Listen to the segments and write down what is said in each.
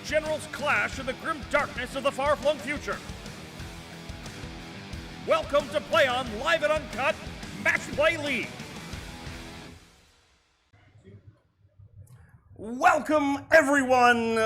generals clash in the grim darkness of the far-flung future. Welcome to Play On Live and Uncut Match Play League. Welcome, everyone,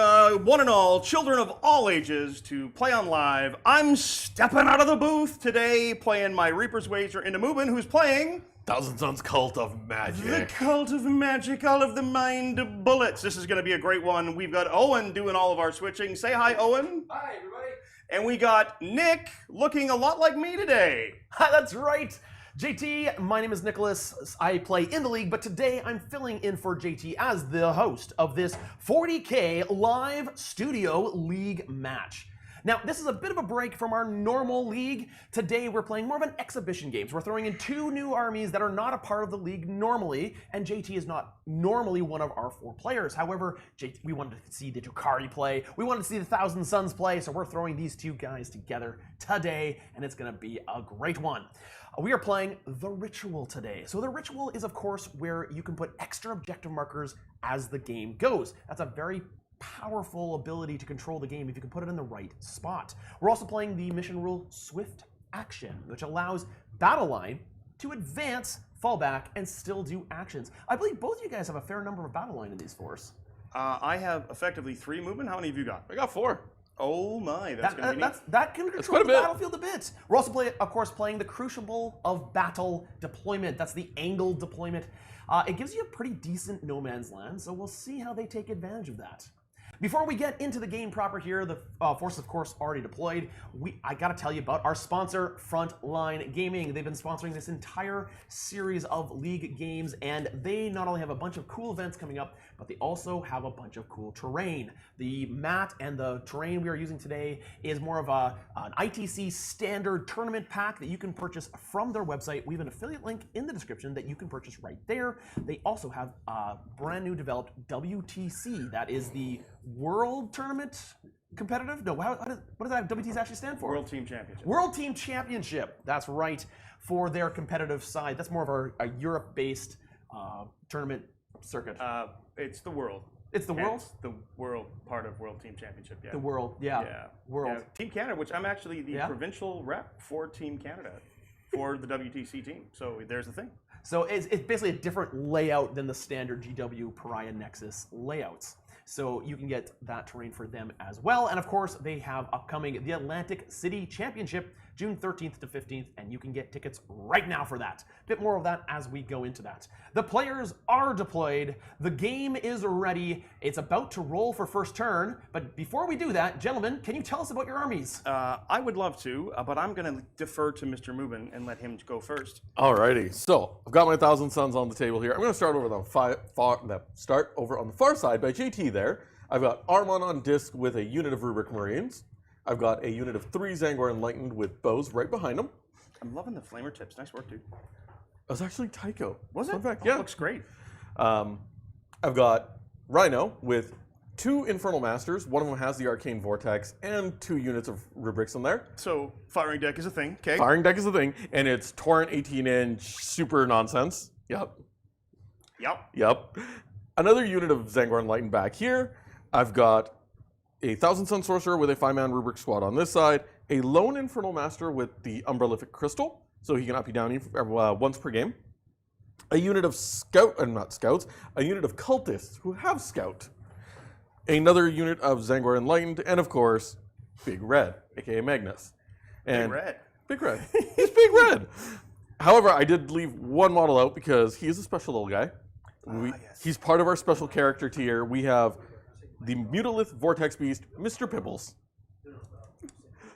one and all, children of all ages, to Play On Live. I'm stepping out of the booth today, playing my Reaper's Wager into Mubin, who's playing Thousand Sons Cult of Magic. the Cult of Magic, all of the mind bullets. This is going to be a great one. We've got Owen doing all of our switching. Say hi, Owen. Hi, everybody. And we got Nick looking a lot like me today. Hi, that's right. JT, my name is Nicholas. I play in the league, but today I'm filling in for JT as the host of this 40K live studio league match. Now, this is a bit of a break from our normal league. Today, we're playing more of an exhibition game. So we're throwing in two new armies that are not a part of the league normally, and JT is not normally one of our four players. However, we wanted to see the Drukhari play. We wanted to see the Thousand Sons play, so we're throwing these two guys together today, and it's going to be a great one. We are playing The Ritual today. So The Ritual is, of course, where you can put extra objective markers as the game goes. That's a very powerful ability to control the game if you can put it in the right spot. We're also playing the mission rule Swift Action, which allows Battle Line to advance, fall back, and still do actions. I believe both of you guys have a fair number of Battle Line in these fours. I have effectively 3 movement. How many have you got? I got 4. Oh my, that's going to be neat. That can control quite a the bit. battlefield a bit. We're also, of course, playing the Crucible of Battle deployment. That's the angled deployment. It gives you a pretty decent no man's land, so we'll see how they take advantage of that. Before we get into the game proper here, the force, of course, already deployed. I gotta tell you about our sponsor, Frontline Gaming. They've been sponsoring this entire series of League games, and they not only have a bunch of cool events coming up, but they also have a bunch of cool terrain. The mat and the terrain we are using today is more of an ITC standard tournament pack that you can purchase from their website. We have an affiliate link in the description that you can purchase right there. They also have a brand new developed WTC. That is the World Tournament Competitive? No, what does that WTC actually stand for? World Team Championship. World Team Championship. That's right, for their competitive side. That's more of a Europe-based tournament circuit. It's the World. It's the World? It's the World part of World Team Championship, yeah. The World, yeah. Yeah. World. Yeah. Team Canada, which I'm actually the provincial rep for Team Canada for the WTC team. So there's the thing. So it's basically a different layout than the standard GW Pariah Nexus layouts. So you can get that terrain for them as well. And of course, they have upcoming the Atlantic City Championship, June 13th to 15th, and you can get tickets right now for that. A bit more of that as we go into that. The players are deployed. The game is ready. It's about to roll for first turn. But before we do that, gentlemen, can you tell us about your armies? I would love to, but I'm going to defer to Mr. Mubin and let him go first. Alrighty, so I've got my Thousand Sons on the table here. I'm going to start over on the far side by JT there. I've got Ahriman on disc with a unit of Rubric Marines. I've got a unit of 3 Zangor Enlightened with bows right behind them. I'm loving the flamer tips. Nice work, dude. It was actually Tycho. Was it? Fun fact, Oh, yeah. It looks great. I've got Rhino with 2 Infernal Masters. One of them has the Arcane Vortex and 2 units of Rubrics in there. So firing deck is a thing, okay? Firing deck is a thing, and it's Torrent 18-inch super nonsense. Yep. Yep. Another unit of Zangor Enlightened back here. I've got a Thousand Sun Sorcerer with a 5-man Rubric squad on this side, a lone Infernal Master with the Unbralific Crystal, so he can up you down once per game, a unit of a unit of Cultists who have Scout, another unit of Zangor Enlightened, and of course, Big Red, aka Magnus. And Big Red. Big Red. He's Big Red. However, I did leave one model out because he is a special little guy. Yes. He's part of our special character tier. We have the Mutalith Vortex Beast, Mr. Pibbles.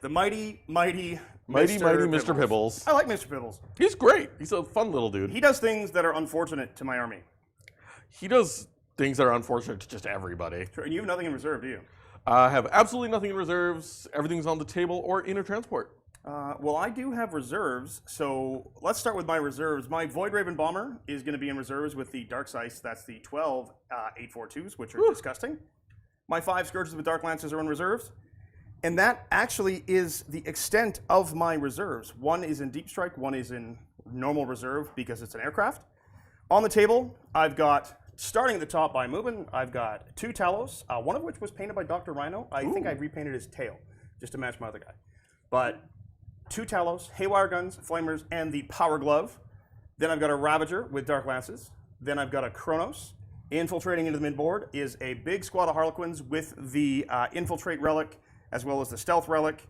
The mighty Mr. Pibbles. I like Mr. Pibbles. He's great. He's a fun little dude. He does things that are unfortunate to my army. He does things that are unfortunate to just everybody. Sure, and you have nothing in reserve, do you? I have absolutely nothing in reserves. Everything's on the table or in a transport. Well, I do have reserves, so let's start with my reserves. My Voidraven Bomber is going to be in reserves with the Dark Sice. That's the 12 842s, which are disgusting. My 5 Scourges with Dark Lancers are in reserves. And that actually is the extent of my reserves. One is in Deep Strike, one is in normal reserve because it's an aircraft. On the table, I've got Starting at the top by Mubin, I've got 2 Talos, one of which was painted by Dr. Rhino. I think I repainted his tail just to match my other guy. But 2 Talos, haywire guns, flamers, and the power glove. Then I've got a Ravager with dark lances. Then I've got a Cronos. Infiltrating into the midboard is a big squad of Harlequins with the infiltrate relic as well as the stealth relic.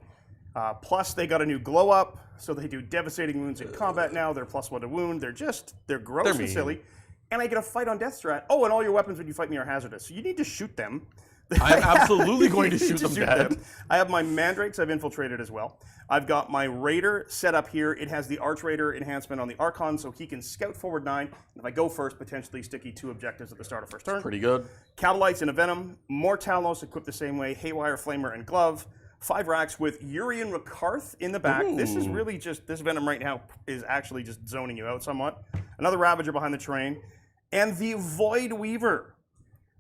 Plus they got a new glow up, so they do devastating wounds in combat now. They're +1 to wound. They're gross They're and mean. silly. And I get a fight on death strat. Oh, and all your weapons when you fight me are hazardous. So you need to shoot them. I'm absolutely going to You shoot need them dead. I have my Mandrakes I've infiltrated as well. I've got my Raider set up here. It has the Archraider enhancement on the Archon, so he can scout forward 9. And if I go first, potentially sticky 2 objectives at the start of first turn. Pretty good. Cavalites in a Venom. More Talos equipped the same way. Haywire, Flamer, and Glove. 5 Wracks with Urien Rakarth in the back. This is really just, this Venom right now is actually just zoning you out somewhat. Another Ravager behind the terrain. And the Voidweaver.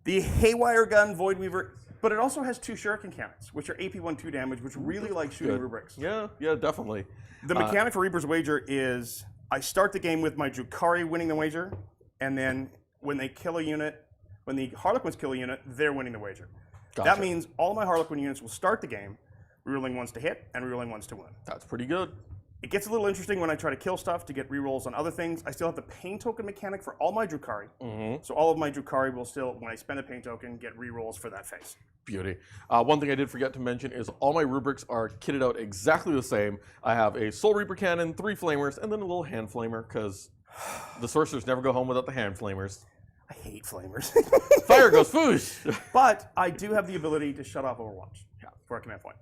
The Haywire gun Voidweaver. But it also has 2 Shuriken cannons, which are AP 1/2 damage, which really like shooting rubrics. Yeah, definitely. The mechanic for Reaper's Wager is I start the game with my Drukhari winning the wager, and then when they kill a unit, when the Harlequins kill a unit, they're winning the wager. Gotcha. That means all my Harlequin units will start the game, rerolling 1s to hit and rerolling 1s to win. That's pretty good. It gets a little interesting when I try to kill stuff to get rerolls on other things. I still have the pain token mechanic for all my Drukhari. So all of my Drukhari will still, when I spend a pain token, get rerolls for that phase. Beauty. One thing I did forget to mention is all my rubrics are kitted out exactly the same. I have a Soul Reaper cannon, 3 flamers, and then a little hand flamer, because the sorcerers never go home without the hand flamers. I hate flamers. Fire goes foosh! But I do have the ability to shut off Overwatch for a command point.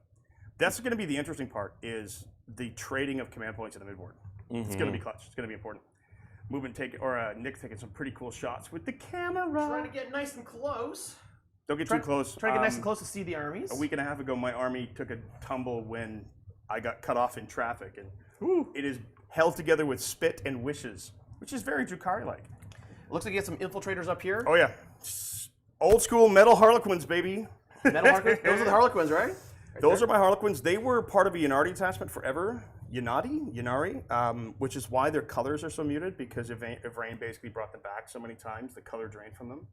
That's going to be the interesting part, is the trading of command points in the midboard. It's going to be clutch. It's going to be important. Nick taking some pretty cool shots with the camera. Trying to get nice and close. Don't get too close. Try to get nice and close to see the armies. A week and a half ago, my army took a tumble when I got cut off in traffic, and it is held together with spit and wishes, which is very Drukhari-like. Looks like you get some infiltrators up here. Oh yeah, old school metal Harlequins, baby. Metal Harlequins? Those are the Harlequins, right? Those are my Harlequins. They were part of a Yanari attachment forever. Yanari, which is why their colors are so muted, because Rain basically brought them back so many times, the color drained from them.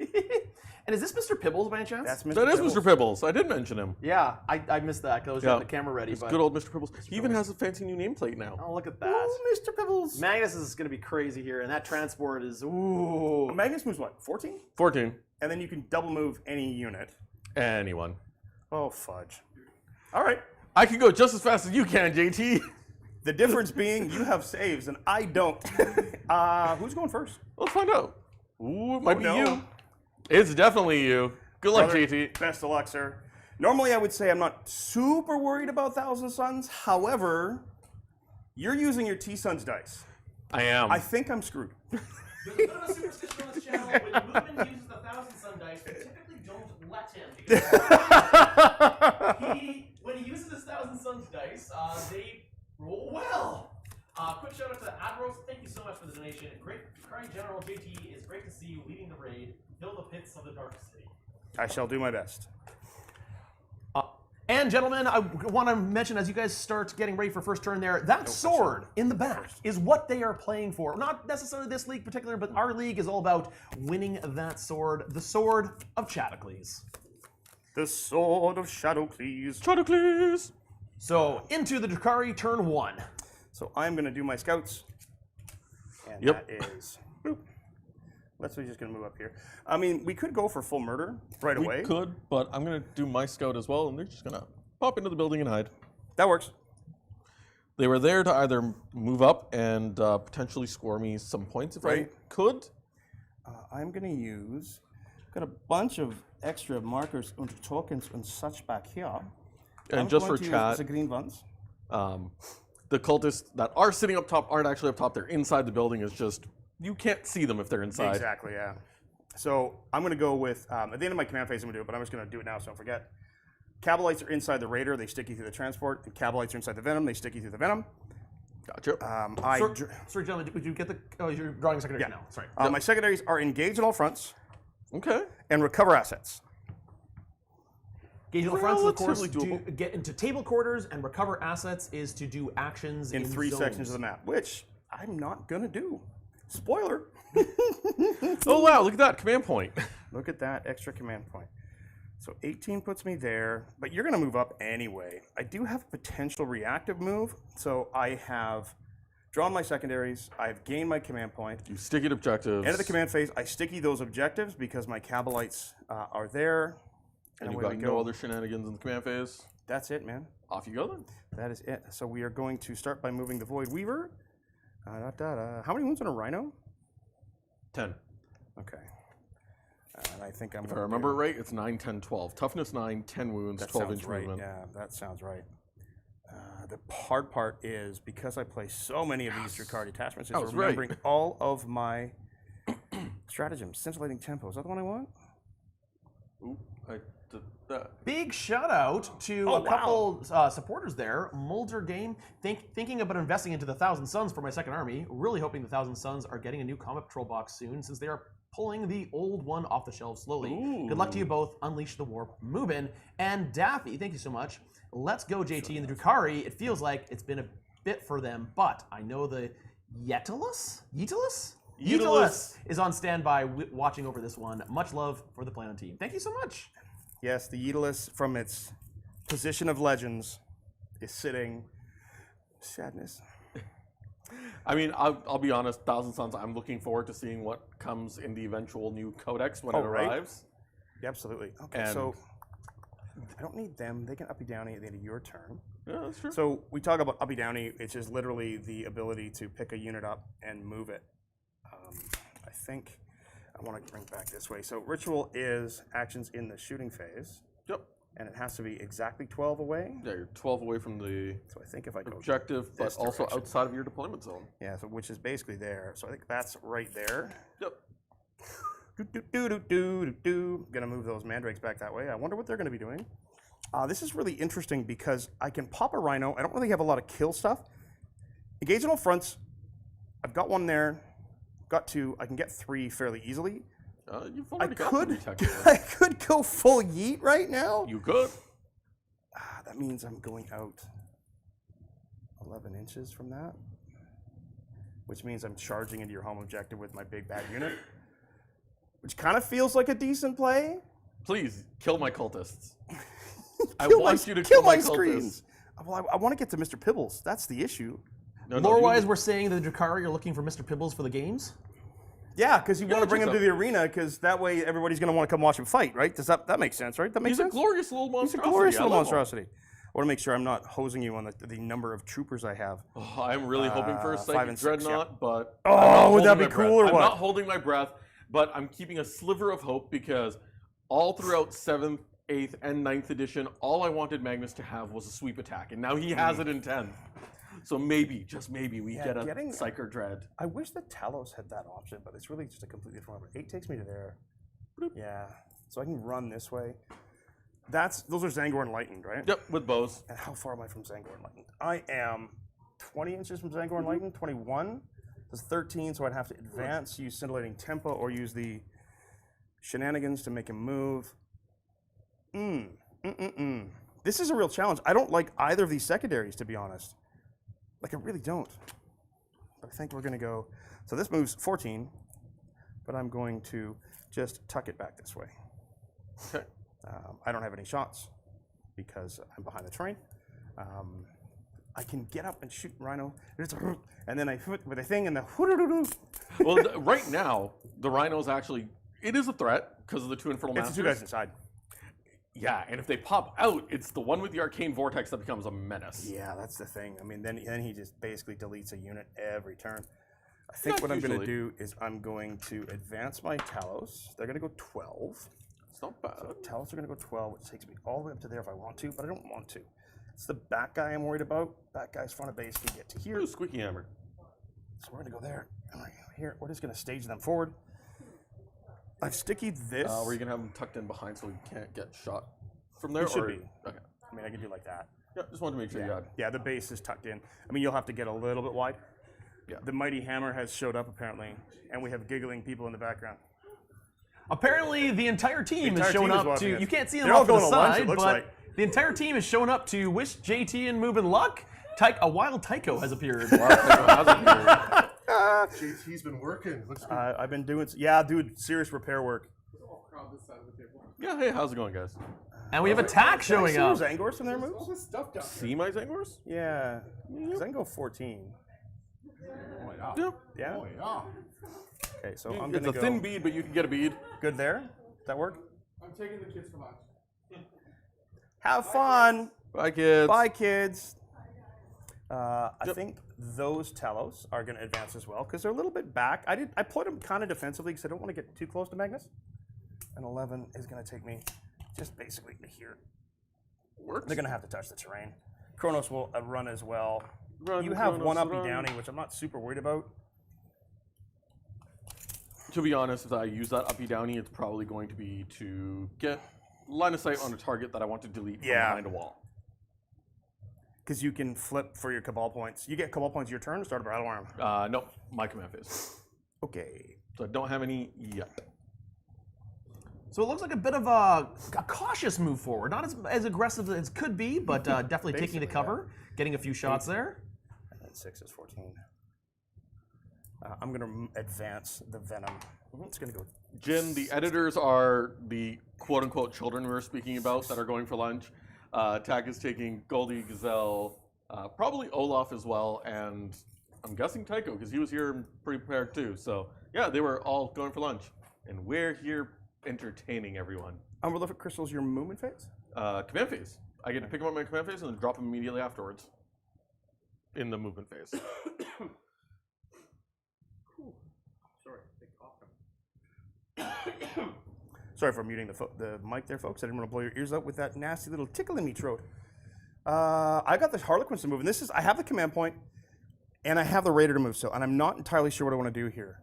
And is this Mr. Pibbles by any chance? That's Mr. That is Pibbles. Mr. Pibbles. I did mention him. Yeah, I missed that because I was getting the camera ready. It's But good old Mr. Pibbles. He even has a fancy new nameplate now. oh, look at that. Oh, Mr. Pibbles. Magnus is going to be crazy here, and that transport is ooh. Magnus moves what, 14? 14. And then you can double move any unit. Anyone. Oh, fudge. All right. I can go just as fast as you can, JT. The difference being you have saves and I don't. Who's going first? Let's find out. Ooh, it might be no. you. It's definitely you. Good luck, Brother, JT. Best of luck, sir. Normally, I would say I'm not super worried about Thousand Suns. However, you're using your T-Suns dice. I am. I think I'm screwed. There's a bit of a superstition on this channel. When Mubin uses the Thousand Sun dice, we typically don't let him. Because when he uses his Thousand Suns dice, they roll well. Quick shout out to Admirals. Thank you so much for the donation. Great crying General JT. It's great to see you leading the raid. Fill the pits of the Dark City. I shall do my best. And gentlemen, I want to mention as you guys start getting ready for first turn there, that sword in the back is what they are playing for. Not necessarily this league in particular, but our league is all about winning that sword, the sword of Shadowseer. The Sword of Shadowseer. Shadowseer. So into the Drukhari turn 1. So I'm going to do my scouts. And Yep. that is... Boop. Let's just going to move up here. I mean, we could go for full murder right away. We could, but I'm going to do my scout as well, and they're just going to pop into the building and hide. That works. They were there to either move up and potentially score me some points if I could. I'm going to use... Got a bunch of extra markers and tokens and such back here. And I'm just going for to chat, use the green ones. the cultists that are sitting up top aren't actually up top. They're inside the building. It's just, you can't see them if they're inside. Exactly, yeah. So I'm going to go with, at the end of my command phase I'm going to do it, but I'm just going to do it now so don't forget. Cavalites are inside the Raider, they stick you through the transport. And Cavalites are inside the Venom, they stick you through the Venom. Gotcha. Sorry, gentlemen, would you get the... Oh, you're drawing a secondary now. Sorry. My secondaries are engaged on all fronts Okay. and recover assets. Engage on the fronts, of course, Relatively to get into table quarters, and recover assets is to do actions In 3 zones. sections of the map, which I'm not going to do. Spoiler. Oh wow, look at that command point. Look at that extra command point. So 18 puts me there, but you're going to move up anyway. I do have a potential reactive move, so I have drawn my secondaries, I've gained my command point. You sticky objectives. End of the command phase, I sticky those objectives because my Kabalites are there. And you've got no other shenanigans in the command phase. That's it, man. Off you go then. That is it. So we are going to start by moving the Voidweaver. How many wounds on a Rhino? 10. Okay. And I think I'm If I remember it right, it's 9, 10, 12. Toughness 9, 10 wounds, 12-inch movement. Yeah, that sounds right. The hard part is because I play so many of these Drukhari attachments, is remembering all of my stratagems. Scintillating Tempo. Is that the one I want? Ooh, I did that. Big shout out to a couple supporters there. Mulder Game, thinking about investing into the 1,000 Suns for my second army. Really hoping the 1,000 Suns are getting a new Combat Patrol box soon, since they are pulling the old one off the shelves slowly. Ooh. Good luck to you both. Unleash the Warp, Mubin. And Daffy, thank you so much. Let's go, JT. In the Drukhari, it feels like it's been a bit for them, but I know the Yetilus is on standby watching over this one. Much love for the Planet team. Thank you so much. Yes, the Yetilus from its position of legends is sitting. Sadness. I mean, I'll be honest, 1,000 Suns, I'm looking forward to seeing what comes in the eventual new codex when it arrives. Yeah, absolutely. Okay, And so I don't need them. They can uppy downy at the end of your turn. yeah, that's true. So we talk about uppy downy. It's just literally the ability to pick a unit up and move it. I think I want to bring it back this way. So ritual is actions in the shooting phase. Yep. And it has to be exactly 12 away. Yeah, you're 12 away from the So I think if I go objective, but this also direction. outside of your deployment zone. Yeah, so which is basically there. So I think that's right there. Yep. Gonna move those Mandrakes back that way. I wonder what they're gonna be doing. This is really interesting because I can pop a Rhino. I don't really have a lot of kill stuff. Engage on all fronts. I've got one there. Got two. I can get three fairly easily. You've I already got could, three technically. I could go full yeet right now. You could. That means I'm going out 11 inches from that, which means I'm charging into your home objective with my big bad unit, which kind of feels like a decent play. Please kill my cultists. I want you to kill my cultists. screens. Well, I want to get to Mr. Pibbles. That's the issue. No, Lore-wise, we're saying that the Drukhari are looking for Mr. Pibbles for the games. Yeah, because you want to bring him so. to the arena, because that way everybody's going to want to come watch him fight, right? Does that make sense, right? That makes He's sense. a glorious little monstrosity. He's a glorious little I love him. monstrosity. I want to make sure I'm not hosing you on the number of troopers I have. Oh, I'm really hoping for a 5 Psychic and 6, Dreadnought, but Oh, would that be cool or I'm what? not holding my breath, but I'm keeping a sliver of hope because all throughout 7th, 8th, and 9th edition, all I wanted Magnus to have was a sweep attack, and now he has it in 10th. So maybe, just maybe, we get a Psyker Dread. I wish that Talos had that option, but it's really just a completely different one. 8 takes me to there. Bloop. Yeah, so I can run this way. Those are Zangor Enlightened, right? Yep, with bows. And how far am I from Zangor Enlightened? I am 20 inches from Zangor Enlightened, 21. That's 13, so I'd have to advance, use Scintillating Tempo, or use the shenanigans to make him move. This is a real challenge. I don't like either of these secondaries, to be honest. Like, I really don't. But I think we're going to go... So this moves 14, but I'm going to just tuck it back this way. Okay. I don't have any shots because I'm behind the terrain. I can get up and shoot Rhino, and then I hit with a thing and the... Well, right now, the Rhino's actually... It is a threat because of the 2 Infernal Masters. It's the 2 guys inside. Yeah, and if they pop out, it's the one with the Arcane Vortex that becomes a menace. Yeah, that's the thing. I mean, then he just basically deletes a unit every turn. I think what I'm going to do is I'm going to advance my Talos. They're going to go 12. It's not bad. So Talos are going to go 12, which takes me all the way up to there if I want to, but I don't want to. It's the back guy I'm worried about. Back guy's front of base can get to here. Ooh, Squeaky Hammer. So we're going to go there. And we're going to go here. We're just going to stage them forward. I've stickied this. Were you going to have him tucked in behind so he can't get shot from there? It should be. Okay. I mean, I can do like that. Yeah, just wanted to make sure you had. Yeah, the base is tucked in. I mean, you'll have to get a little bit wide. Yeah. The mighty hammer has showed up apparently, and we have giggling people in the background. Apparently, the entire team is showing up to. us. You can't see them They're all off to the going to lunch, it side, looks but like. the entire team is showing up to wish JT and Mubin luck. A wild Tycho has appeared. JT's been working. Looks good. I've been doing, dude, serious repair work. Yeah, hey, how's it going, guys? And we have attack showing Can I up. see Zangors from their All moves? this stuff down See my Zangors? Yeah. Because I can go 14. Yeah. Yeah? Oh, yeah. Okay, so I'm It's going to a go. thin bead, but you can get a bead. Good there? Does that work? I'm taking the kids for lunch. Have fun. Bye, kids. Bye, kids. I think those Talos are going to advance as well because they're a little bit back. I put them kind of defensively because I don't want to get too close to Magnus. And 11 is going to take me just basically to here. Works. They're going to have to touch the terrain. Cronos will run as well. Run, You have Cronos, one uppy run. downy, which I'm not super worried about. To be honest, if I use that uppy downy, it's probably going to be to get line of sight on a target that I want to delete from behind a wall. Because you can flip for your Cabal points. You get Cabal points your turn to start a battle arm. No, my command phase. Okay. So I don't have any yet. So it looks like a bit of a cautious move forward. Not as aggressive as could be, but definitely taking the cover, getting a few shots there. And then 6 is 14. I'm going to advance the Venom. It's going to go. Jin, the editors are the quote-unquote children we were speaking about that are going for lunch. Tag is taking Goldie, Gazelle, probably Olaf as well, and I'm guessing Tycho because he was here prepared too. So yeah, they were all going for lunch, and we're here entertaining everyone. Unbralific crystals your movement phase? Command phase. I get to pick them up my command phase and then drop them immediately afterwards in the movement phase. Sorry for muting the mic there, folks. I didn't want to blow your ears out with that nasty little tickle in me throat. I got the Harlequins to move, and I have the command point, and I have the Raider to move still, and I'm not entirely sure what I want to do here.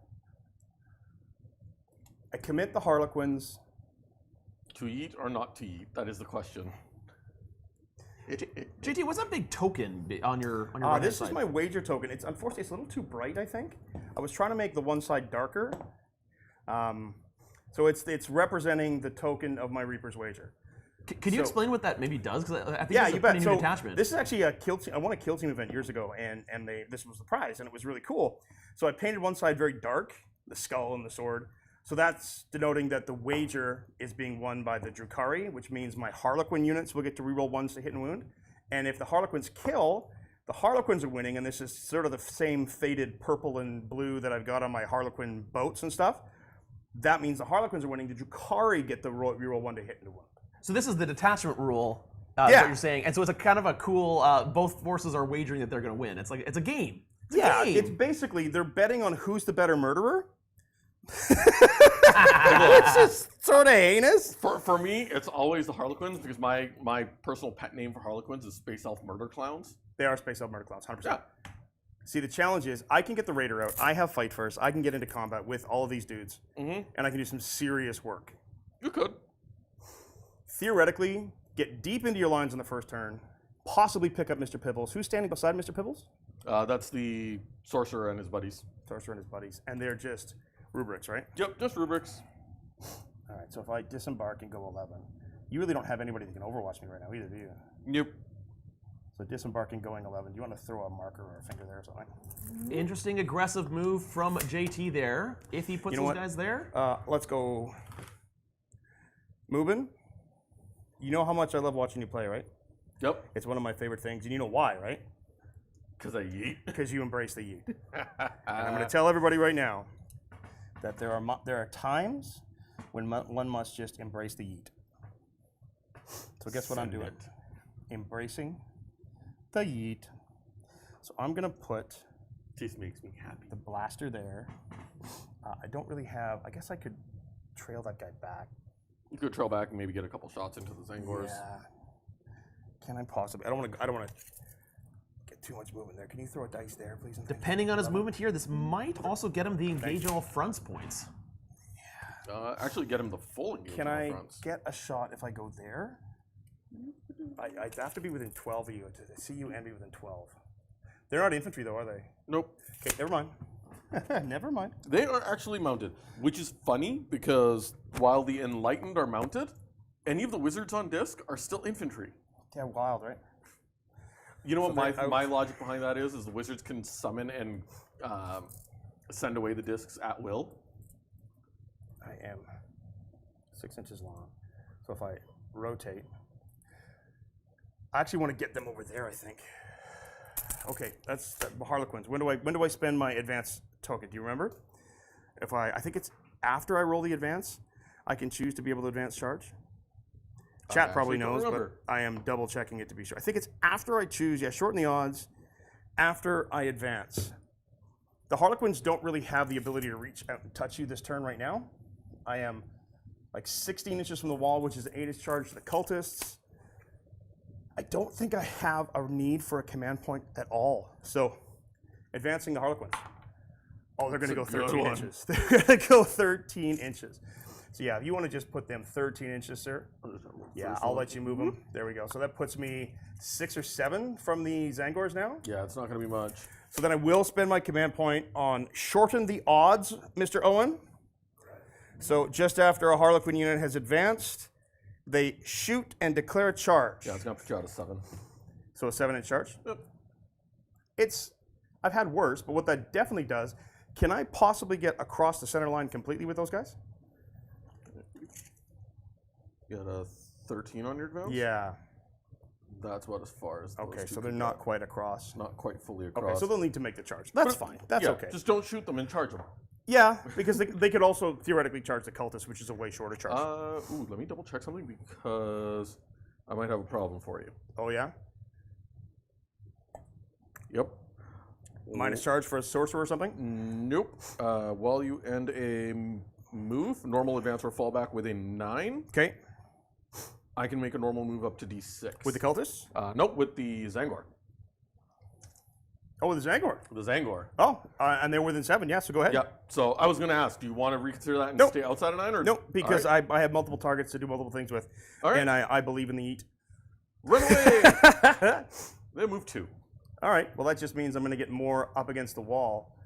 I commit the Harlequins. To eat or not to eat? That is the question. JT, what's that big token on your right This side? is my wager token. Unfortunately, it's a little too bright, I think. I was trying to make the one side darker. So it's representing the token of my Reaper's Wager. Can you explain what that maybe does? Because I think Yeah, it's you a bet. pretty So new attachment. this is actually a kill team. I won a kill team event years ago, and this was the prize, and it was really cool. So I painted one side very dark, the skull and the sword. So that's denoting that the wager is being won by the Drukhari, which means my Harlequin units will get to reroll ones to hit and wound. And if the Harlequins kill, the Harlequins are winning, and this is sort of the same faded purple and blue that I've got on my Harlequin boats and stuff. That means the Harlequins are winning. The Drukhari get the reroll one to hit and to wound. So this is the detachment rule, is what you're saying. And so it's a kind of a cool, both forces are wagering that they're going to win. It's like, it's a game. It's a game. It's basically, they're betting on who's the better murderer. Which is sort of heinous. For me, it's always the Harlequins because my personal pet name for Harlequins is Space Elf Murder Clowns. They are Space Elf Murder Clowns, 100%. Yeah. See, the challenge is I can get the Raider out. I have Fight First. I can get into combat with all of these dudes. And I can do some serious work. You could. Theoretically, get deep into your lines on the first turn. Possibly pick up Mr. Pibbles. Who's standing beside Mr. Pibbles? That's the Sorcerer and his buddies. Sorcerer and his buddies. And they're just rubrics, right? Yep, just rubrics. All right, so if I disembark and go 11, you really don't have anybody that can overwatch me right now either, do you? Yep. So disembarking, going 11. Do you want to throw a marker or a finger there or something? Interesting, aggressive move from JT there. If he puts You know those what? guys there. Let's go. Mubin, you know how much I love watching you play, right? Yep. It's one of my favorite things, and you know why, right? Because I yeet. Because you embrace the yeet. And I'm going to tell everybody right now that there are times when one must just embrace the yeet. So guess what I'm doing? Embracing the yeet. So I'm going to put This makes me happy. the blaster there. I don't really have. I guess I could trail that guy back. You could trail back and maybe get a couple shots into the Zangors. Yeah. Can I possibly? I don't want to get too much movement there. Can you throw a dice there, please? And thank you? Depending on his movement here, this might also get him the engage all fronts points. Actually, get him the full engagement. Can I fronts. get a shot if I go there? I have to be within 12 of you to see you and be within 12. They're not infantry though, are they? Nope. Okay, never mind. Never mind. They are actually mounted, which is funny because while the Enlightened are mounted, any of the wizards on disc are still infantry. They're wild, right? You know So what they're my logic behind that is the wizards can summon and send away the discs at will. I am 6 inches long. So if I rotate, I actually want to get them over there, I think. Okay, that's Harlequins. When do I spend my advance token? Do you remember? I think it's after I roll the advance, I can choose to be able to advance charge. Chat probably knows, but I am double checking it to be sure. I think it's after I choose, shorten the odds, after I advance. The Harlequins don't really have the ability to reach out and touch you this turn right now. I am like 16 inches from the wall, which is an 8-inch charge to the cultists. I don't think I have a need for a command point at all. So, advancing the Harlequins. Oh, they're going to go 13 inches. They're going to go 13 inches. So yeah, if you want to just put them 13 inches, sir. Yeah, I'll let you move them. There we go. So that puts me 6 or 7 from the Zangors now. Yeah, it's not going to be much. So then I will spend my command point on shorten the odds, Mr. Owen. So just after a Harlequin unit has advanced, they shoot and declare a charge. Yeah, it's going to put you out of 7. So a 7-inch charge? Yep. I've had worse, but what that definitely does, can I possibly get across the center line completely with those guys? You got a 13 on your advance? Yeah. That's about as far as those Okay, two so they're can not go. quite across. Not quite fully across. Okay, so they'll need to make the charge. That's fine. That's yeah, okay. Just don't shoot them and charge them. Yeah, because they could also theoretically charge the cultist, which is a way shorter charge. Let me double check something because I might have a problem for you. Oh, yeah? Yep. Minus charge for a sorcerer or something? Nope. While you end a move, normal advance or fallback with a 9, Okay. I can make a normal move up to D6. With the cultists? Nope, with the Zangor. Oh, with the Zangor. The Zangor. Oh, and they're within 7, yeah, so go ahead. Yeah. So I was going to ask, do you want to reconsider that and Nope. stay outside of 9? Or? Nope, because All right. I have multiple targets to do multiple things with. All right. And I believe in the eat. Run away! Then move 2. All right, well, that just means I'm going to get more up against the wall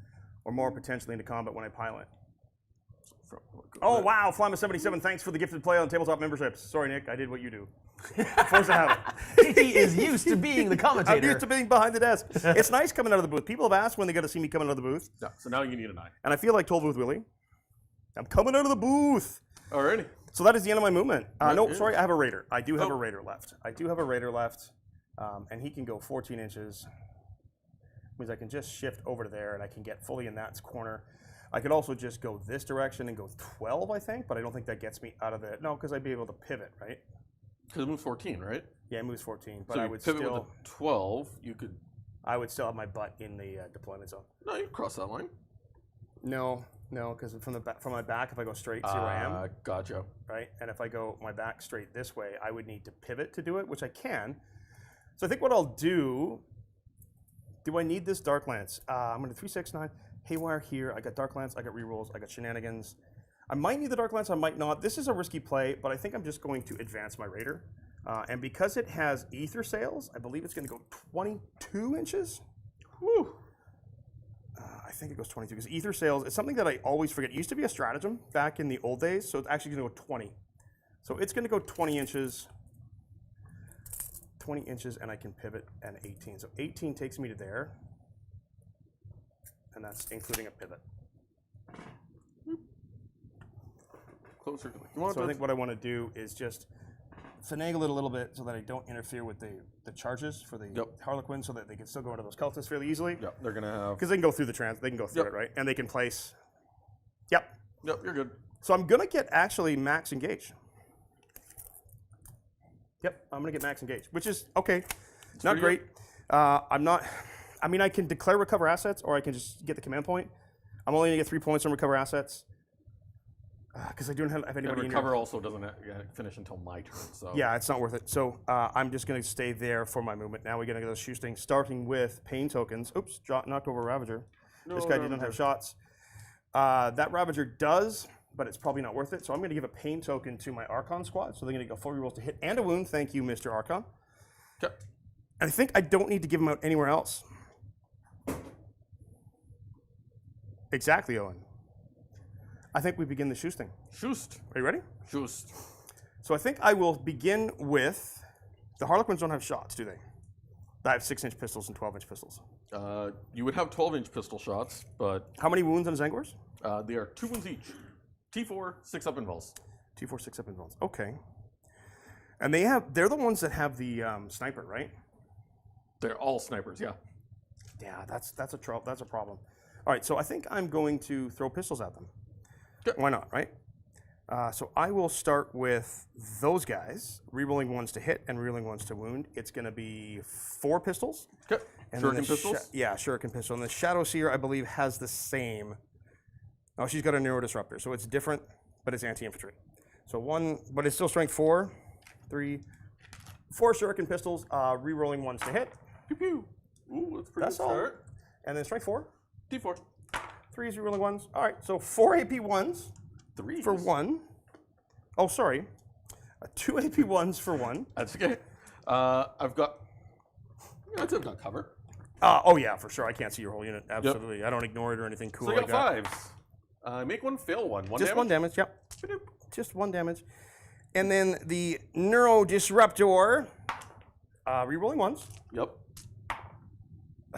or more potentially into combat when I pilot. Oh, wow, Flama77, thanks for the gifted play on tabletop memberships. Sorry, Nick, I did what you do. Force to have it. He is used to being the commentator. I'm used to being behind the desk. It's nice coming out of the booth. People have asked when they got to see me coming out of the booth. Yeah, so now you need a 9. And I feel like Toll Booth Willie. I'm coming out of the booth. Alrighty. So that is the end of my movement. No, is. sorry, I have a Raider. I do have a Raider left. And he can go 14 inches. Means I can just shift over to there and I can get fully in that corner. I could also just go this direction and go 12, I think, but I don't think that gets me out of it. No, because I'd be able to pivot, right? Because it moves 14, right? Yeah, it moves 14, but So I you would pivot still with a 12, you could... I would still have my butt in the deployment zone. No, you can cross that line. No, because from my back, if I go straight, see where I am, Gotcha. right? And if I go my back straight this way, I would need to pivot to do it, which I can. So I think what I'll do I need this Dark Lance? I'm going to 369, Haywire here. I got Dark Lance, I got rerolls, I got shenanigans. I might need the Dark Lance, I might not. This is a risky play, but I think I'm just going to advance my Raider. And because it has Ether Sails, I believe it's going to go 22 inches. Woo! I think it goes 22 because Ether Sails is something that I always forget. It used to be a stratagem back in the old days, so it's actually going to go 20. So it's going to go 20 inches. 20 inches, and I can pivot and 18. So 18 takes me to there, and that's including a pivot. Closer. So I think what I want to do is just finagle it a little bit so that I don't interfere with the charges for the Harlequin, so that they can still go into those cultists fairly easily. Yeah, they're gonna have. Because they can go through they can go through it, right? And they can place. Yep. Yep, you're good. So I'm gonna get actually max engage. Yep, I'm gonna get max engage, which is okay. Not great. I'm not. I mean, I can declare recover assets, or I can just get the command point. I'm only gonna get 3 points on recover assets because I don't have anybody. And recover also doesn't finish until my turn. So yeah, it's not worth it. So I'm just gonna stay there for my movement. Now we're gonna go shooting, starting with pain tokens. Oops, knocked over Ravager. No, this guy didn't have shots. That Ravager does, but it's probably not worth it. So I'm going to give a pain token to my Archon squad. So they're going to go 4 rerolls to hit and a wound. Thank you, Mr. Archon. Okay. And I think I don't need to give them out anywhere else. Exactly, Owen. I think we begin the shoosting. Shoost. Are you ready? Shoost. So I think I will begin with the Harlequins don't have shots, do they? I have 6-inch pistols and 12-inch pistols. You would have 12-inch pistol shots, but How many wounds on Zangors? they are 2 wounds each. T4, 6 up invulse. T4, 6 up invulns. Okay. And they're the ones that have the sniper, right? They're all snipers, yeah. Yeah, that's a problem. All right, so I think I'm going to throw pistols at them. Good. Why not, right? So I will start with those guys, rerolling ones to hit and rerolling ones to wound. It's going to be 4 pistols. Okay. And then Shuriken pistols? yeah, Shuriken pistol. And the Shadowseer, I believe, has the same. Oh, she's got a Neuro Disruptor, so it's different, but it's anti-infantry. So 1, but it's still strength 4, 3, 4 Shuriken pistols, rerolling ones to hit. Pew pew. Ooh, that's pretty That's good all. start. And then strength 4, T4. 3 rerolling ones. All right, so 4 AP ones 3 for 1. Oh, sorry. 2 AP ones for 1. That's okay. I've got cover. Oh, yeah, for sure. I can't see your whole unit. Absolutely. I don't ignore it or anything cool So you like got that. 5s. Make 1 fail 1. Just 1 damage, yep. Ba-doop. Just 1 damage. And then the Neuro Disruptor, rerolling ones. Yep.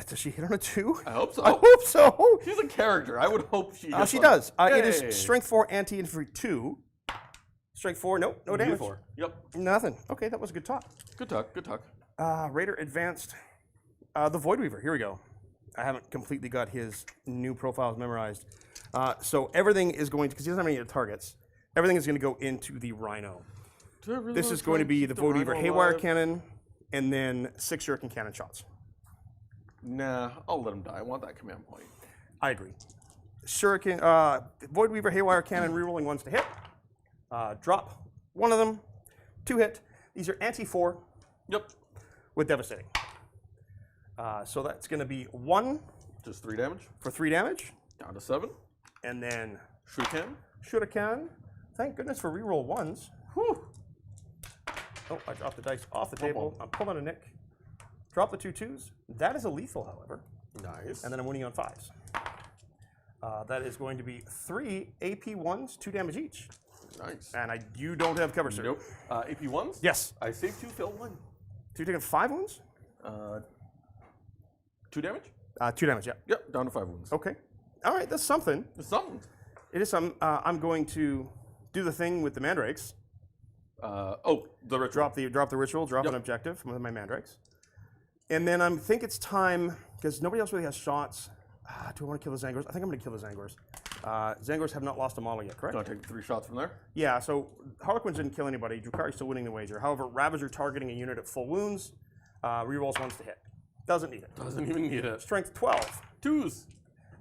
Does she hit on a 2? I hope so. I hope so. She's a character. I would hope she does. She does. It Yay. is strength 4, anti-infantry 2. Strength 4, nope, no damage. 4. Yep. Nothing. Okay, that was a good talk. Good talk. Good talk. Raider advanced. The Voidweaver, here we go. I haven't completely got his new profiles memorized. So everything is going to, because he doesn't have any targets, everything is going to go into the Rhino. Do I really This wanna is try going to and be keep the the Voidweaver Rhino Haywire alive? Cannon, and then 6 Shuriken Cannon shots. Nah, I'll let him die. I want that command point. I agree. Shuriken, Voidweaver Haywire Cannon, rerolling ones to hit. Drop 1 of them, 2 hit. These are anti-4 Yep. with devastating. So that's going to be 1 Just 3 damage. for 3 damage, Down to 7. and then Shuriken. Shuriken. Thank goodness for reroll 1s. Whew. Oh, I dropped the dice off the table. I'm pulling a nick. Drop the 2 2s. That is a lethal, however. Nice. And then I'm winning on 5s. That is going to be 3 AP 1s, 2 damage each. Nice. And you don't have cover, sir. Nope. AP 1s? Yes. I save 2, fail 1. So you're taking 5 wounds? 2 damage? 2 damage, yeah. Yep, down to 5 wounds. Okay. All right, that's something. It's something. It is something. I'm going to do the thing with the Mandrakes. The ritual. Drop the ritual, drop Yep. an objective with my Mandrakes. And then I think it's time, because nobody else really has shots. Do I want to kill the Zangors? I think I'm going to kill the Zangors. Zangors have not lost a model yet, correct? Gonna take 3 shots from there. Yeah, so Harlequins didn't kill anybody. Drukhari's still winning the wager. However, Ravager targeting a unit at full wounds, rerolls 1s to hit. Doesn't need it. Doesn't even need it. Strength 12. 2s.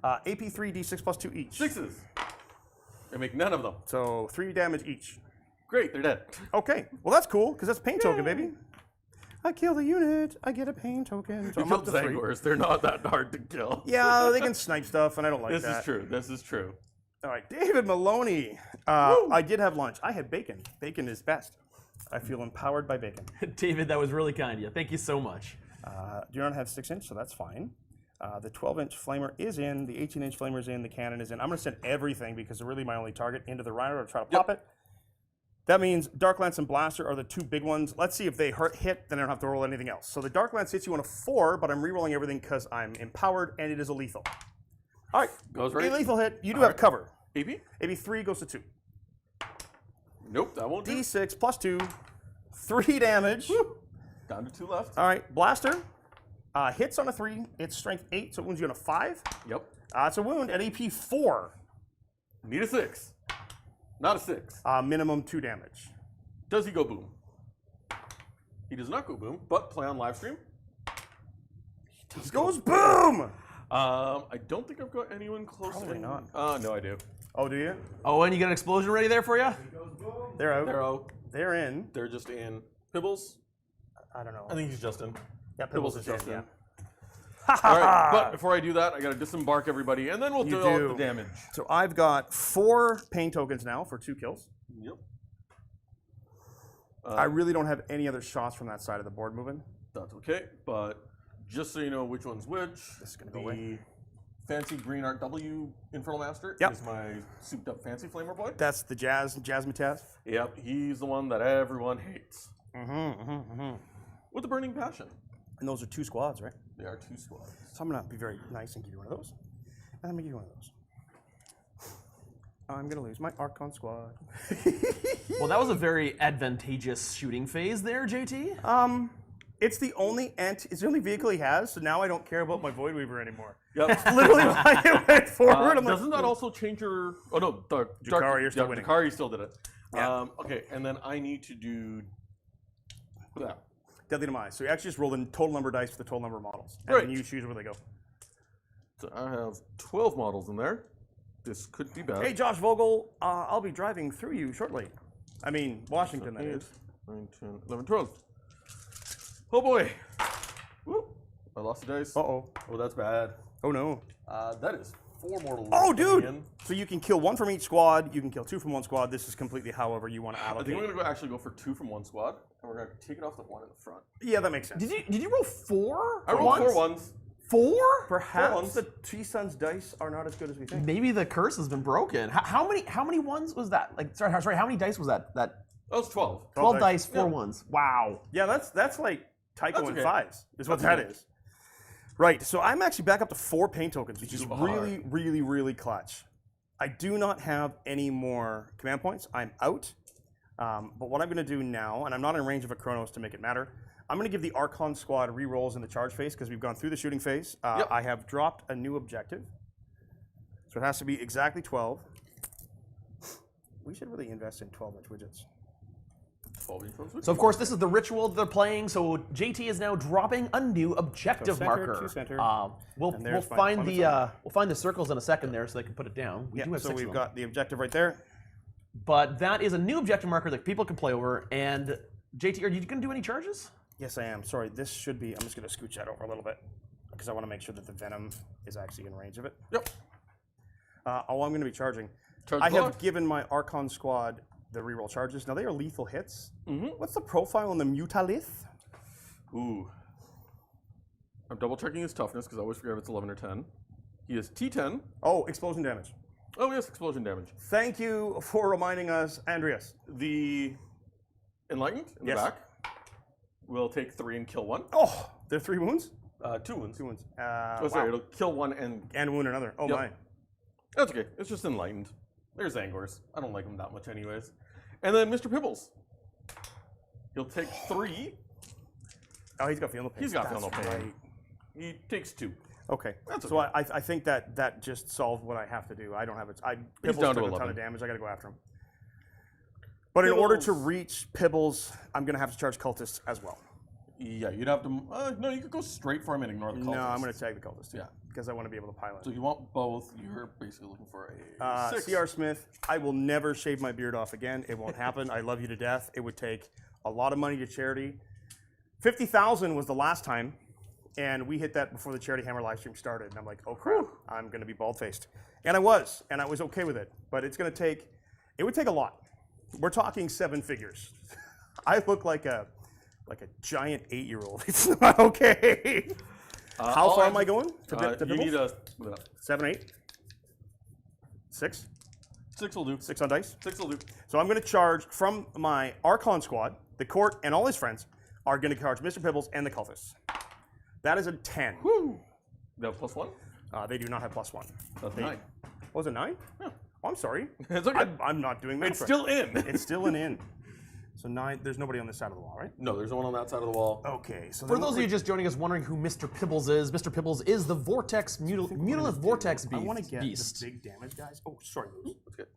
AP 3, D6 plus 2 each. 6s. I make none of them. So 3 damage each. Great, they're dead. Okay, well that's cool, because that's pain token, baby. I kill the unit, I get a pain token. So You I'm up killed to 3. Zangors. They're not that hard to kill. Yeah, they can snipe stuff, and I don't like This that. is true. This is true. All right, David Maloney. I did have lunch. I had bacon. Bacon is best. I feel empowered by bacon. David, that was really kind of you. Thank you so much. Do not have 6-inch, so that's fine. The 12-inch flamer is in. The 18-inch flamer is in. The cannon is in. I'm going to send everything, because they're really my only target, into the Rhino to try to pop it. That means Dark Lance and Blaster are the 2 big ones. Let's see if they hit, then I don't have to roll anything else. So the Dark Lance hits you on a 4, but I'm rerolling everything because I'm empowered, and it is a lethal. All right. Goes right. A lethal hit. You do have cover. AP? AB 3 goes to 2. Nope, that won't do. D6 plus 2. 3 damage. Woo. Down to 2 left. All right. Blaster. Hits on a 3. It's strength 8, so it wounds you on a 5. Yep. It's a wound at AP 4. Need a 6. Not a 6. Minimum 2 damage. Does he go boom? He does not go boom, but play on live stream. He goes boom! I don't think I've got anyone close. Probably not. No, I do. Oh, do you? Oh, and you got an explosion ready there for you? They're out. They're out. They're in. They're just in. Pibbles? I don't know. I think he's just in. Yeah, Pibbles Pibbles is is just in, in. yeah. All right, but before I do that, I gotta disembark everybody, and then we'll You do all do. the damage. So I've got 4 pain tokens now for 2 kills. Yep. I really don't have any other shots from that side of the board moving. That's okay, but just so you know which one's which, This is gonna the go away. fancy green Art W Infernal Master Yep. is my souped up fancy flamer boy. That's the Jazzmataz. Yep, he's the one that everyone hates. With a burning passion. And those are 2 squads, right? They are 2 squads. So I'm gonna be very nice and give you one of those. And I'm gonna give you one of those. I'm gonna lose my Archon squad. Well, that was a very advantageous shooting phase there, JT. It's the only vehicle he has, so now I don't care about my Voidweaver anymore. Yep. That's literally why it went forward. I'm like, Doesn't that also change your... Oh, no. Drukhari, you're still winning. Drukhari still did it. Yeah. Okay, and then I need to do... that. Deadly Demise. So you actually just roll the total number of dice for the total number of models. And Right. then you choose where they go. So I have 12 models in there. This could be bad. Hey, Josh Vogel, I'll be driving through you shortly. I mean, Washington, that is. 9, 10, 11, 12. Oh boy. Whoop. I lost a dice. Uh-oh. Oh, that's bad. Oh, no. That is 4 mortal wounds. Oh, coming dude! in. So you can kill 1 from each squad. You can kill 2 from 1 squad. This is completely however you want to I allocate. think we're going to actually go for 2 from 1 squad, and we're going to take it off the 1 in the front. Yeah, that makes sense. Did you roll 4? I rolled 4 ones. 4? Perhaps ones. the T-Sun's dice are not as good as we think. Maybe the curse has been broken. How many ones was that? Like, sorry, how many dice was that? That That was 12. 12 dice, Yeah. 4 ones. Wow. Yeah, that's like Tycho That's and okay. 5s is what That's that okay. is. Right, so I'm actually back up to 4 pain tokens, which is You really, are. really, really clutch. I do not have any more command points. I'm out. But what I'm going to do now, and I'm not in range of a Cronos to make it matter, I'm going to give the Archon squad re-rolls in the charge phase because we've gone through the shooting phase. Yep. I have dropped a new objective. So it has to be exactly 12. We should really invest in 12-inch widgets. 12 infos. So of course this is the ritual they're playing. So JT is now dropping a new objective So center marker. to center. We'll And there's my find deployment we'll find the circles in a second there so they can put it down. We Yeah, do have so 6 we've of them. got the objective right there. But that is a new objective marker that people can play over. And JT, are you going to do any charges? Yes, I am. Sorry, this should be. I'm just going to scooch that over a little bit because I want to make sure that the Venom is actually in range of it. Yep. Oh, I'm going to be charging. Charge I block. have given my Archon squad the reroll charges. Now they are lethal hits. Mm-hmm. What's the profile on the Mutalith? Ooh. I'm double checking his toughness because I always forget if it's 11 or 10. He is T10. Oh, explosion damage. Oh, yes, explosion damage. Thank you for reminding us, Andreas. The Enlightened in Yes. the back will take 3 and kill 1. Oh, there are 3 wounds? 2 wounds. 2 wounds. Oh, sorry, it'll kill 1 and... wound another. Oh, Yep. my. That's okay. It's just Enlightened. There's Angors. I don't like him that much anyways. And then Mr. Pibbles. He'll take 3. Oh, he's got feel no pain. He's got feel That's no pain. right. He takes 2. Okay. That's So okay. I think that just solved what I have to do. I don't have it. He's Pibbles down to took a ton 11. of damage. I got to go after him. But in order to Pibbles. reach Pibbles, I'm going to have to charge cultists as well. Yeah, you'd have to... no, you could go straight for him and ignore the cultists. No, I'm going to tag the cultists. Yeah. Because I want to be able to pilot. So if you want both, you're basically looking for a 6. CR Smith, I will never shave my beard off again. It won't happen. I love you to death. It would take a lot of money to charity. 50,000 was the last time, and we hit that before the Charity Hammer live stream started. And I'm like, oh crap, I'm going to be bald-faced. And I was okay with it. But it's going to take, it would take a lot. We're talking 7 figures. I look like a giant 8-year-old. It's not okay. How far am I going? To You need a... 7, 8? 6? 6 will do. 6 on dice? 6 will do. So I'm going to charge from my Archon squad. The court and all his friends are going to charge Mr. Pibbles and the cultists. That is a 10. Woo! You have +1? They do not have +1. That's They- 9. Was it 9? Yeah. Oh, I'm sorry. It's okay. I'm not doing that. It's still in. It's still an in. So 9. There's nobody on this side of the wall, right? No, there's no one on that side of the wall. Okay. So For those of you just joining us wondering who Mr. Pibbles is, Mr. Pibbles is the Vortex, Mutalith Vortex I want to get beast. the big damage guys. Oh, sorry, Moose. Let's get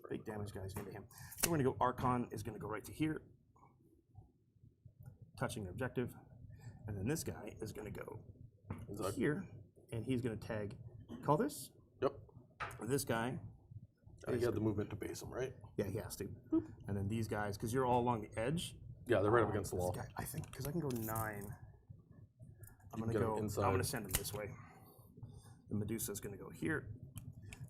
Big damage guys into him. So we're going to go Archon is going to go right to here, touching the objective, and then this guy is going to go here, and he's going to tag cultists. Yep. This guy, You have the movement to base him, right? yeah, he has to. And then these guys, because you're all along the edge. Yeah, they're right up against the This wall. guy, I think, because I can go 9. I'm You going to can get him go. inside. I'm going to send him this way. The Medusa's going to go here.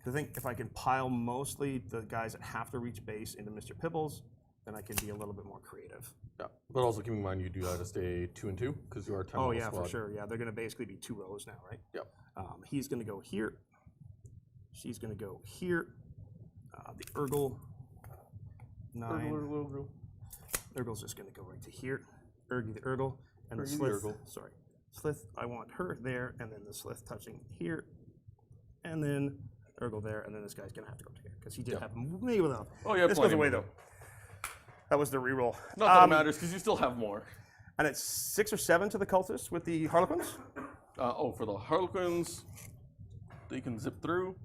'Cause I think if I can pile mostly the guys that have to reach base into Mr. Pibbles, then I can be a little bit more creative. Yeah. But also keep in mind you do have to stay 2 and 2 because you are 10 Oh level yeah, squad. for sure. Yeah, they're going to basically be 2 rows now, right? Yep. He's going to go here. She's going to go here. The Urgle, 9. Urgle's just going to go right to here. Urgy the Urgle. And Urgy the the Slith, Urgle. sorry. Slith, I want her there, and then the Slith touching here, and then Urgle there, and then this guy's gonna have to go here because he did have me without. Oh yeah, this goes away though. That was the reroll. Not that it matters because you still have more. And it's 6 or 7 to the cultists with the Harlequins. For the Harlequins, they can zip through.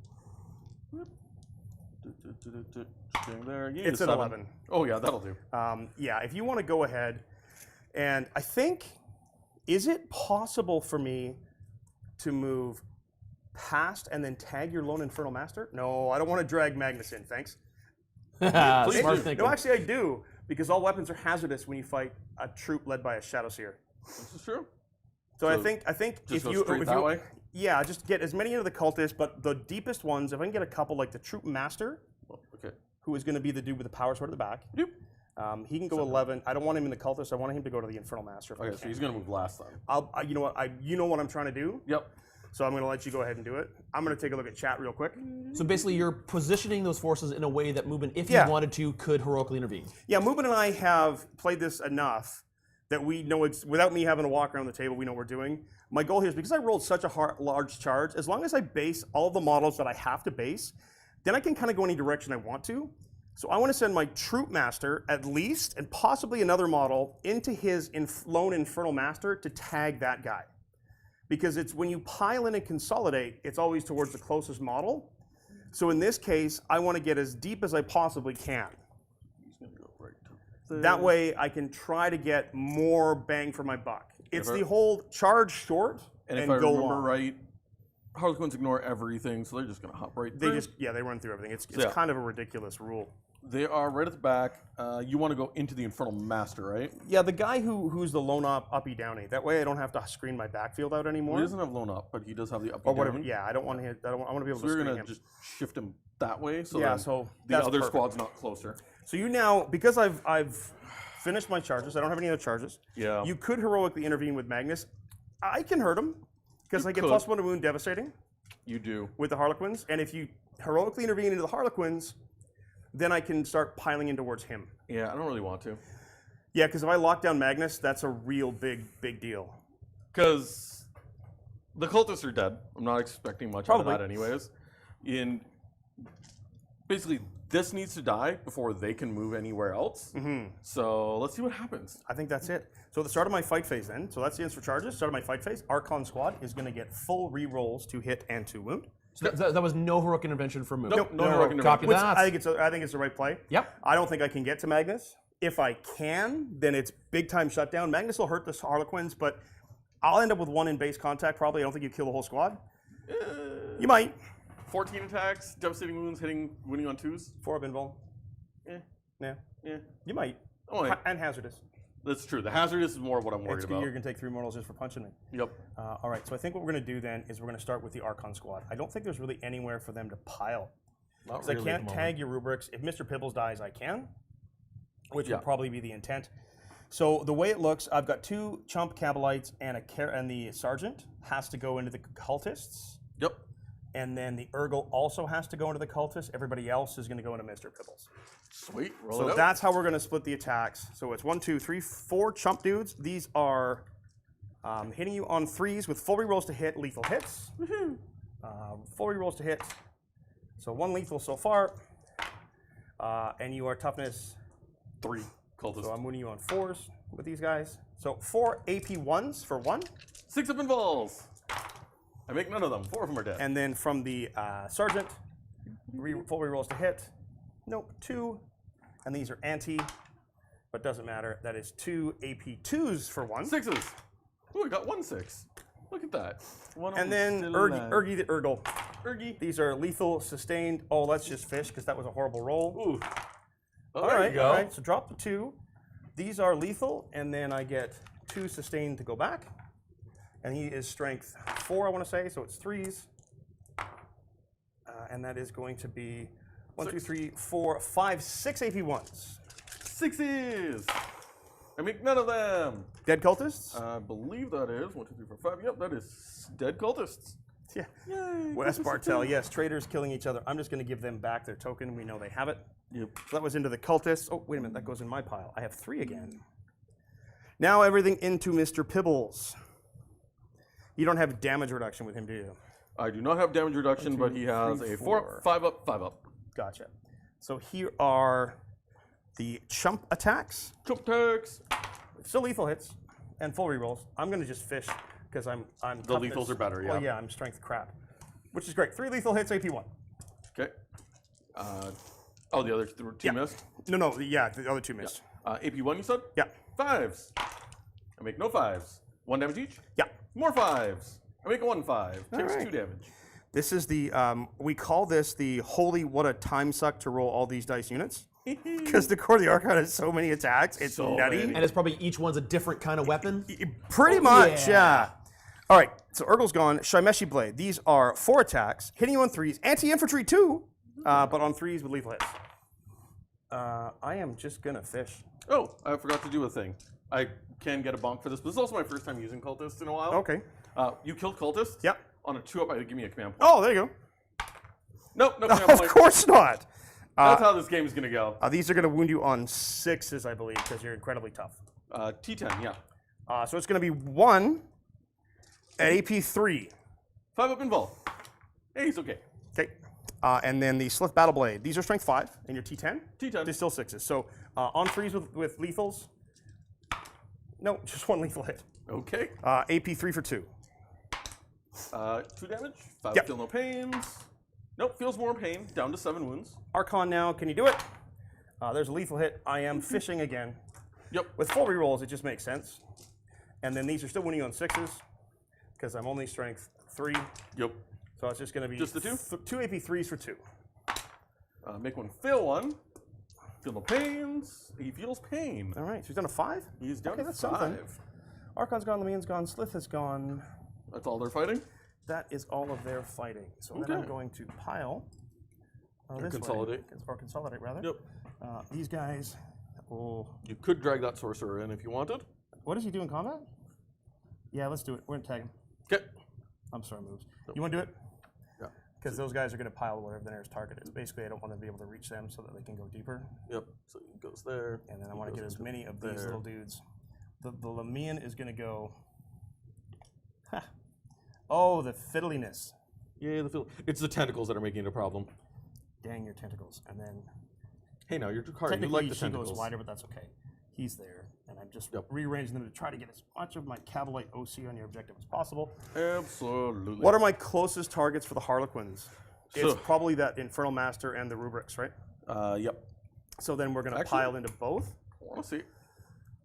There. It's an 11. Oh yeah, that'll do. Yeah, if you want to go ahead, and I think, is it possible for me to move past and then tag your lone Infernal Master? No, I don't want to drag Magnus in, thanks. Smart thinking. No, actually I do, because all weapons are hazardous when you fight a troop led by a Shadowseer. This is true. So I think just go straight that way? Yeah, just get as many of the cultists, but the deepest ones, if I can get a couple like the Troupe Master, who is going to be the dude with the power sword at the back. Yep. He can go 11. I don't want him in the cultist. I want him to go to the Infernal Master. Okay, so he's going to move last then. You know what? You know what I'm trying to do. Yep. So I'm going to let you go ahead and do it. I'm going to take a look at chat real quick. So basically, you're positioning those forces in a way that Mubin, if he wanted to, could heroically intervene. Yeah, Mubin and I have played this enough that we know it's, without me having to walk around the table, we know what we're doing. My goal here is because I rolled such a large charge, as long as I base all of the models that I have to base, then I can kind of go any direction I want to. So I want to send my Troupe Master, at least, and possibly another model, into his lone Infernal Master to tag that guy. Because it's when you pile in and consolidate, it's always towards the closest model. So in this case, I want to get as deep as I possibly can. He's going to go right to there. That way I can try to get more bang for my buck. It's the whole charge short and if I go remember long. right, Harlequins ignore everything, so they're just going to hop right through. They run through everything. It's kind of a ridiculous rule. They are right at the back. You want to go into the Infernal Master, right? Yeah, the guy who's the lone uppy downy. That way I don't have to screen my backfield out anymore. Well, he doesn't have lone up, but he does have the uppy or whatever. down. Yeah, I don't want to. I want to be able to So we're screen going him. to just shift him that way, so so the other perfect. squad's not closer. So you now, because I've finished my charges, I don't have any other charges. Yeah. You could heroically intervene with Magnus. I can hurt him because I get could. +1 to wound devastating. You do. With the Harlequins, and if you heroically intervene into the Harlequins, then I can start piling in towards him. Yeah, I don't really want to. Yeah, because if I lock down Magnus, that's a real big deal. Because the cultists are dead. I'm not expecting much out of that anyways. Basically, this needs to die before they can move anywhere else. So let's see what happens. I think that's it. So at the start of my fight phase then, so that's the instant charges, start of my fight phase, Archon squad is going to get full re-rolls to hit and to wound. So that was no heroic intervention from Mubin. Nope, no heroic intervention. Copy Which that. I think it's the right play. Yep. I don't think I can get to Magnus. If I can, then it's big time shutdown. Magnus will hurt the Harlequins, but I'll end up with 1 in base contact probably. I don't think you kill the whole squad. You might. 14 attacks, devastating wounds, winning on 2s. 4 of invul. Yeah. You might. Oh, yeah. And hazardous. That's true. The hazardous is more what I'm worried about. You're going to take 3 mortals just for punching me. Yep. All right, so I think what we're going to do then is we're going to start with the Archon squad. I don't think there's really anywhere for them to pile. Because I can't tag your rubrics. If Mr. Pibbles dies, I can, which will probably be the intent. So the way it looks, I've got 2 chump Cabalites and the Sergeant has to go into the cultists. Yep. And then the Urgle also has to go into the cultists. Everybody else is going to go into Mr. Pibbles. Sweet. Roll So it out. that's how we're going to split the attacks. So it's 1, 2, 3, 4 chump dudes. These are hitting you on 3s with full rerolls to hit, lethal hits. Full rerolls to hit. So 1 lethal so far. And you are toughness 3 cultists. So I'm wounding you on 4s with these guys. So 4 AP 1s for 1. 6 up in balls. I make none of them. 4 of them are dead. And then from the Sergeant, full rerolls to hit. Nope, 2. And these are anti, but doesn't matter. That is 2 AP 2s for 1. 6s. Oh, we got 1 6. Look at that. And then Urgie the Urgle. Urgie. These are lethal, sustained. Oh, let's just fish because that was a horrible roll. Ooh. All right. So drop the 2. These are lethal, and then I get 2 sustained to go back. And he is strength 4, I want to say, so it's 3s. And that is going to be 1, 2, 3, 4, 5, 6 AP 1s. 6s. I make none of them. Dead cultists? I believe that is 1, 2, 3, 4, 5. Yep, that is dead cultists. Yeah. Yay. West Bartel, yes, traitors killing each other. I'm just going to give them back their token. We know they have it. Yep. So that was into the cultists. Oh, wait a minute, that goes in my pile. I have 3 again. Now everything into Mr. Pibbles. You don't have damage reduction with him, do you? I do not have damage reduction, 1, 2, but he has 3, a 4. 5 up, 5 up. Gotcha. So here are the chump attacks. Troupe attacks. Still lethal hits and full rerolls. I'm going to just fish because I'm The toughness. lethals are better, yeah. Well, yeah, I'm strength crap, which is great. 3 lethal hits, AP 1. Okay. Oh, the other two missed? No, yeah, the other 2 missed. AP 1, you said? Yeah. 5s. I make no 5s. 1 damage each? Yeah. More 5s. I make a 1/5. Takes right. 2 damage. This is the, we call this the holy what a time suck to roll all these dice units. Because the core of the Archon has so many attacks, it's So nutty. many. And it's probably each one's a different kind of weapon. Pretty much, yeah. yeah. All right, so Urgel's gone. Shimeshi Blade. These are 4 attacks, hitting you on 3s, anti-infantry too, but on 3s with lethal hits. I am just gonna fish. Oh, I forgot to do a thing. I can get a bonk for this, but this is also my first time using cultists in a while. Okay. You killed cultists? Yep. On a 2-up, give me a command point. Oh, there you Nope, no go. command Of point. course not. That's how this game is going to go. These are gonna wound you on 6s, I believe, because you're incredibly tough. T10, yeah. So it's gonna be 1 at AP 3. 5 up involved. Hey, he's okay. Okay. And then the Slith Battle Blade. These are strength 5, and your T10? T10. They're still 6s. So on 3s with lethals. No, just 1 lethal hit. Okay. AP 3 for 2. 2 damage. 5 Yep. feel no pains. Nope, feels more pain. Down to 7 wounds. Archon now, can you do it? There's a lethal hit. I am fishing again. Yep. With full rerolls, it just makes sense. And then these are still winning on 6s, because I'm only strength 3. Yep. So it's just going to be Just the 2? 2 AP 3s for 2. Make 1 fail 1. Feel no pains. He feels pain. All right, so he's down to 5? He's down Okay, to that's 5. something. Archon's gone, Lemian's gone, Slith is gone. That's all they're fighting? That is all of their fighting. So then I'm Okay. going to pile. Or This way. consolidate. Or consolidate, rather. Yep. These guys. Oh, You could drag that sorcerer in if you wanted. what does he do in combat? Yeah, let's do it. We're gonna tag him. Okay. I'm sorry, moves. You want to do it? Yeah. Because those guys are going to pile whatever the nearest target is. Basically, I don't want to be able to reach them so that they can go deeper. Yep. So he goes there. And then I He want to goes get as into many of these there. little dudes. The Lemian is going to go. Ha. Oh, the fiddliness. Yeah, it's the tentacles that are making it a problem. Dang your tentacles. And then Hey, now you're Drukhari. You technically like the she tentacles. goes wider, but that's okay. He's there. And I'm just Yep. rearranging them to try to get as much of my Cavalite OC on your objective as possible. Absolutely. What are my closest targets for the Harlequins? It's So- probably that Infernal Master and the Rubrics, right? Yep. So then we're going to Actually- pile into both. I want to see.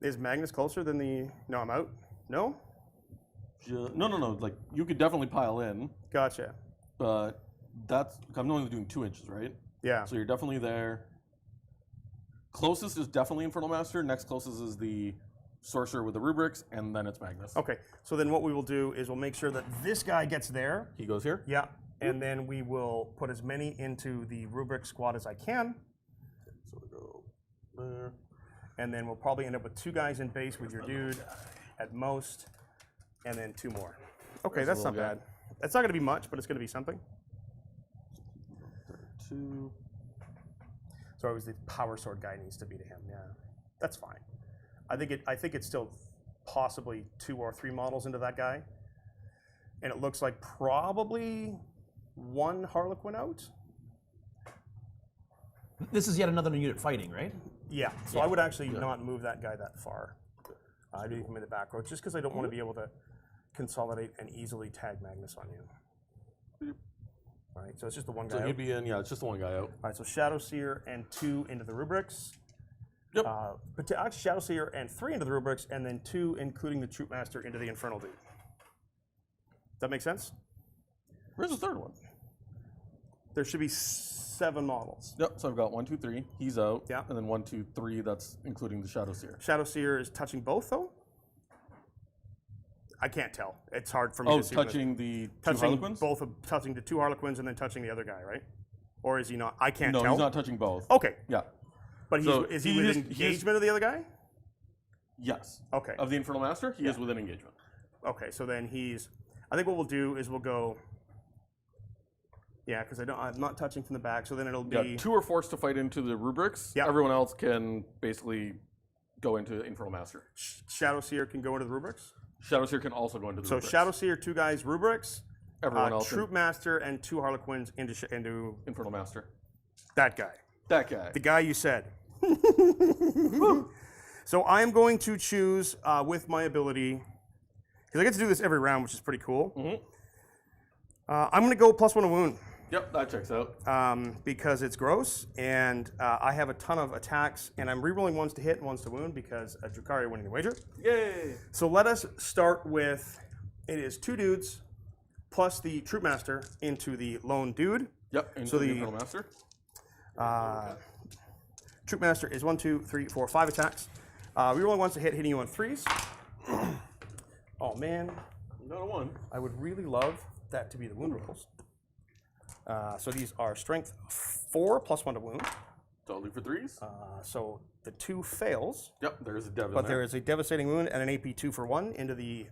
Is Magnus closer than the... No, I'm out. No? No. Like, you could definitely pile in, Gotcha. but I'm only doing 2 inches, right? Yeah. So you're definitely there. Closest is definitely Infernal Master. Next closest is the Sorcerer with the Rubrics, and then it's Magnus. Okay, so then what we will do is we'll make sure that this guy gets there. He goes here. Yeah. And then we will put as many into the Rubric squad as I can. So we go there. And then we'll probably end up with 2 guys in base with your dude at most. And then 2 more. Okay, There's that's a not little bad. It's not going to be much, but it's going to be something. 2. So it was the power sword guy needs to be to him. Yeah, that's fine. I think it's still possibly 2 or 3 models into that guy, and it looks like probably 1 Harlequin out. This is yet another unit fighting, right? Yeah. So I would actually not move that guy that far. I'd leave him in the back row just because I don't want to be able to consolidate and easily tag Magnus on you. All right. So it's just the one guy. So out. he'd be in. Yeah, it's just the one guy out. All right, so Shadowseer and 2 into the Rubrics. Yep. But actually, Shadowseer and 3 into the Rubrics, and then 2, including the Troupe Master, into the Infernal dude. That make sense? Where's the third one? There should be 7 models. Yep. So I've got 1, 2, 3. He's out. Yeah. And then 1, 2, 3. That's including the Shadowseer. Shadowseer is touching both, though? I can't tell. It's hard for me Oh, to see. touching the 2 touching Harlequins? both of touching the 2 Harlequins and then touching the other guy, right? Or is he not? I can't No, tell. he's not touching both. Okay, Yeah. but he's, So is he he with is- he is- engagement of the other guy? Yes. Okay. Of the Infernal Master, he is within engagement. Okay, so then he's. I think what we'll do is we'll go. Yeah, because I'm not touching from the back, so then it'll be. Yeah, 2 are forced to fight into the Rubrics. Yeah. Everyone else can basically go into Infernal Master. Shadowseer can go into the Rubrics. Shadowseer can also go into the So rubrics. Shadowseer, 2 guys, Rubrics. Everyone else. Troupe Master and 2 Harlequins into Infernal Master. that guy. That guy. The guy you said. So I'm going to choose with my ability, because I get to do this every round, which is pretty cool. I'm going to go +1 to wound. Yep, that checks out. Because it's gross, and I have a ton of attacks, and I'm rerolling 1s to hit and 1s to wound because Drukhari winning the wager. Yay! So let us start with, it is 2 dudes plus the Troupe Master into the lone dude. Yep, into So the the- Infernal Master. Troupe Master is 1, 2, 3, 4, 5 attacks. Rerolling 1s to hit, hitting you on 3s. Oh man, Not a 1. I would really love that to be the wound rolls. So these are strength 4 +1 to wound. Totally for 3s. So the 2 fails, Yep, there's a dev but in there there. is a devastating wound and an AP 2 for 1 into the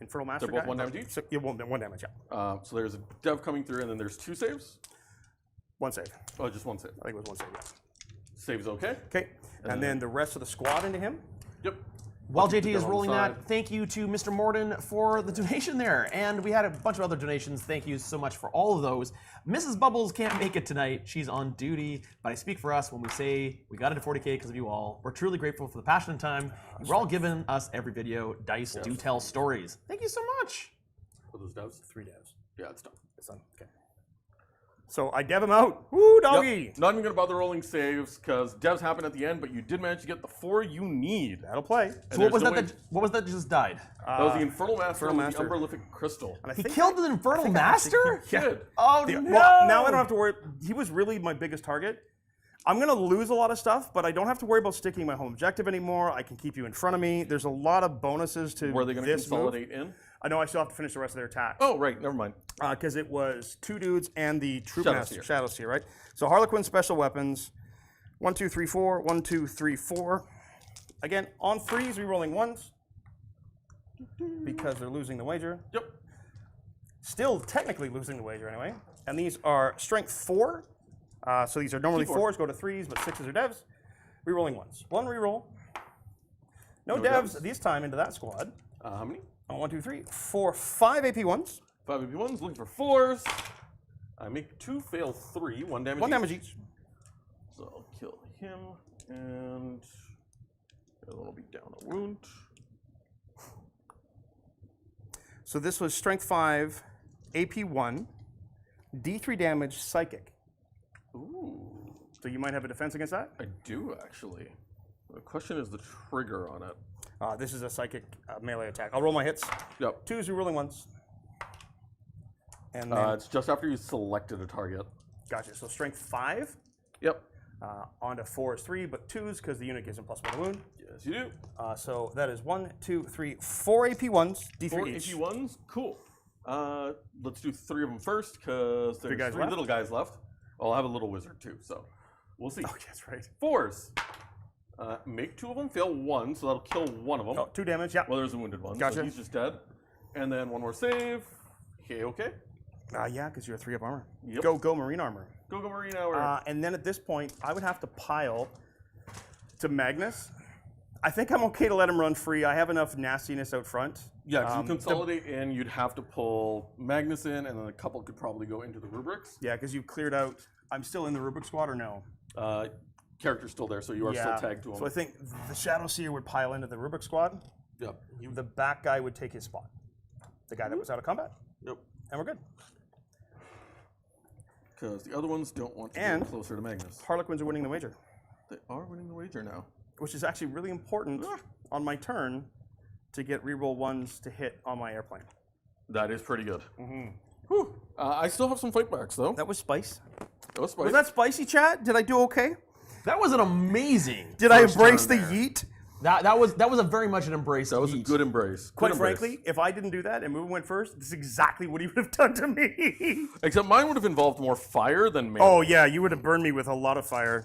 Infernal Master. They're both guy. 1 damage each? So, yeah, 1 damage, yeah. So there's a dev coming through, and then there's 2 saves. 1 save. Oh, just 1 save. I think it was 1 save, yeah. Save's okay. Okay, and then the rest of the squad into him. Yep. While Put JT the is dev on rolling the that, side. thank you to Mr. Morden for the donation there. And we had a bunch of other donations. Thank you so much for all of those. Mrs. Bubbles can't make it tonight. She's on duty. But I speak for us when we say we got into 40K because of you all. We're truly grateful for the passion and time. You're all giving us every video. Dice do tell stories. Thank you so much. For those devs. 3 devs. Yeah, it's done. It's done. Okay. So I dev him out. Woo, doggy! Yep. Not even gonna bother rolling saves because devs happen at the end, but you did manage to get the 4 you need. That'll play. So what was there's that, no way- what was that just died? That was the Infernal Master Infernal with the Master. Unbralific Crystal. And I He think killed the Infernal I Master? Good. Oh Yeah, no! well, now I don't have to worry. He was really my biggest target. I'm going to lose a lot of stuff, but I don't have to worry about sticking my home objective anymore. I can keep you in front of me. There's a lot of bonuses to Were they gonna this move. consolidate in? I know I still have to finish the rest of their attacks. Oh, right. Never mind. Because it was 2 dudes and the Troupe Shadowseer. Master, Shadowseer, right? So Harlequin special weapons, 1, 2, 3, 4, 1, 2, 3, 4. Again, on freeze, re-rolling 1s because they're losing the wager. Yep. Still technically losing the wager anyway. And these are strength 4. So these are normally T4. 4s, go to 3s, but 6s are devs. Re-rolling 1s. 1 re-roll. No, No devs devs. this time into that squad. How many? 1, 2, 3, 4, 5 AP 1s. 5 AP1s, looking for 4s. I make 2, fail 3, 1 damage 1 each. damage each. So I'll kill him, and the other one will be down a wound. So this was strength 5, AP 1, D3 damage, psychic. Ooh, So you might have a defense against that. I do actually. The question is the trigger on it. This is a psychic melee attack. I'll roll my hits. Yep. 2s, re-rolling 1s. And then, It's just after you selected a target. gotcha. So strength 5, Yep. onto 4 is 3, but 2s because the unit gives him +1 to wound. Yes, you do. So that is 1, 2, 3, 4 AP 1s, D3 4 each. AP1s, cool. Let's do 3 of them first because there's guys 3 left? little guys left. I'll have a little wizard too, so we'll see. Oh, that's right. 4s. Make 2 of them, fail 1, so that'll kill 1 of them. Oh, 2 damage, yeah. Well, there's a wounded one, so Gotcha. he's just dead. And then 1 more save. Okay. Yeah, because you're a 3 up armor. Yep. Go Marine armor. Go Marine Hour. And then at this point, I would have to pile to Magnus. I think I'm okay to let him run free. I have enough nastiness out front. Yeah, because you consolidate in, you'd have to pull Magnus in, and then a couple could probably go into the rubrics. Yeah, because you've cleared out. I'm still in the Rubric squad or no? Character's still there, so you are still tagged to him. So I think the Shadowseer would pile into the Rubric squad. Yep. The back guy would take his spot. The guy that was out of combat. Yep. And we're good. Because the other ones don't want to And- get closer to Magnus. Harlequins are winning the wager, They are winning the wager now. which is actually really important on my turn to get reroll 1s to hit on my airplane. That is pretty good. Whew. I still have some fight backs, though. That was spice. That was spicy. Was that spicy, chat? Did I do okay? That was an amazing. Did I first embrace the turn there. yeet? That was a very much an embrace. That was a good embrace. Quite Good embrace. frankly, if I didn't do that and Mubin went first, this is exactly what he would have done to me. Except mine would have involved more fire than melee. Oh yeah, you would have burned me with a lot of fire.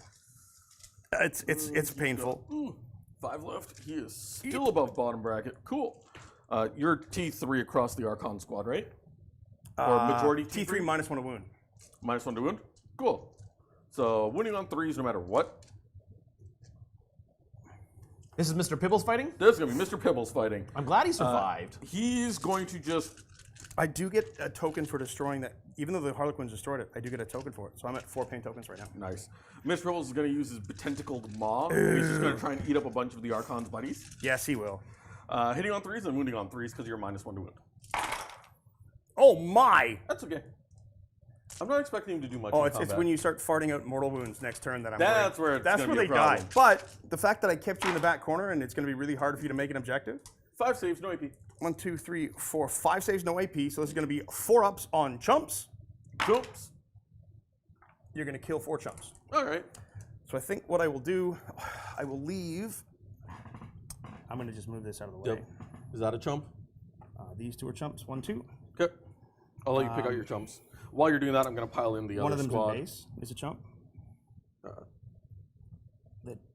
It's painful. Ooh, 5 left. He is still above bottom bracket. Cool. You're T3 across the Archon squad, right? Or majority T3 minus 1 to wound. Minus 1 to wound? Cool. So winning on 3s no matter what. This is Mr. Pibbles fighting? This is going to be Mr. Pibbles fighting. I'm glad he survived. He's going to just... I do get a token for destroying that. Even though the Harlequins destroyed it, I do get a token for it. So I'm at 4 pain tokens right now. Nice. Mr. Pibbles is going to use his Betentacled Maw. And he's just going to try and eat up a bunch of the Archon's buddies. Yes, he will. Hitting on 3s and wounding on 3s because you're -1 to wound. Oh my! That's okay. I'm not expecting him to do much. Oh, in it's combat. when you start farting out mortal wounds next turn that I'm That's worried. where it's That's gonna where be they a die. problem. But the fact that I kept you in the back corner and it's going to be really hard for you to make an objective. 5 saves, no AP. 1, 2, 3, 4, 5 saves, no AP. So this is going to be 4 ups on chumps. Oops. You're going to kill 4 chumps. All right. So I think what I will do, I will leave. I'm going to just move this out of the way. Yep. Is that a chump? These 2 are chumps. 1, 2. Okay. I'll let you pick out your chumps. While you're doing that, I'm going to pile in the One other of them's squad. in base. Is a chump.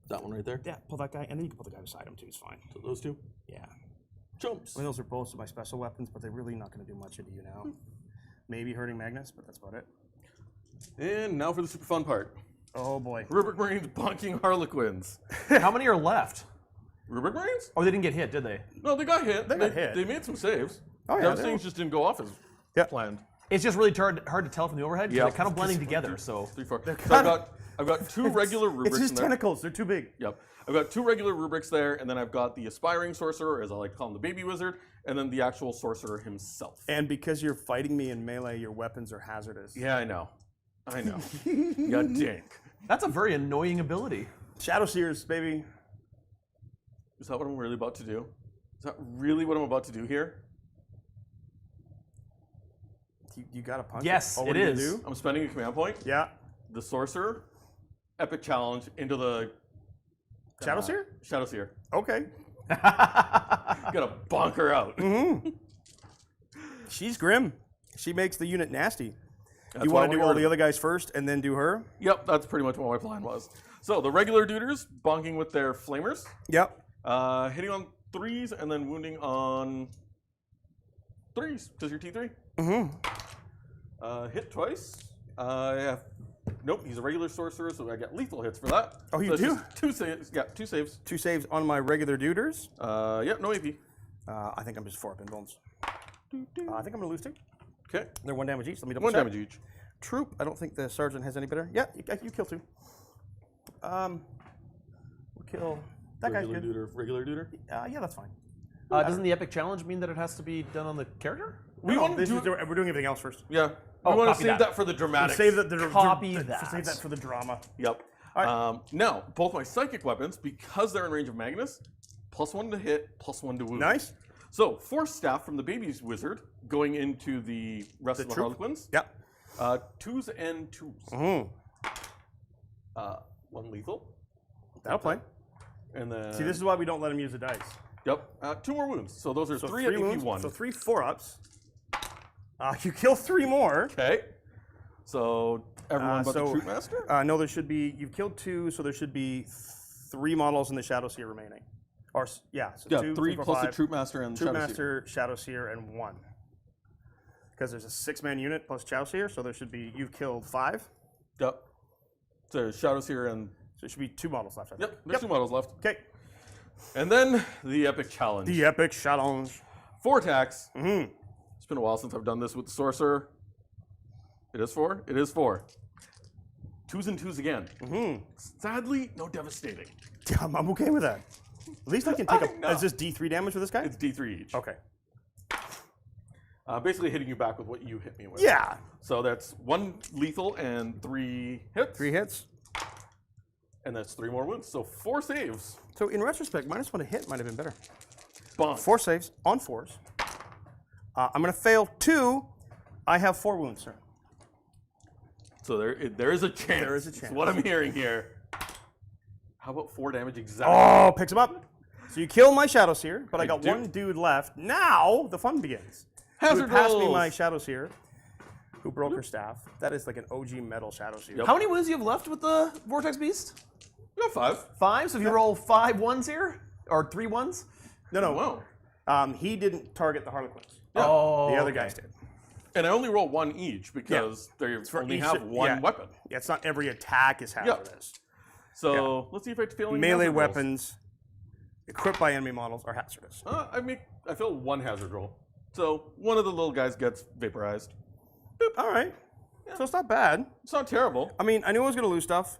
That one right there? Yeah, pull that guy, and then you can pull the guy beside him too. It's fine. So those 2? Yeah. Chumps. I mean, those are both of my special weapons, but they're really not going to do much into you now. Maybe hurting Magnus, but that's about it. And now for the super fun part. Oh boy. Rubric Marines bonking Harlequins. How many are left? Rubric Marines? Oh, they didn't get hit, did they? No, they got hit. They got hit. They made some saves. Oh, yeah, Those they things just didn't go off as Yeah. planned. It's just really hard to tell from the overhead because Yeah. they're kind of blending together. So 3, 4. So I've got 2 regular rubrics It's his in there. tentacles. They're too big. Yep. I've got 2 regular rubrics there, and then I've got the aspiring sorcerer, as I like to call him, the baby wizard, and then the actual sorcerer himself. And because you're fighting me in melee, your weapons are hazardous. Yeah, I know. I know. You dink. that's a very annoying ability. Shadowseers, baby. Is that what I'm really about to do? Is that really what I'm about to do here? You got to punch. Yes, Oh, what it are you is. gonna do? I'm spending a command point. Yeah. The sorcerer, epic challenge into the Shadowseer? Shadowseer. Okay. Gotta bonk her out. She's grim. She makes the unit nasty. That's You why I want to do wanna all get the rid other guys first and then do her? Yep, that's pretty much what my plan was. So the regular duders bonking with their flamers, Yep. hitting on 3s and then wounding on 3s because you're T3. Hit twice. Nope, he's a regular sorcerer, so I get lethal hits for that. Oh, you so it's do? just 2 saves. Yeah, 2 saves. 2 saves on my regular duders. Yep, no AP. I think I'm just 4 up in bones. I think I'm going to lose 2. Okay, They're 1 damage each. Let me double 1 check. damage each. Troupe. I don't think the sergeant has any better. Yeah, you kill 2. We'll kill. That guy's Regular good. duder, regular duder. Yeah, that's fine. Doesn't the epic challenge mean that it has to be done on the character? We No, want to this do is we're doing everything else first. Yeah. Oh, we want to copy save that. that for the dramatic. Save that. Copy Save that. that for the drama. Yep. Now, both my psychic weapons, because they're in range of Magnus, +1 to hit, +1 to wound. Nice. So, Force Staff from the Baby's Wizard going into the rest of the Troupe? Harlequins. Yeah. 2s and 2s. 1 lethal. That'll play. And then. See, this is why we don't let him use the dice. Yep. 2 more wounds. So those are So 3 3 at wounds. AP1. So 3 4-ups. You kill 3 more. Okay. So everyone but the so- Troop Master? No, there should be. You've killed 2, so there should be 3 models in the Shadowseer remaining. Or yeah, so Yeah, 2, 3 4, plus 5, the Troop Master and Troop Shadowseer. Master, Shadowseer, and 1. Because there's a 6-man unit plus Shadowseer, so there should be. You've killed 5. Yep. So Shadowseer and. So there should be 2 models left. I think. Yep, there's 2 models left. Okay. And then the Epic Challenge. The epic challenge. 4 attacks. It's been a while since I've done this with the Sorcerer. It is 4? It is 4. 2s and 2s again. Sadly, no devastating. Yeah, I'm okay with that. At least I can take I know. Is this D3 damage for this guy? It's D3 each. Okay. Basically hitting you back with what you hit me with. Yeah. So that's 1 lethal and 3 hits. 3 hits. And that's 3 more wounds. So 4 saves. So in retrospect, -1 to hit might have been better. Bonk. 4 saves on 4s. I'm going to fail 2. I have 4 wounds, sir. So there is a chance. There is a That's chance. what I'm hearing here. How about 4 damage exactly? Oh, picks him up. So you kill my Shadowseer, but I got do. 1 dude left. Now the fun begins. Hazard Who passed me rolls. my Shadowseer, who broke her staff. That is like an OG metal Shadowseer. Yep. How many wounds do you have left with the Vortex Beast? You got 5. 5? So if you roll 5 1s here? Or 3 1s? No. Wow. He didn't target the Harlequins. Oh, The other okay. guys did. And I only roll 1 each because they only each- have 1 yeah. weapon. Yeah, it's not every attack is hazardous. So let's see if I fail any Melee hazard rolls. weapons equipped by enemy models are hazardous. I fill one hazard roll. So one of the little guys gets vaporized. Boop. All right. Yeah. So it's not bad. It's not terrible. I mean, I knew I was going to lose stuff.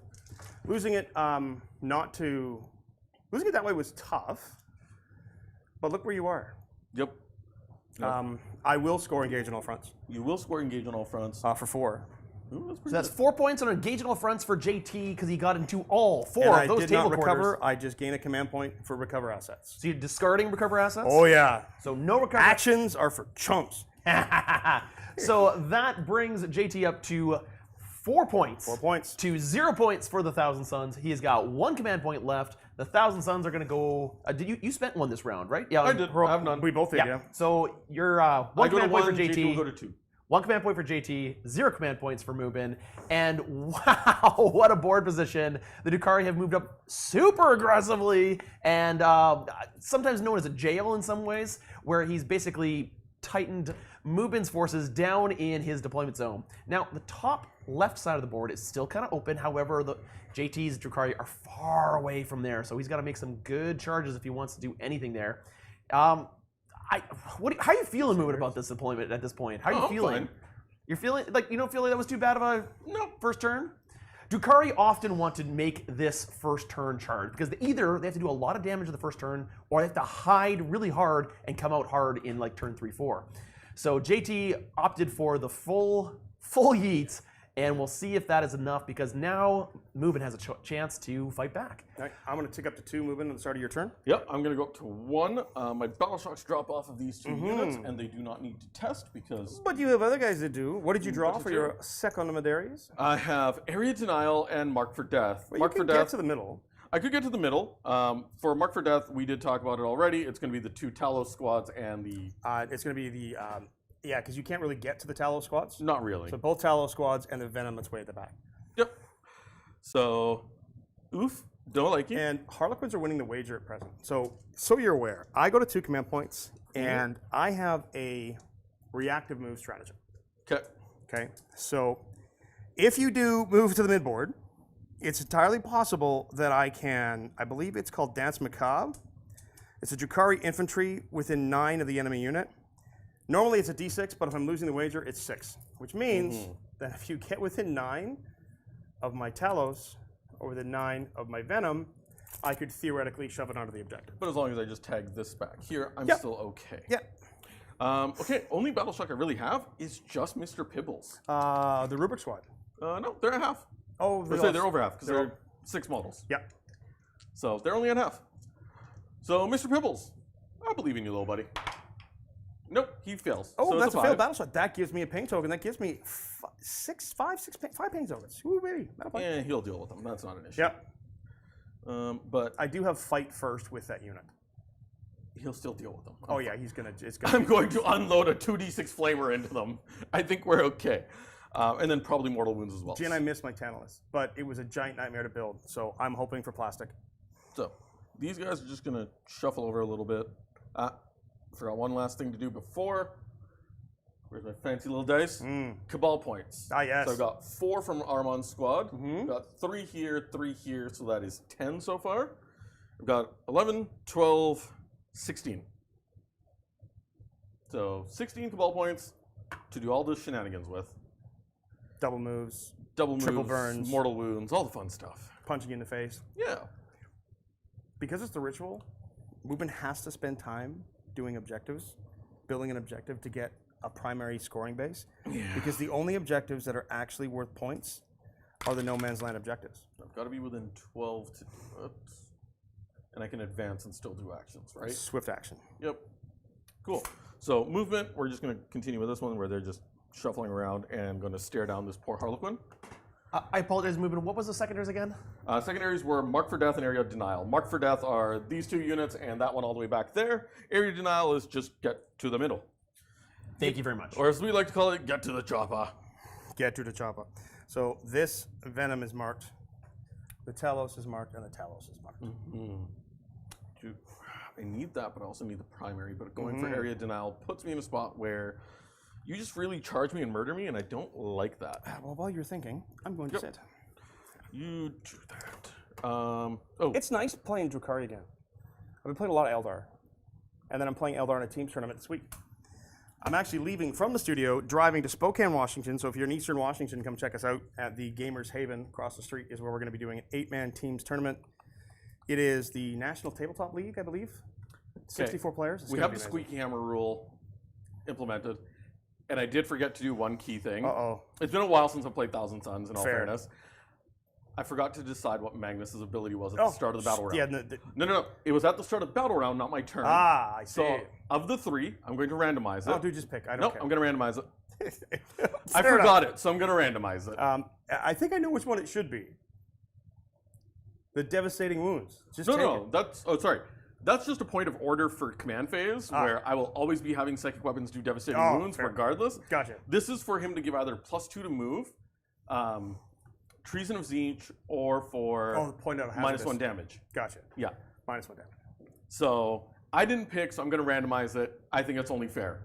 Losing it losing it that way was tough. But look where you are. Yep. I will score engage on all fronts. You will score engage on all fronts. For 4. Ooh, So that's 4 points on engage on all fronts for JT because he got into all 4 And of I those did table not quarters. recover. I just gain a command point for recover assets. So you're discarding recover assets? Oh yeah. So no recover. Actions are for chumps. So that brings JT up to 4 points. 4 points. To 0 points for the Thousand Suns. He has got 1 command point left. The Thousand Suns are going to go. Did you spent 1 this round, right? Yeah, I did. I have none. We both did, yeah. So you're 1 I go to command point 1, for JT JT. will go to 2. 1 command point for JT, 0 command points for Mubin, and wow, what a board position. The Drukhari have moved up super aggressively, and sometimes known as a jail in some ways, where he's basically tightened Mubin's forces down in his deployment zone. Now, the top left side of the board is still kind of open, however, the JT's Drukhari are far away from there, so he's got to make some good charges if he wants to do anything there. How are you feeling, Mubin, about this deployment at this point? How are you feeling? Fine. You're feeling like you don't feel like that was too bad of a first turn? Drukhari often want to make this first turn charge because either they have to do a lot of damage in the first turn or they have to hide really hard and come out hard in like turn 3-4. So JT opted for the full yeet, and we'll see if that is enough because now Mubin has a chance to fight back. All right, I'm going to tick up to 2 moving at the start of your turn. Yep, I'm going to go up to 1. My battle shocks drop off of these 2 units, and they do not need to test because But you have other guys that do. What did you draw for your second Medaries? I have Area Denial and Mark for Death. Well, Mark you can for Death. get to the middle. I could get to the middle. For Mark for Death, we did talk about it already. It's going to be the 2 Talos squads and the... It's going to be the... yeah, because you can't really get to the Talos squads. Not really. So both Talos squads and the Venom that's way at the back. Yep. So, oof. Don't like you. And Harlequins are winning the wager at present. So you're aware, I go to 2 command points, and I have a reactive move stratagem. Okay. Okay, so if you do move to the midboard, it's entirely possible that I can, I believe it's called Dance Macabre. It's a Drukhari infantry within 9 of the enemy unit. Normally it's a d6, but if I'm losing the wager, it's 6, which means that if you get within 9 of my Talos, or within 9 of my Venom, I could theoretically shove it onto the objective. But as long as I just tag this back here, I'm still okay. Yeah. Okay, only battle shock I really have is just Mr. Pibbles. The Rubric squad. No, they're at half. Oh, They're over half because they're they're 6 models. Yeah. So they're only at half. So Mr. Pibbles, I believe in you, little buddy. Nope, he fails. Oh, so that's it's a a failed 5. battle shot. That gives me a pain token. That gives me 5 pain tokens. Ooh, baby. Yeah, he'll deal with them. That's not an issue. Yep. But I do have fight first with that unit. he'll still deal with them. Oh yeah, he's gonna. It's gonna. I'm going to unload a 2d6 flamer into them. I think we're okay. And then probably mortal wounds as well. Gee, and I missed my Talos, but it was a giant nightmare to build. So I'm hoping for plastic. So these guys are just gonna shuffle over a little bit. Forgot one last thing to do before. Where's my fancy little dice? Cabal points. Ah, yes. So I've got 4 from Ahriman's squad. Got 3 here, 3 here, so that is 10 so far. I've got 11, 12, 16. So 16 Cabal points to do all those shenanigans with. Double moves, Double moves, triple burns, mortal wounds, all the fun stuff. punching in the face. Yeah. Because it's the ritual, Mubin has to spend time doing objectives, building an objective to get a primary scoring base. Yeah. Because the only objectives that are actually worth points are the no man's land objectives. I've got to be within 12 to do it. And I can advance and still do actions, right? Swift action. Yep. Cool. So movement, we're just going to continue with this one where they're just shuffling around and going to stare down this poor Harlequin. I apologize, Mubin. What was the secondaries again? Secondaries were Mark for Death and Area Denial. Mark for Death are these 2 units and that one all the way back there. Area Denial is just get to the middle. Thank you very much. Or as we like to call it, get to the chopper. Get to the chopper. So this Venom is marked, the Talos is marked, and the Talos is marked. Dude, I need that, but I also need the primary. But going for Area Denial puts me in a spot where you just really charge me and murder me, and I don't like that. Well, while you're thinking, I'm going to sit. You do that. Oh, It's nice playing Drukhari again. I've been playing a lot of Eldar. And then I'm playing Eldar in a teams tournament this week. I'm actually leaving from the studio, driving to Spokane, Washington. So if you're in Eastern Washington, come check us out at the Gamers Haven across the street is where we're going to be doing an 8-man teams tournament. It is the National Tabletop League, I believe. 64 players. It's We gonna have be the amazing. squeaky hammer rule implemented, and I did forget to do one key thing. Uh-oh. It's been a while since I played Thousand Suns, in all Fair. fairness. I forgot to decide what Magnus's ability was at the start of the battle round. Yeah, No. It was at the start of the battle round, not my turn. I see. So, of the 3, I'm going to randomize it. Oh, dude, just pick. I don't Nope, care. I'm going to randomize it. I Fair forgot it, so I'm going to randomize it. I think I know which one it should be. The devastating wounds. Just take No, it. that's... Oh, sorry. That's just a point of order for command phase, where I will always be having psychic weapons do devastating wounds, fair. regardless. Gotcha. This is for him to give either +2 to move, Treason of Siege, or for point out -1 damage. Gotcha. Yeah. -1 damage. So I didn't pick, so I'm going to randomize it. I think it's only fair.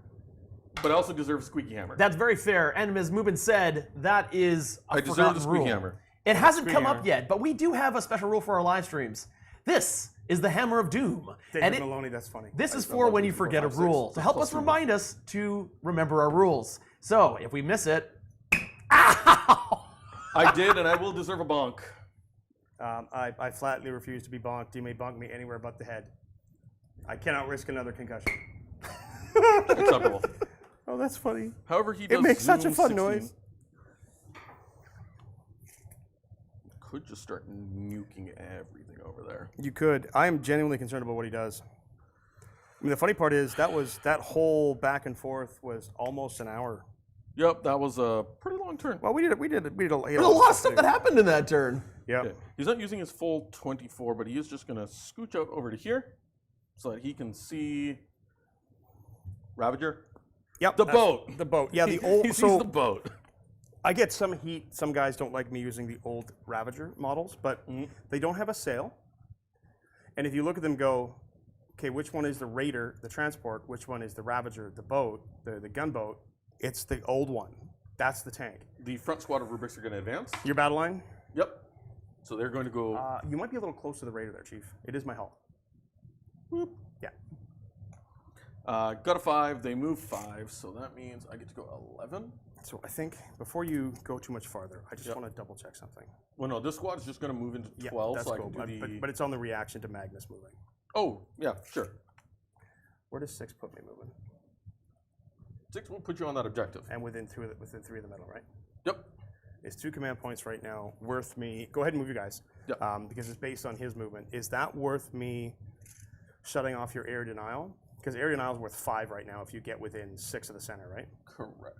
But I also deserve a squeaky hammer. That's very fair. And as Mubin said, that is a I deserve forgotten the squeaky rule. hammer. It hasn't Squeaky come hammer. up yet, but we do have a special rule for our live streams. This is the Hammer of Doom. David Maloney, that's funny. This is for when you forget a rule, to help us remind us to remember our rules. So if we miss it, ow! I did, and I will deserve a bonk. I flatly refuse to be bonked. You may bonk me anywhere but the head. I cannot risk another concussion. Acceptable. Oh, that's funny. However, he does It makes such a Zoom fun 16. noise. Could just start nuking everything over there. You could. I am genuinely concerned about what he does. I mean, the funny part is that whole back and forth was almost an hour. Yep, that was a pretty long turn. Well, we did a There's a lot of stuff that happened in that turn. Yeah. Okay. He's not using his full 24, but he is just going to scooch out over to here so that he can see Ravager. Yep. The boat. The boat. Yeah, the old. He sees so the boat. I get some heat. Some guys don't like me using the old Ravager models, but they don't have a sail. And if you look at them, go, okay, which one is the Raider, the transport? Which one is the Ravager, the boat, the gunboat? It's the old one. That's the tank. The front squad of Rubrics are going to advance. Your battle line? Yep. So they're going to go. You might be a little close to the Raider there, Chief. It is my hull. Whoop. Yeah. Got a 5. They move 5, so that means I get to go 11. So I think before you go too much farther, I just want to double check something. Well, no, this squad is just going to move into 12, that's so I cool. can do the. But it's on the reaction to Magnus moving. Oh, yeah, sure. Where does 6 put me moving? 6 will put you on that objective. And within 3 of the middle, right? Yep. Is 2 command points right now worth me? Go ahead and move you guys. Yep. Because it's based on his movement. Is that worth me shutting off your air denial? Because air denial is worth 5 right now if you get within 6 of the center, right? Correct.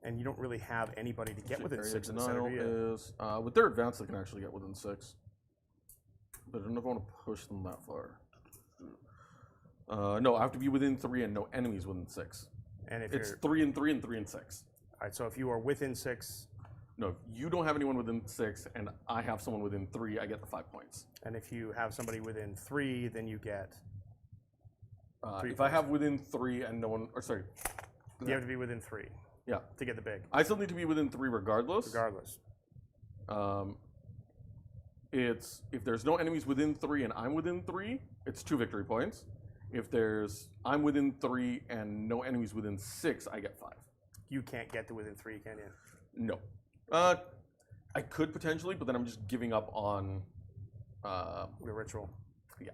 And you don't really have anybody to get within Area 6 of the center, do you? denial is with their advance they can actually get within 6, but I don't want to push them that far. No, I have to be within 3 and no enemies within 6. And if It's you're 3 and 3 and 3 and 6. all right, so if you are within 6, No, if you don't have anyone within 6 and I have someone within 3, I get the 5 points. and if you have somebody within 3, then you get. 3 If I have within 3 and no one, or sorry, You have to be within 3 yeah, to get the big, I still need to be within 3 regardless. regardless. It's if there's no enemies within 3 and I'm within 3, it's 2 victory points. If I'm within 3 and no enemies within 6, I get 5. You can't get to within 3, can you? No. I could potentially, but then I'm just giving up on The ritual. yeah.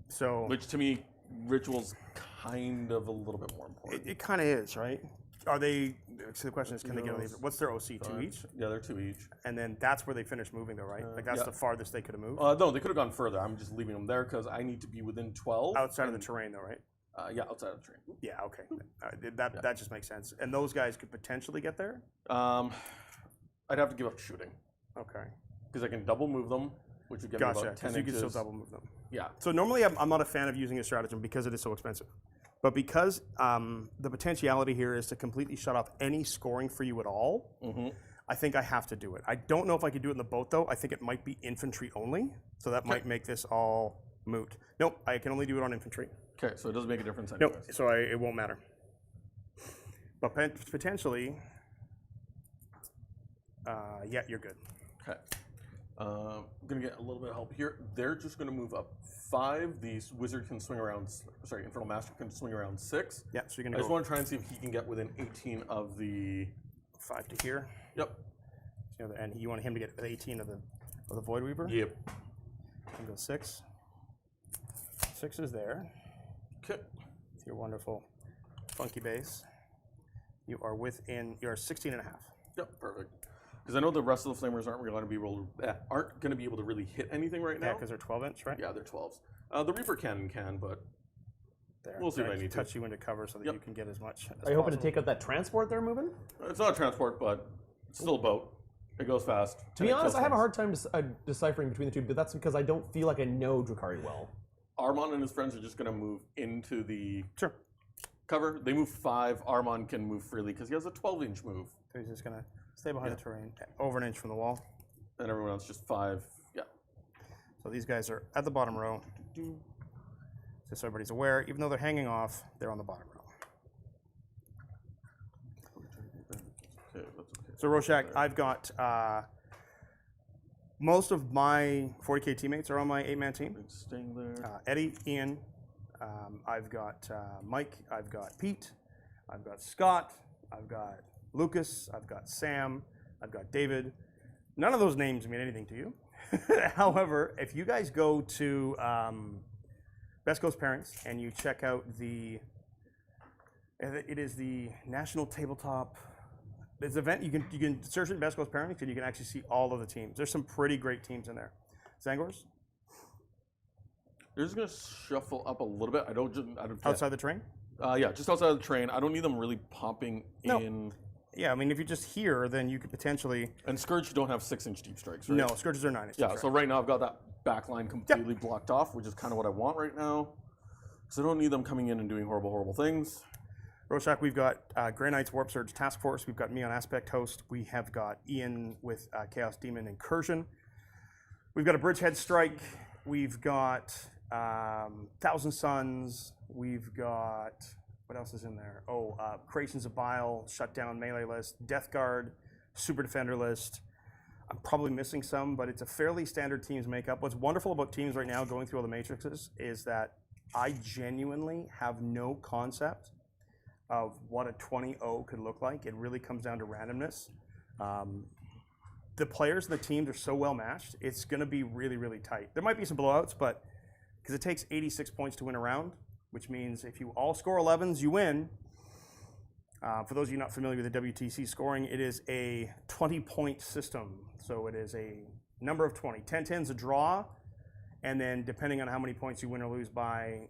So Which to me, ritual's kind of a little bit more important. it kind of is, right? Are they? So the question is, can they get on the? What's their OC? 2 each, Yeah, they're 2 each. and then that's where they finish moving, though, right? Like that's yeah. the farthest they could have moved No, they could have gone further. I'm just leaving them there because I need to be within 12. outside of the terrain, though, right? Yeah, outside of the train. Yeah. Okay. That just makes sense. And those guys could potentially get there. I'd have to give up shooting Okay. because I can double move them, which would give me Gotcha. about 10 Because you can inches. still double move them. Yeah. So normally I'm not a fan of using a stratagem because it is so expensive. But because the potentiality here is to completely shut off any scoring for you at all, I think I have to do it. I don't know if I could do it in the boat, though. I think it might be infantry only. So that might make this all moot. Nope, I can only do it on infantry. Okay, so it doesn't make a difference anyways. Nope, so it won't matter. But potentially, yeah, you're good. Okay. I'm gonna get a little bit of help here. They're just gonna move up 5. The wizard can swing around. Sorry, Infernal Master can swing around 6. Yeah, so you're gonna I just go want to try and see if he can get within 18 of the. 5 to here. Yep. And you want him to get 18 of the Voidweaver? Yep. And go 6. 6 is there. Okay. With your wonderful funky base. You are within. You are 16 and a half. Yep. Perfect. Because I know the rest of the flamers aren't going to be able to really hit anything right now. Yeah, because they're 12-inch, right? Yeah, they're 12s. The Reaper can, but There. we'll see if I need to. Touch you into cover so that you can get as much. Are you hoping to take out that transport there, Mubin? It's not a transport, but it's still a boat. It goes fast. To be honest, I have a hard time deciphering between the two, but that's because I don't feel like I know Drukhari well. Armon and his friends are just going to move into the Sure. cover. They move 5. Armon can move freely because he has a 12-inch move. So he's just gonna stay behind the terrain, over an inch from the wall. And everyone else just 5. Yeah. So these guys are at the bottom row. Just so everybody's aware, even though they're hanging off, they're on the bottom row. Okay, that's okay. So Rorschach, I've got most of my 40k teammates are on my 8-man team. Staying there. Eddie, Ian, I've got Mike, I've got Pete, I've got Scott, I've got Lucas, I've got Sam, I've got David. None of those names mean anything to you. However, if you guys go to Best Coast Parents and you check out it is the National Tabletop. It's an event. You can search it Best Coast Parents and you can actually see all of the teams. There's some pretty great teams in there. Zangors? They're just going to shuffle up a little bit. I don't Outside the train? Yeah, just outside the train. I don't need them really popping in. Yeah, I mean, if you're just here, then you could potentially. And Scourge don't have 6-inch deep strikes, right? No, Scourges are 9-inch. Yeah, so right now I've got that back line completely blocked off, which is kind of what I want right now. Because I don't need them coming in and doing horrible, horrible things. Rorschach, we've got Grey Knights Warp Surge Task Force. We've got me on Aspect Host. We have got Ian with Chaos Demon Incursion. We've got a Bridgehead Strike. We've got Thousand Suns. We've got. What else is in there? Oh, Creations of Bile, Shutdown Melee list, Death Guard, Super Defender list. I'm probably missing some, but it's a fairly standard teams makeup. What's wonderful about teams right now going through all the matrices is that I genuinely have no concept of what a 20-0 could look like. It really comes down to randomness. The players and the teams are so well matched, it's going to be really, really tight. There might be some blowouts, but because it takes 86 points to win a round, which means if you all score 11s, you win. For those of you not familiar with the WTC scoring, it is a 20-point system. So it is a number of 20. 10-10's a draw, and then depending on how many points you win or lose by,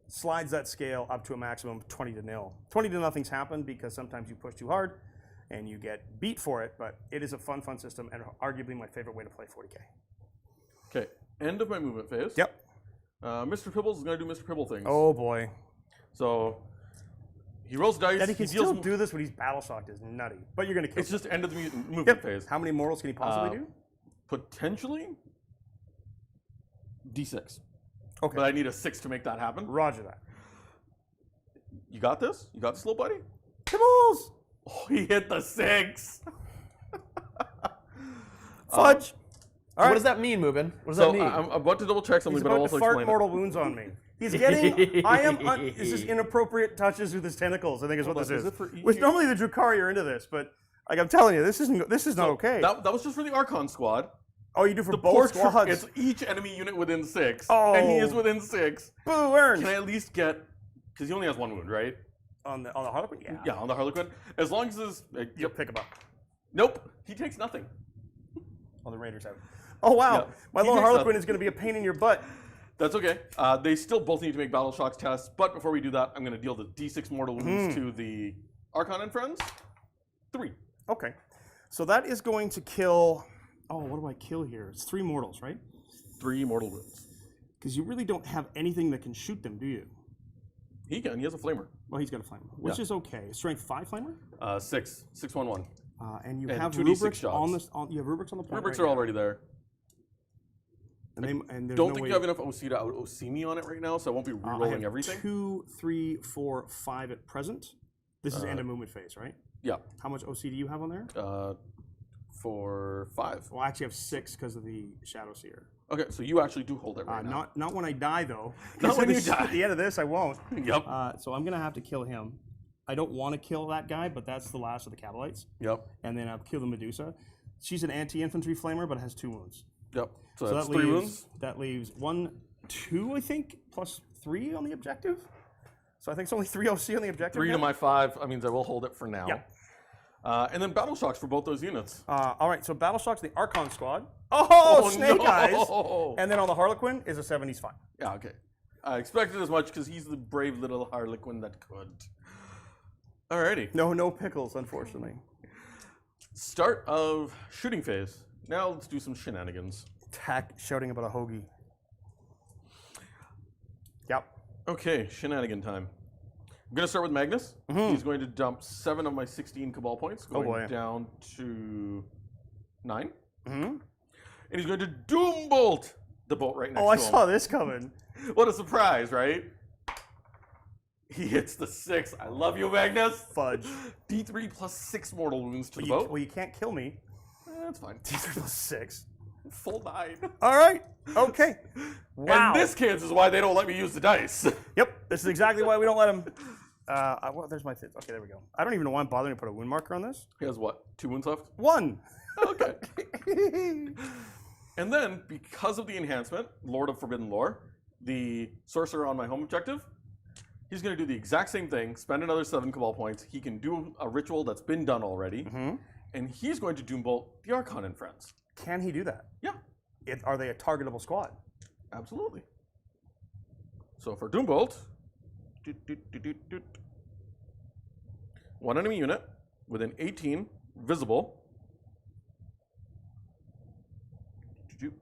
slides that scale up to a maximum of 20-0. 20-0's happened because sometimes you push too hard and you get beat for it, but it is a fun, fun system and arguably my favorite way to play 40K. Okay, end of my movement phase. Yep. Mr. Pibbles is going to do Mr. Pibble things. Oh boy. So he rolls dice. That he can still do this when he's battle shocked is nutty. But you're going to kill It's him. just end of the movement phase. How many mortals can he possibly do? Potentially D6. Okay. But I need a 6 to make that happen. Roger that. You got this? You got this, little buddy? Pibbles! Oh, he hit the 6. Fudge! All right. What does that mean, Mubin? What does So that mean? I'm about to double check something, He's but I'll about also to fart explain mortal wounds on me. He's getting. This is inappropriate touches with his tentacles. I think is what this Is is. it for Which normally the Drukhari are into this, but like I'm telling you, this is not okay. That was just for the Archon squad. Oh, you do for The both portrait, squads. it's each enemy unit within 6. Oh. And he is within 6. Boo, Ernst. Can I at least get, because he only has 1 wound, right? On the Harlequin? Yeah. Yeah, on the Harlequin. As long as his, You'll pick him up. nope, he takes nothing. On the Raiders out. Oh wow, Yeah. my He Lone takes Harlequin nothing. is going to be a pain in your butt. That's okay. They still both need to make Battle Shocks tests, but before we do that, I'm going to deal the D6 mortal wounds to the Archon and friends. 3. Okay, so that is going to kill. Oh, what do I kill here? It's 3 mortals, right? 3 mortal wounds. Because you really don't have anything that can shoot them, do you? He can. He has a flamer. Well, he's got a flamer, which Yeah. is okay. Strength 5 flamer, 6. 6, 1, 1. and you And have 2d6 rubrics shots. on this. You have rubrics on the point. Rubrics right are now. already there. And there's Don't no think way you have enough OC to out OC me on it right now, so I won't be I re-rolling have everything. 2, 3, 4, 5 at present. This is end of movement phase, right? Yeah. How much OC do you have on there? For 5. Well, I actually have 6 because of the Shadowseer. Okay, so you actually do hold it right now. Not when I die, though. Not when you die. At the end of this, I won't. Yep. So I'm going to have to kill him. I don't want to kill that guy, but that's the last of the Catalites. Yep. And then I'll kill the Medusa. She's an anti-infantry flamer, but has 2 wounds. Yep. So So that's that 3 leaves, wounds. That leaves 1, 2, I think, plus 3 on the objective. So I think it's only 3 OC on the objective. 3 now. to my 5. I means I will hold it for now. Yep. And then battle shocks for both those units. All right, so Battle Shock's the Archon squad. Oh, Snake no. Eyes. And then on the Harlequin is a 70s 5. Yeah, okay. I expected as much because he's the brave little Harlequin that could. Alrighty. No pickles, unfortunately. Start of shooting phase. Now let's do some shenanigans. Tack shouting about a hoagie. Yep. Okay, shenanigan time. I'm going to start with Magnus. He's going to dump 7 of my 16 Cabal points, going down to 9. And he's going to Doom Bolt the bolt right next to him. I saw this coming. What a surprise, right? He hits the 6. I love you, Magnus. Fudge. D3 plus 6 mortal wounds to the boat. Well, you can't kill me. That's fine. D3 plus 6. Full 9. All right. Okay. Wow. And this, kids, is why they don't let me use the dice. Yep. This is exactly why we don't let him. Well, there's my. Okay, there we go. I don't even know why I'm bothering to put a wound marker on this. He has what? 2 wounds left? 1. Okay. And then, because of the enhancement, Lord of Forbidden Lore, the Sorcerer on my home objective, he's going to do the exact same thing, spend another 7 Cabal points. He can do a ritual that's been done already, and he's going to Doom Bolt the Archon and friends. Can he do that? Yeah. Are they a targetable squad? Absolutely. So for Doom Bolt, 1 enemy unit within 18, visible.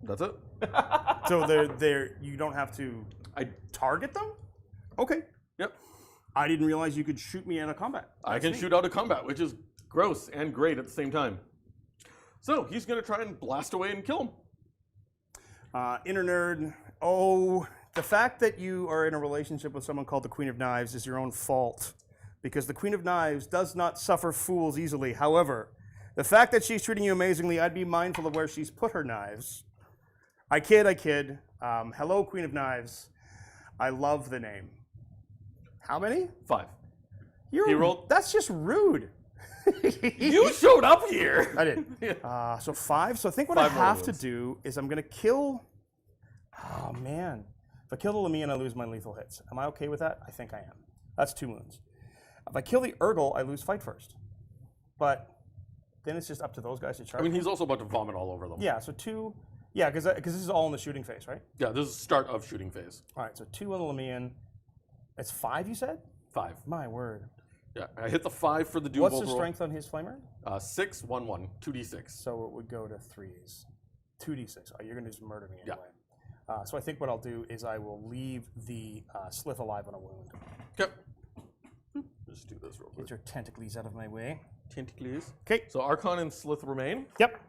That's it. So they're you don't have to target them? Okay. Yep. I didn't realize you could shoot me out of combat. I can shoot out of combat, which is gross and great at the same time. So he's going to try and blast away and kill him. Inner nerd. Oh, the fact that you are in a relationship with someone called the Queen of Knives is your own fault. Because the Queen of Knives does not suffer fools easily. However, the fact that she's treating you amazingly, I'd be mindful of where she's put her knives. I kid. Hello, Queen of Knives. I love the name. How many? 5. He rolled. That's just rude. You showed up here. I did. So 5. So I think what 5 I have to wounds. do is I'm going to kill. Oh, man. If I kill the Lamia and I lose my lethal hits, am I okay with that? I think I am. That's 2 wounds. If I kill the Urgle, I lose fight first. But then it's just up to those guys to charge. I mean, he's also about to vomit all over them. Yeah, so 2. Yeah, because this is all in the shooting phase, right? Yeah, this is the start of shooting phase. All right, so 2 on the Lamian. It's 5, you said? 5. My word. Yeah, I hit the 5 for the Doom What's Bolt the roll. strength on his flamer? 6, 1, 1, 2d6. So it would go to 3s. 2d6. Oh, you're going to just murder me Yeah. anyway. So I think what I'll do is I will leave the Slith alive on a wound. Okay. Just do this real quick. Get your tentacles out of my way. Tentacles. Okay. So Archon and Slith remain. Yep.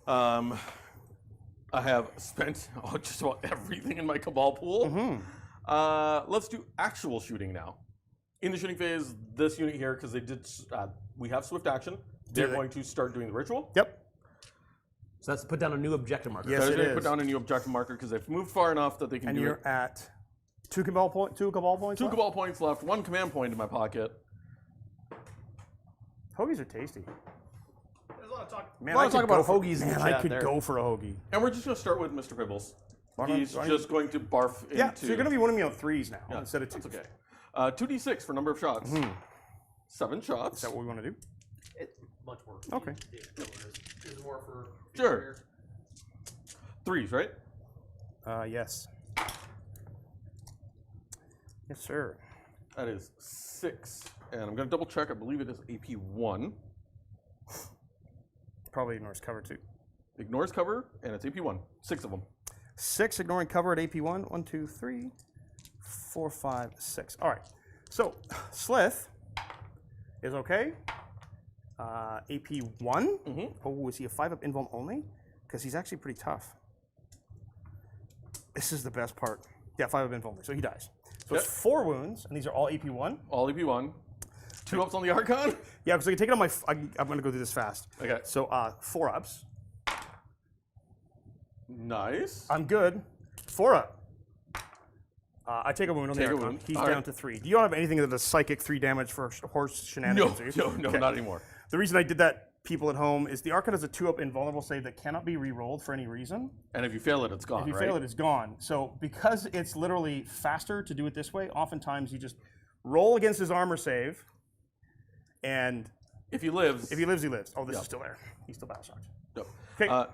I have spent just about everything in my Cabal pool. Let's do actual shooting now. In the shooting phase, this unit here, because they did, we have swift action. They're going to start doing the ritual. Yep. So that's to put down a new objective marker. Yes, So they're it going to is. put down a new objective marker because they've moved far enough that they can And do you're it. at 2 Cabal points. 2 Cabal points. 2 left? Cabal points left, 1 command point in my pocket. Hoagies are tasty. There's a lot of talk. Man, a lot I of talk could go about for- hoagies in the Man, I chat could there. go for a hoagie. And we're just going to start with Mr. Pibbles. Why don't- He's why don't you- just going to barf into... Yeah, so you're going to be winning me on 3s now Yeah, instead of 2. That's okay. 2d6 for number of shots. 7 shots. Is that what we want to do? It's much more. Okay. Is more for Sure. 3s, right? Yes. Yes, sir. That is 6. And I'm going to double check. I believe it is AP 1. Probably ignores cover, too. Ignores cover, and it's AP 1. 6 of them. 6 ignoring cover at AP1. 1, 2, 3, 4, 5, 6. All right. So, Slith is okay. AP1. Oh, is he a 5-up invuln only? Because he's actually pretty tough. This is the best part. Yeah, 5-up invuln only. So he dies. So Yep. it's 4 wounds, and these are all AP1. All AP 1. 2 ups on the Archon. Yeah, because I can take it on my. I'm going to go through this fast. Okay. So 4 ups. Nice. I'm good. 4 up. I take a wound on the Take a Archon. wound. He's All down right. to 3. Do you have anything that does psychic 3 damage for horse shenanigans? do you? No, Okay. not anymore. The reason I did that, people at home, is the Archon has a 2-up invulnerable save that cannot be re-rolled for any reason. And if you fail it, it's gone, If you right? fail it, it's gone. So because it's literally faster to do it this way, oftentimes you just roll against his armor save, and If he lives. if he lives, he lives. Oh, this Yep. is still there. He's still battle shocked. Yep. Okay.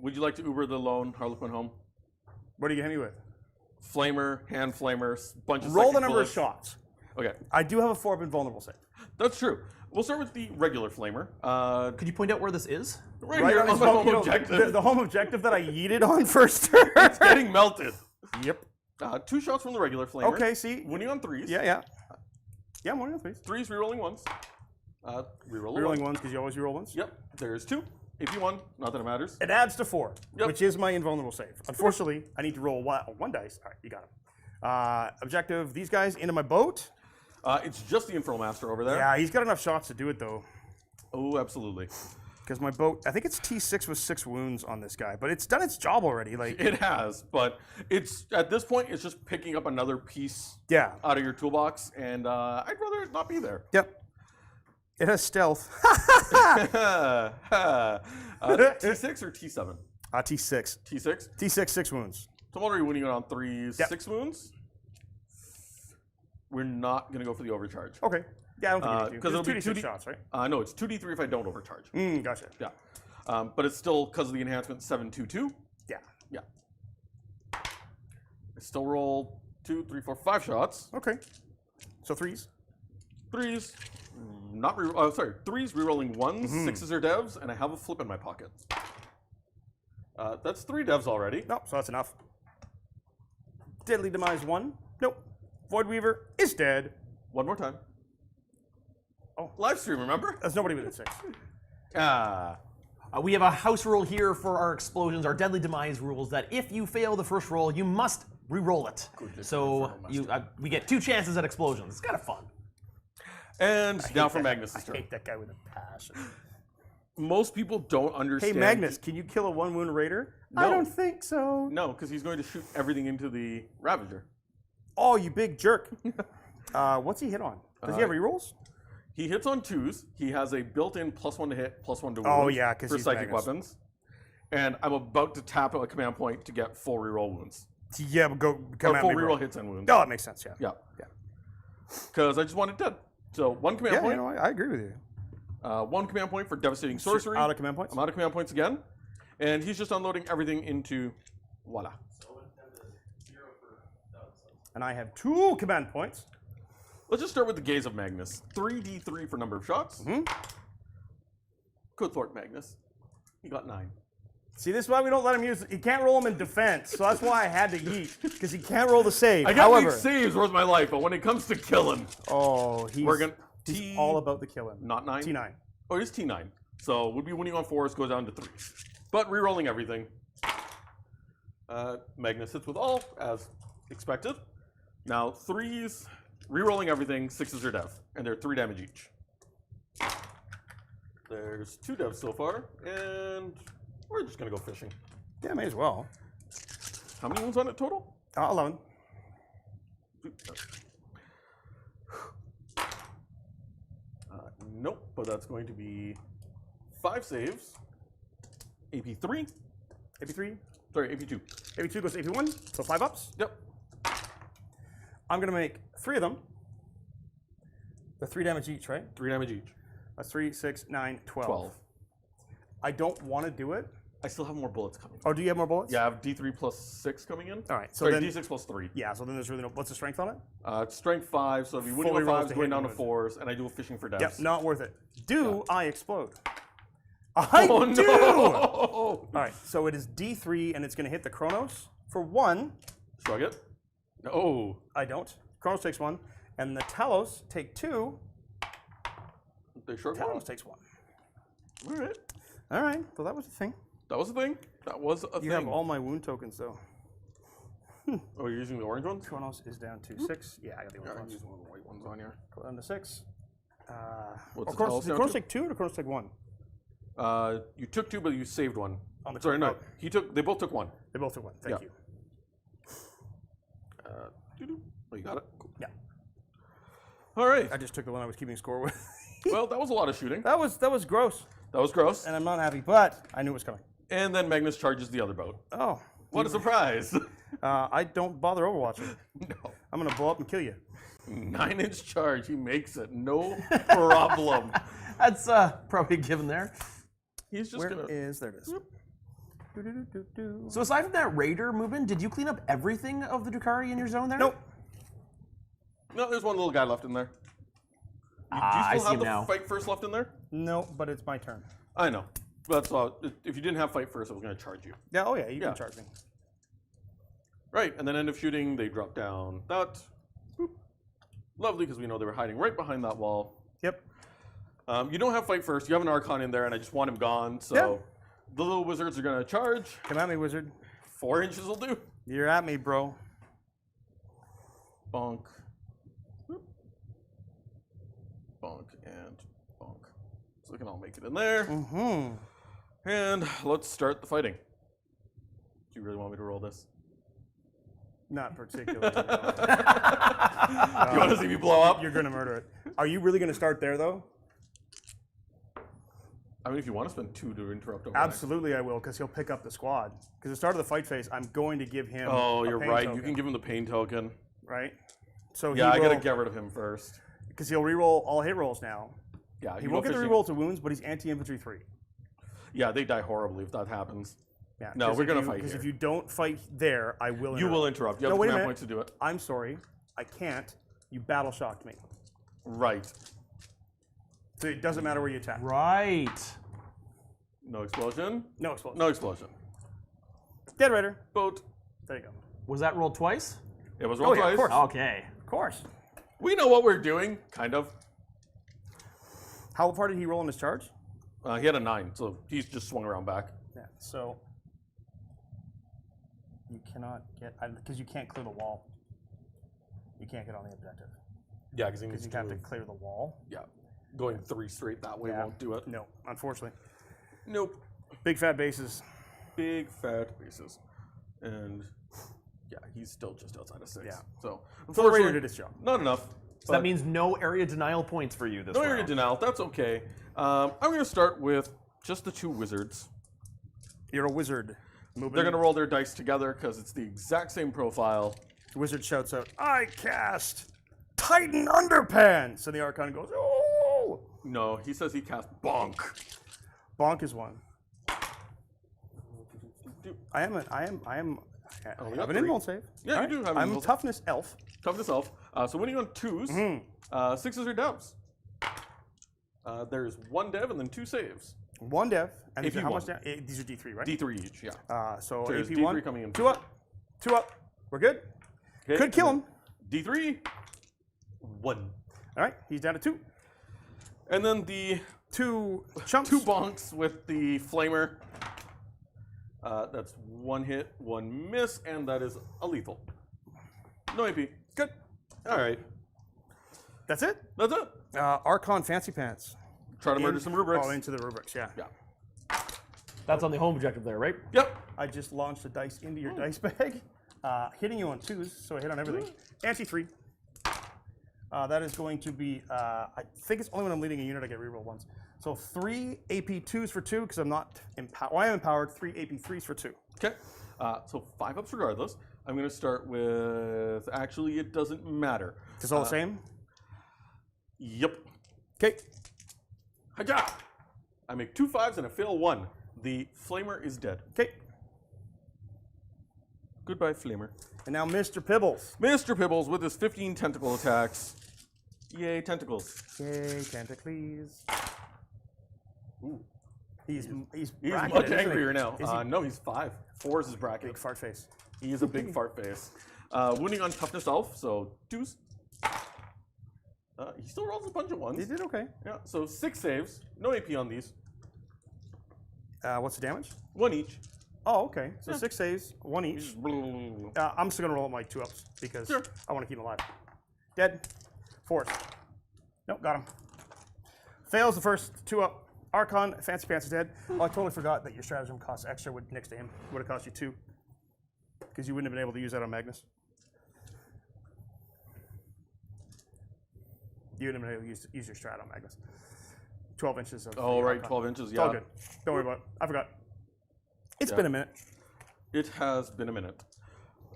Would you like to Uber the lone Harlequin home? What are you gonna hit me with? Flamer, hand flamer, bunch of Roll psychic the number bullets. of shots. Okay, I do have a 4-up invulnerable save. that's true. We'll start with the regular flamer. Could you point out where this is? Right here on his my home you know, objective. The home objective that I yeeted on first turn. Getting melted. Yep. 2 shots from the regular flamer. Okay, see? Winning on 3s. Yeah. Yeah, I'm winning, please. 3s, rerolling 1s. Reroll a Rerolling 1. ones because you always reroll ones. Yep, there's 2. If you won, not that it matters. It adds to 4, Yep. which is my invulnerable save. Unfortunately, I need to roll 1 dice. All right, you got him. Objective, these guys into my boat. It's just the Infernal Master over there. Yeah, he's got enough shots to do it, though. Oh, absolutely. Because my boat, I think it's T6 with 6 wounds on this guy, but it's done its job already. Like, It has, but it's at this point, it's just picking up another piece yeah. out of your toolbox, and I'd rather it not be there. Yep. It has stealth. T6 or T7? T6. T6. T6, 6 wounds. So what are you winning it on 3s? Yep. 6 wounds? We're not going to go for the overcharge. Okay. Yeah, I don't think you need to. 'cause it'll There's be 2d6 2D shots, right? No, it's 2d3 if I don't overcharge. Gotcha. Yeah. But it's still, because of the enhancement, 7-2-2. Yeah. Yeah. I still roll 2, 3, 4, 5 shots. Okay. So 3s. 3s, not re- oh, sorry, 3s rerolling 1s, 6s are devs, and I have a flip in my pocket. That's 3 devs already. Nope, so that's enough. Deadly Demise 1. Nope. Voidweaver is dead. One more time. Oh. Live stream, remember? That's nobody within 6. We have a house rule here for our explosions, our deadly demise rules, that if you fail the first roll, you must re-roll it. So we get 2 chances at explosions. It's kind of fun. And now for Magnus' I turn. hate that guy with a passion. Most people don't Hey, understand. Magnus, can you kill a 1-wound raider? I No. don't think so. No, because he's going to shoot everything into the Ravager. Oh, you big jerk. What's he hit on? Does he have rerolls? He hits on 2s. He has a built-in +1 to hit, +1 to wound Oh, yeah, 'cause for he's psychic Magnus. weapons. And I'm about to tap a command point to get full reroll wounds. Yeah, but go come Or at full me, bro. reroll hits and wounds. Oh, that makes sense, yeah. Yeah. Yeah. Because I just want it dead. So 1 command Yeah, point. you know, I agree with you. 1 command point for devastating sorcery. Out of command points? I'm out of command points again. And he's just unloading everything into voila. And I have 2 command points. Let's just start with the gaze of Magnus. 3d3 for number of shots. Cothort Magnus. He got 9. See, this is why we don't let him use. He can't roll them in defense, so that's why I had to yeet, because he can't roll the save. I got However, make saves worth my life, but when it comes to killing, he's, we're gonna he's all about the killing. not 9. T9. Oh, it is T9. So would be winning on 4s, goes down to 3. But re-rolling everything. Magnus hits with all, as expected. Now 3s, re-rolling everything, 6s are dev, and they're 3 damage each. There's 2 devs so far, and we're just gonna go fishing. Yeah, may as well. How many wounds on it total? 11. Nope, but that's going to be 5 saves. AP3. AP3. Sorry, AP2. AP2 goes to AP1, so 5 ups. Yep. I'm going to make 3 of them. They're 3 damage each, right? 3 damage each. That's 3, 6, 9, 12. 12. I don't want to do it. I still have more bullets coming. Oh, do you have more bullets? Yeah, I have D3 plus 6 coming in. All right, so Sorry, then D6 plus 3. yeah, so then there's really no. What's the strength on it? It's strength 5, so if you winning Fully on rolls 5s, to going hit down to wounds. 4s, and I do a fishing for devs. Yep, not worth it. Do I explode? I Oh do. no! All right, so it is D3, and it's going to hit the Cronos for 1. Shrug it. Oh, I don't. Cronos takes 1, and the Talos take 2. they shrug Talos one. takes 1. All right. All right, well that was the thing. That was a thing. That was a You thing. have all my wound tokens though. Oh, you're using the orange ones? Cronos is down to 6. Yeah, I got the Yeah, orange I'm ones. using one of the white ones on here. Go down to 6. What's Did the Talos Cronos down to? take 2 or did Cronos take 1? You took 2, but you saved 1. On the Sorry, no. card. They both took 1. They both took 1. Thank you. Oh, you got it? Cool. Yeah. All right. I just took the one I was keeping score with. Well, that was a lot of shooting. That was gross. That was gross. And I'm not happy, but I knew it was coming. And then Magnus charges the other boat. Oh. What a surprise. I don't bother overwatching. No. I'm going to blow up and kill you. 9-inch charge. He makes it. No problem. That's probably a given there. He's just Where going to... is... There it is. So aside from that Raider, Mubin, did you clean up everything of the Drukhari in your zone there? Nope. No, there's one little guy left in there. Do you I still see have him the now. fight first left in there? No, but it's my turn. I know. That's all. If you didn't have fight first, I was going to charge you. Yeah, oh yeah, you Yeah. can charge me. Right, and then end of shooting, they drop down that. Boop. Lovely, because we know they were hiding right behind that wall. Yep. You don't have fight first. You have an Archon in there, and I just want him gone. So Yeah. the little wizards are going to charge. Come at me, wizard. 4 inches will do. You're at me, bro. Bonk. Boop. Bonk and bonk. So they can all make it in there. Mm-hmm. And let's start the fighting. Do you really want me to roll this? Not particularly. You want to see me blow up? You're going to murder it. Are you really going to start there, though? I mean, if you want to spend 2 to interrupt him. Absolutely, I will, because he'll pick up the squad. Because at the start of the fight phase, I'm going to give him. Oh, a you're pain right. token, You can give him the pain token. right. So Yeah, I he got to will, get rid of him first. because he'll reroll all hit rolls now. Yeah, He you won't go get the fishing. reroll to wounds, but he's anti-infantry 3. Yeah, they die horribly if that happens. Yeah. No, we're gonna fight Because here. if you don't fight there, I will. You will interrupt. You have No, the wait a command minute. points to do it. I'm sorry, I can't. You battle shocked me, Right. so it doesn't matter where you attack. Right. No explosion. No explosion. No explosion. Dead Raider. Boat. There you go. Was that rolled twice? It was rolled yeah, of twice. course. Okay. Of course. We know what we're doing, kind of. How far did he roll in his charge? He had a 9, so he's just swung around back. Yeah. So you cannot get because you can't clear the wall. You can't get on the objective Yeah, because he because needs you to have to clear the wall. Yeah. Going 3 straight that way Yeah. won't do it. No, unfortunately. Nope. Big fat bases. Big fat bases. And yeah, he's still just outside of 6. Yeah. So So the Raider unfortunately, did his job. not enough. So that means no area denial points for you this No round. area denial. That's okay. I'm going to start with just the 2 wizards. You're a wizard. Moving. They're going to roll their dice together because it's the exact same profile. The wizard shouts out, "I cast Titan Underpants!" And the Archon goes, "Oh!" No, he says he cast bonk. Bonk is one. I have got an 3. invuln save. Yeah, All you do have an I'm invuln. toughness elf. Toughness elf. So winning on 2s, Mm-hmm. 6s are devs. There's 1 dev and then 2 saves. 1 dev. And these are how AP1. much down? These are D3, right? D3 each, yeah. So There's AP1. D3 coming in. 2 up. 2 up. We're good? Okay, Could kill him. D3, 1. All right, he's down to 2. And then the 2 chumps. 2 bonks with the flamer. That's 1 hit, 1 miss, and that is a lethal. No AP. Good. All right. That's it? That's it. Archon Fancy Pants. Try to murder some rubrics. Oh, into the rubrics, yeah. Yeah. That's on the home objective there, right? Yep. I just launched a dice into your dice bag, hitting you on 2s, so I hit on everything. Anti-3. That is going to be, I think it's only when I'm leading a unit I get reroll once. So 3 AP 2s for 2, because I'm not empowered. Well, I am empowered. 3 AP 3s for 2. Okay. So 5 ups regardless. I'm going to start with, actually, it doesn't matter. It's all the same? Yep. Okay. Haja! I make 2 5s and I fail 1. The flamer is dead. Okay. Goodbye, flamer. And now Mr. Pibbles. Mr. Pibbles with his 15 tentacle attacks. Yay, tentacles. Yay, Tentacles. Ooh. He's He's bracketed, much isn't he? angrier now. Is he No, he's 5. 4 is his bracket. big fart face? He is a big fart face. Wounding on toughness elf, so 2s. He still rolls a bunch of 1s. He did okay. Yeah, so 6 saves. No AP on these. What's the damage? 1 each. Oh, okay. So 6 saves, 1 each. Just I'm still going to roll my 2 ups because Sure. I want to keep him alive. Dead. Force. Nope, got him. Fails the first 2 up. Archon, Fancy Pants is dead. Oh, I totally forgot that your stratagem costs extra next to him. Would have cost you 2. Because you wouldn't have been able to use that on Magnus. You wouldn't have been able to use your strat on Magnus. 12 inches of. Oh, right, Archon. 12 inches, It's yeah. all good. Don't worry about it. I forgot. It's been a minute. It has been a minute.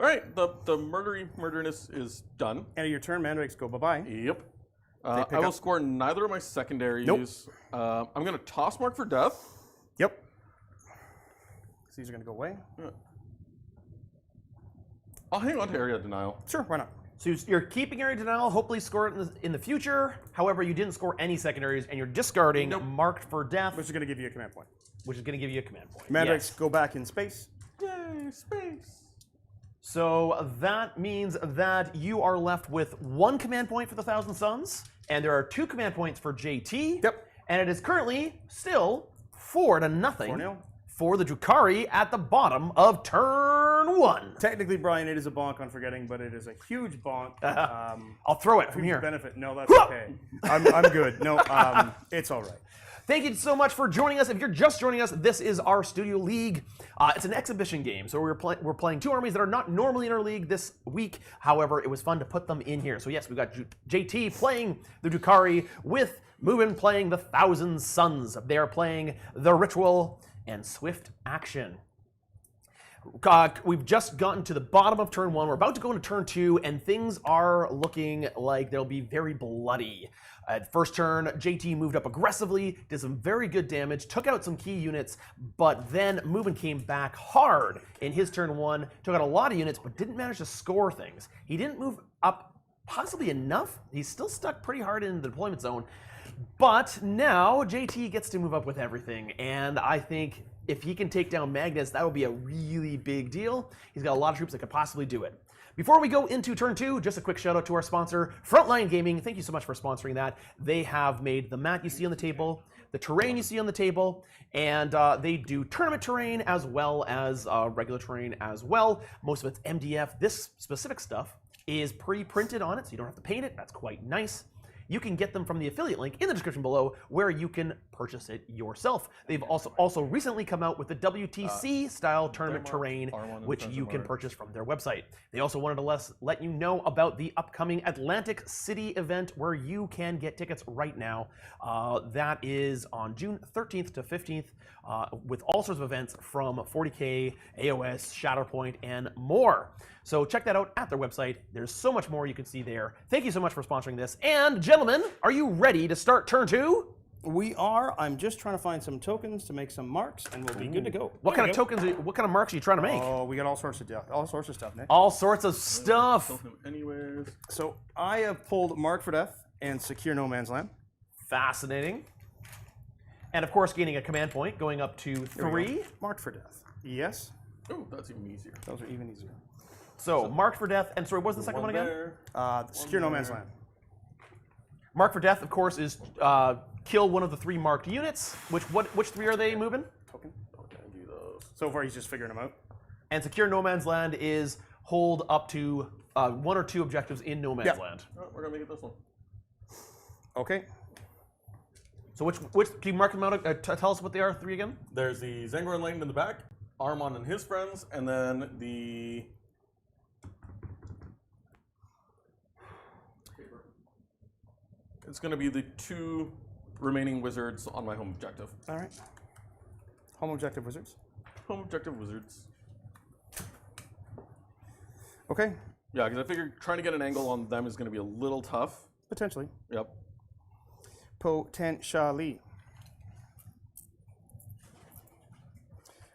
All right, the murderiness is done. End of your turn, Mandrakes go bye-bye. Yep. They pick I will up. score neither of my secondaries. Nope. I'm going to toss Mark for Death. Yep. So these are going to go away. I'll hang on to Area of Denial. Sure, why not? So you're keeping Area Denial, hopefully score it in the future. However, you didn't score any secondaries, and you're discarding Marked for Death, Which is going to give you a command point. which is going to give you a command point. Mandrakes Yes. go back in space. Yay, space. So that means that you are left with 1 command point for the Thousand Suns, and there are 2 command points for JT. Yep. And it is currently still 4-0 4-0. for the Drukhari at the bottom of turn 1. Technically, Brian, it is a bonk on forgetting, but it is a huge bonk. I'll throw it from Huge here. benefit. No, that's okay. I'm good. No, it's all right. Thank you so much for joining us. If you're just joining us, this is our Studio League. It's an exhibition game, so we're playing 2 armies that are not normally in our league this week. However, it was fun to put them in here. So yes, we've got JT playing the Drukhari with Mubin playing the Thousand Suns. They are playing the Ritual and Swift Action. We've just gotten to the bottom of turn 1. We're about to go into turn 2, and things are looking like they'll be very bloody. At first turn, JT moved up aggressively, did some very good damage, took out some key units, but then Mubin came back hard in his turn 1, took out a lot of units, but didn't manage to score things. He didn't move up possibly enough. He's still stuck pretty hard in the deployment zone. But now JT gets to move up with everything, and I think if he can take down Magnus, that would be a really big deal. He's got a lot of troops that could possibly do it. Before we go into turn 2, just a quick shout out to our sponsor, Frontline Gaming. Thank you so much for sponsoring that. They have made the mat you see on the table, the terrain you see on the table, and they do tournament terrain as well as regular terrain as well. Most of it's MDF. This specific stuff is pre-printed on it, so you don't have to paint it. That's quite nice. You can get them from the affiliate link in the description below where you can purchase it yourself. They've also recently come out with the WTC style tournament terrain, which you can purchase from their website. They also wanted to let you know about the upcoming Atlantic City event where you can get tickets right now. That is on June 13th to 15th with all sorts of events from 40K, AOS, Shatterpoint, and more. So check that out at their website. There's so much more you can see there. Thank you so much for sponsoring this. And gentlemen, are you ready to start turn 2? We are. I'm just trying to find some tokens to make some marks, and we'll be good to go. What kind of tokens? What kind of marks are you trying to make? Oh, we got all sorts of stuff, Nick. All sorts of stuff. Anyways. So I have pulled Mark for Death and Secure No Man's Land. Fascinating. And of course, gaining a command point, going up to 3. Marked for Death. Yes. Oh, that's even easier. Those are even easier. So marked for death. And sorry, what's the second one again? Secure No Man's Land. Marked for death, of course, is kill one of the 3 marked units. Which 3 are they moving? Token. Do those. So far, he's just figuring them out. And secure No Man's Land is hold up to 1 or 2 objectives in No Man's Land. Oh, we're gonna make it this one. Okay. So which can you mark them out? Tell us what they are. 3 again. There's the Zangor Enlightened in the back, Ahriman and his friends, and then the it's going to be the 2 remaining wizards on my home objective. All right. Home objective wizards. Home objective wizards. Okay. Yeah, because I figured trying to get an angle on them is going to be a little tough. Potentially. Yep. Potentially.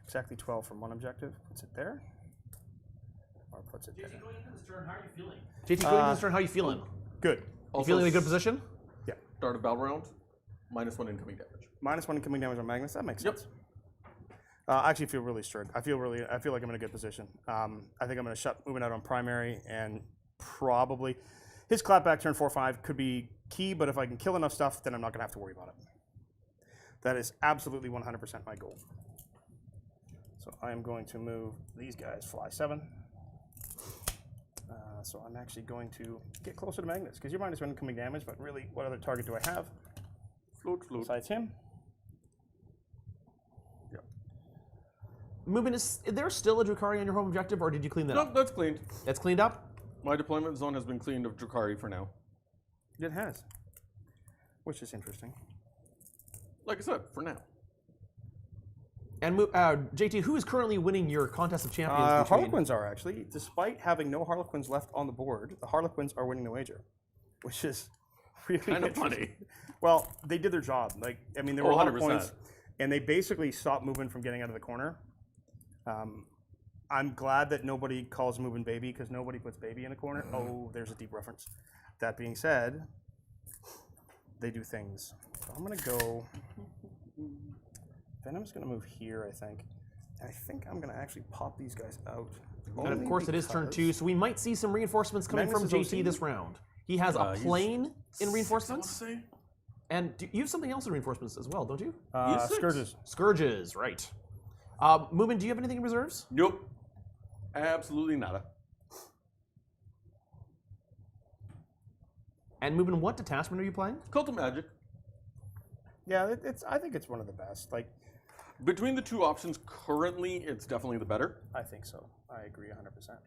Exactly 12 from one objective. Puts it there. Or puts it there. JT, going into this turn, how are you feeling? JT, going into this turn, how are you feeling? Good. You feeling in a good position? Yeah. Start of battle round, -1 incoming damage. -1 incoming damage on Magnus. That makes sense. I actually feel really stirred. I feel like I'm in a good position. I think I'm going to shut moving out on primary, and probably his clapback turn 4/5 could be key. But if I can kill enough stuff, then I'm not going to have to worry about it. That is absolutely 100% my goal. So I am going to move these guys fly 7. So I'm actually going to get closer to Magnus, because you're -1 incoming damage, but really, what other target do I have? Float. Besides him? Mubin, is there still a Drukhari on your home objective, or did you clean that No, up? that's cleaned. That's cleaned up? My deployment zone has been cleaned of Drukhari for now. It has. Which is interesting. Like I said, for now. And JT, who is currently winning your contest of champions? between- Harlequins are actually, despite having no Harlequins left on the board, the Harlequins are winning the wager, which is really Kind of interesting. funny. Well, they did their job. Like, I mean, there were Oh, a lot of 100%. points, and they basically stopped Mubin from getting out of the corner. I'm glad that nobody calls Mubin baby, because nobody puts baby in a corner. Oh, there's a deep reference. That being said, they do things. So I'm going to go... Venom's going to move here, I think. And I think I'm going to actually pop these guys out. And of course, it is turn 2, so we might see some reinforcements coming Magnus from is JT OC. this round. He has a he's plane in reinforcements, Say? and you have something else in reinforcements as well, don't you? He's 6. Scourges. Scourges, right. Mubin, do you have anything in reserves? Nope. Absolutely nada. And Mubin, what detachment are you playing? Cult of Magic. Yeah, I think it's one of the best. Like, Between the two options, currently, it's definitely the better. I think so. I agree 100%.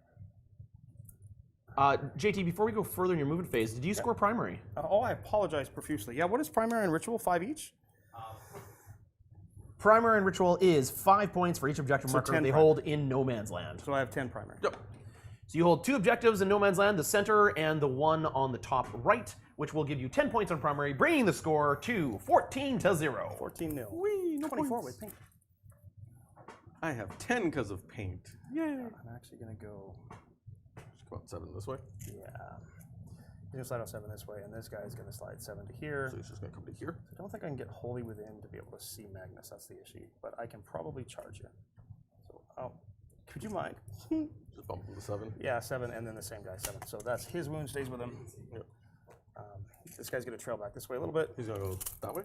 JT, before we go further in your movement phase, did you score primary? Oh, I apologize profusely. Yeah, what is primary and ritual? 5 each? Primary and ritual is 5 points for each objective marker 10 they primary. hold in no man's land. So I have 10 primary. Yep. So you hold 2 objectives in no man's land, the center and the one on the top right, which will give you 10 points on primary, bringing the score to 14-0. 14-0. Whee, no 24 points. with paint. I have 10 because of paint. Yay. I'm actually going to go, Just come out 7 this way. yeah. He's going to slide out 7 this way, and this guy is going to slide 7 to here. So he's just going to come to here. I don't think I can get wholly within to be able to see Magnus. That's the issue. But I can probably charge you. So, oh, could you mind? Just bump him to 7. Yeah, 7, and then the same guy, 7. So that's his wound stays with him. Yep. This guy's going to trail back this way a little bit. He's going to go that way.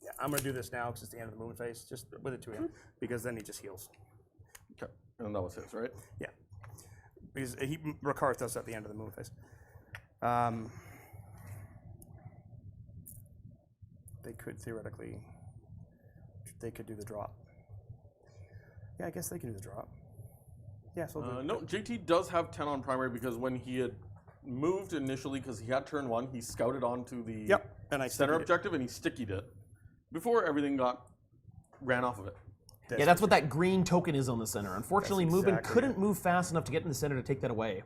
Yeah, I'm going to do this now because it's the end of the movement phase, just with it to him, because then he just heals. Okay. And that was his, right? Yeah. Because Rakarth does at the end of the movement phase. They could theoretically, they could do the drop. Yeah, I guess they can do the drop. Yeah, so No, JT does have 10 on primary because when he had moved initially, because he had turn 1, he scouted onto the and I center stickied it. objective and he stickied it before everything ran off of it. Yeah, that's what that green token is on the center. Unfortunately, That's Mubin exactly couldn't move fast enough to get in the center to take that away.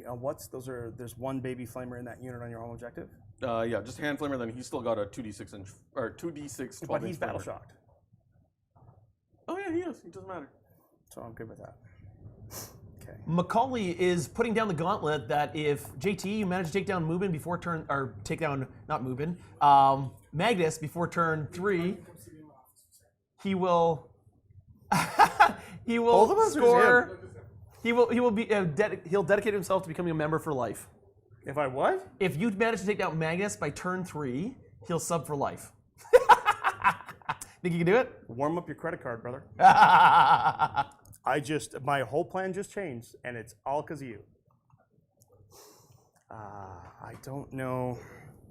What's those are? There's one baby flamer in that unit on your home objective. Yeah, just hand flamer. Then he's still got a 2d6 inch or 2d6 12 But he's inch battle flamer. shocked, Oh yeah, he is. It doesn't matter. so I'm good with that. Okay. Macaulay is putting down the gauntlet that if JT you manage to take down Mubin before turn, or take down not Mubin, Magnus before turn 3, he will he will Both of us or score. He will be he'll dedicate himself to becoming a member for life. If I what? If you manage to take down Magnus by turn 3, he'll sub for life. Think you can do it? Warm up your credit card, brother. My whole plan just changed, and it's all because of you. I don't know.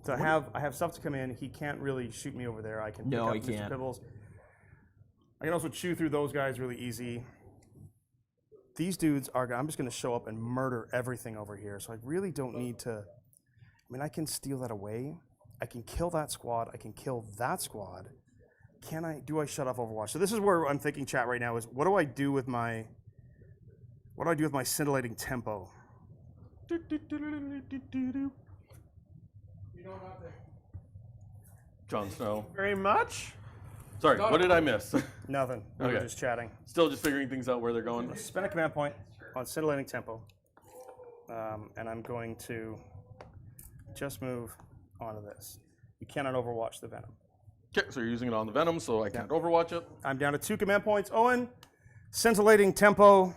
So I have stuff to come in. He can't really shoot me over there. I can pick No, up he Mr. can't. Pibbles. I can also chew through those guys really easy. These dudes are. I'm just going to show up and murder everything over here. So I really don't need to. I mean, I can steal that away. I can kill that squad. I can kill that squad. Can I? Do I shut off Overwatch? So this is where I'm thinking, chat, right now is what do I do with my scintillating tempo? You know nothing. Jon Snow. Very much. Sorry, what did I miss? Nothing. We were Okay. just chatting. Still just figuring things out where they're going. Spend a command point on scintillating tempo, and I'm going to just move onto this. You cannot Overwatch the Venom. Okay, so you're using it on the Venom, so I can't overwatch it. I'm down to 2 command points. Owen, scintillating tempo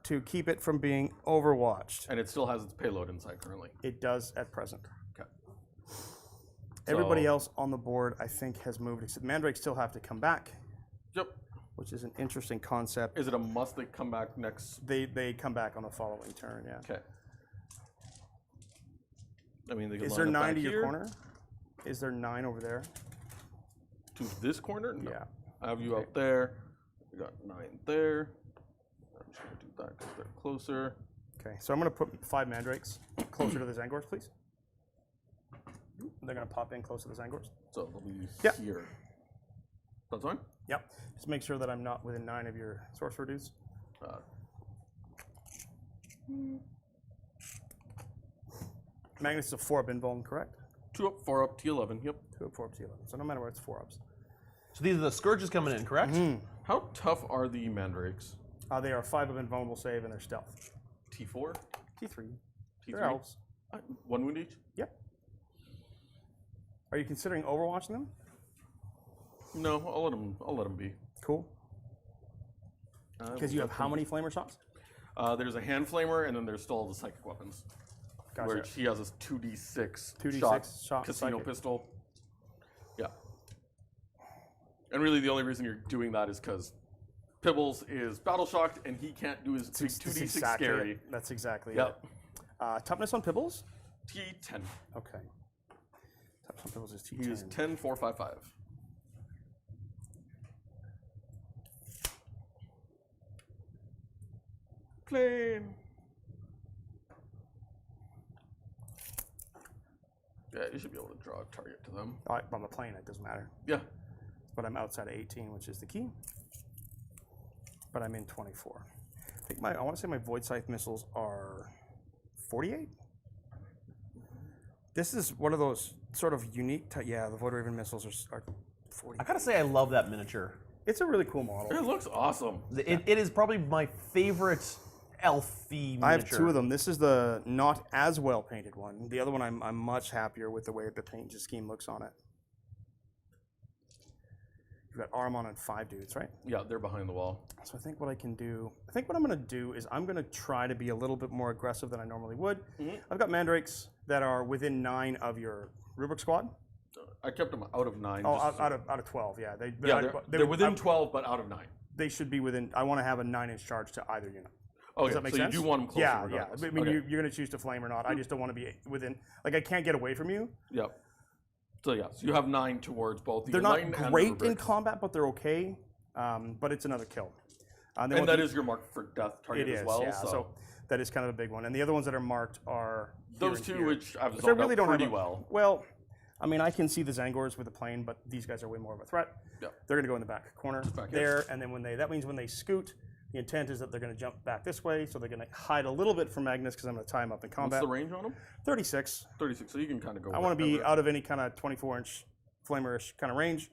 to keep it from being overwatched. And it still has its payload inside currently. It does at present. Okay. Everybody So- else on the board, I think, has moved, except Mandrakes still have to come back, Yep. which is an interesting concept. Is it a must they come back next? They come back on the following turn, yeah. Okay. I mean, they could Is line there up 9 back to your here. corner? Is there 9 over there? To this corner? No. Yeah. I have you out there. We got 9 there. I'm just going to do that because they're closer. Okay, so I'm going to put 5 Mandrakes closer to the Zangors, please. They're going to pop in close to the Zangors. So they'll be Yep. here. That's fine? Yep. Just make sure that I'm not within 9 of your Sorcerer dudes. Magnus is a 4-up invuln, correct? 2 up, 4 up, T11. Yep. 2 up, 4 up, T11. So no matter what, it's 4-ups. So these are the Scourges coming in, correct? How tough are the Mandrakes? They are 5-up invulnerable save and they're stealth. T4? T3. T3? They're elves. 1 wound each? Yep. Are you considering overwatching them? No, I'll let them be. Cool. Because you have how many flamer shots? There's a hand flamer, and then there's still all the psychic weapons. Gotcha. Where he has a 2d6 2d6 shot casino psychic. pistol. Yeah. And really, the only reason you're doing that is because Pibbles is battle shocked, and he can't do his big 2d6 exactly scary. it. That's exactly Yep. it. Toughness on Pibbles? T10. Okay. Toughness on Pibbles is T10. He is 10, 4, 5, 5. Plane. Yeah, you should be able to draw a target to them. On the plane, it doesn't matter. Yeah. But I'm outside of 18, which is the key. But I'm in 24. I think I want to say my Void Scythe missiles are 48. This is one of those sort of unique. Yeah, the Voidraven missiles are 40. I gotta say, I love that miniature. It's a really cool model. It looks awesome. It is probably my favorite elfy miniature. I have 2 of them. This is the not as well painted one. The other one, I'm much happier with the way the paint scheme looks on it. You've got Ahriman and 5 dudes, right? Yeah, they're behind the wall. So I think what I can do, what I'm going to do is I'm going to try to be a little bit more aggressive than I normally would. I've got Mandrakes that are within 9 of your Rubric squad. I kept them out of 9. Oh, out of 12, yeah. They're within 12, but out of 9. They should be within. I want to have a 9-inch charge to either unit. Oh, Does that make sense? You do want them closer. Yeah, regardless. yeah. I mean, Okay. you're going to choose to flame or not. I just don't want to be within. Like, I can't get away from you. Yep. So yeah, so you have 9 towards both the They're not Enlightened and great Rubric. in combat, but they're okay. But it's another kill. And that is your mark for death target It is, as well. yeah. So that is kind of a big one. And the other ones that are marked are here those and 2, here, which I've I resolved really don't pretty have well. Well, I mean, I can see the Zangors with the plane, but these guys are way more of a threat. Yep. They're going to go in the back corner back here. there, and then that means when they scoot, the intent is that they're going to jump back this way, so they're going to hide a little bit from Magnus because I'm going to tie him up in What's combat. the range on them? 36. 36. So you can kind of go. I want to be wherever. out of any kind of 24-inch flamerish kind of range.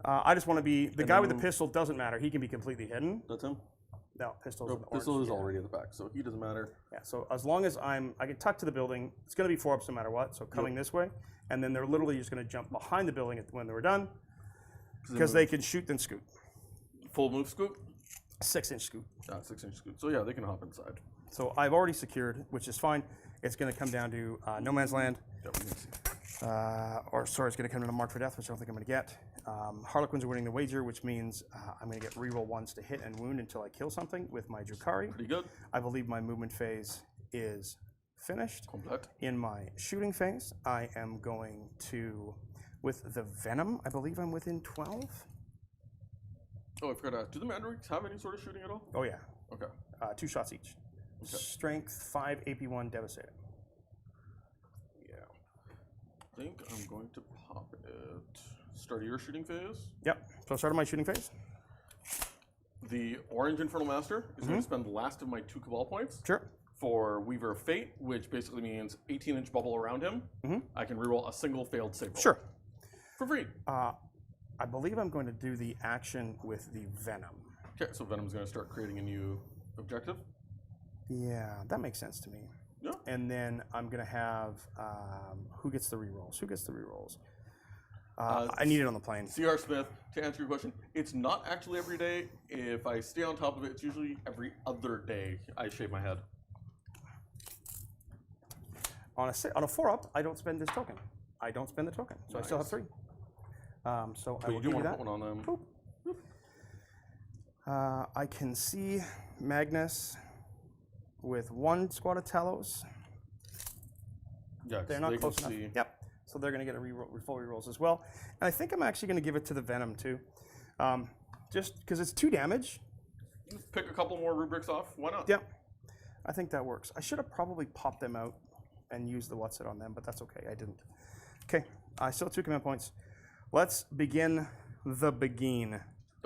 I just want to be the guy with the pistol. Doesn't matter. He can be completely hidden. That's him. No, pistol's No, in the pistol orange, is yeah. already at the back, so he doesn't matter. Yeah, so as long as I can tuck to the building, it's going to be 4-ups no matter what, so coming this way, and then they're literally just going to jump behind the building when they're done, because they can shoot then scoot. Full move scoop. 6-inch scoot. 6-inch scoop. So yeah, they can hop inside. So I've already secured, which is fine. It's going to come down to no man's land, Yeah, we can see. it's going to come to a mark for death, which I don't think I'm going to get. Harlequins are winning the wager, which means I'm going to get reroll 1s to hit and wound until I kill something with my Drukhari. Pretty good. I believe my movement phase is finished. Complete. In my shooting phase, I am going to, with the Venom, I believe I'm within 12. Oh, I forgot. Do the Mandrakes have any sort of shooting at all? Oh, yeah. Okay. 2 shots each. Okay. Strength 5, AP1, devastating. Yeah. I think I'm going to pop it. Start of your shooting phase. Yep. So I started my shooting phase. The Orange Infernal Master is going to spend the last of my 2 Cabal points Sure. for Weaver of Fate, which basically means 18-inch bubble around him. I can reroll a single failed save roll. Sure. For free. I believe I'm going to do the action with the Venom. Okay, so Venom's going to start creating a new objective. Yeah, that makes sense to me. Yeah. And then I'm going to have, who gets the rerolls? Who gets the rerolls? I need it on the plane. C.R. Smith, to answer your question, it's not actually every day. If I stay on top of it, it's usually every other day I shave my head. On a 4-up, I don't spend this token. I don't spend the token, so I still have Nice. 3. So I But will you do give you want to that. put one on them. Boop. I can see Magnus with 1 squad of Talos. Yeah, They're not close enough. Yep. So they're going to get full rerolls as well. And I think I'm actually going to give it to the Venom too. Just because it's 2 damage. Just pick a couple more rubrics off. Why not? Yeah, I think that works. I should have probably popped them out and used the what's it on them, but that's okay. I didn't. Okay, I still have 2 command points. Let's begin the begin.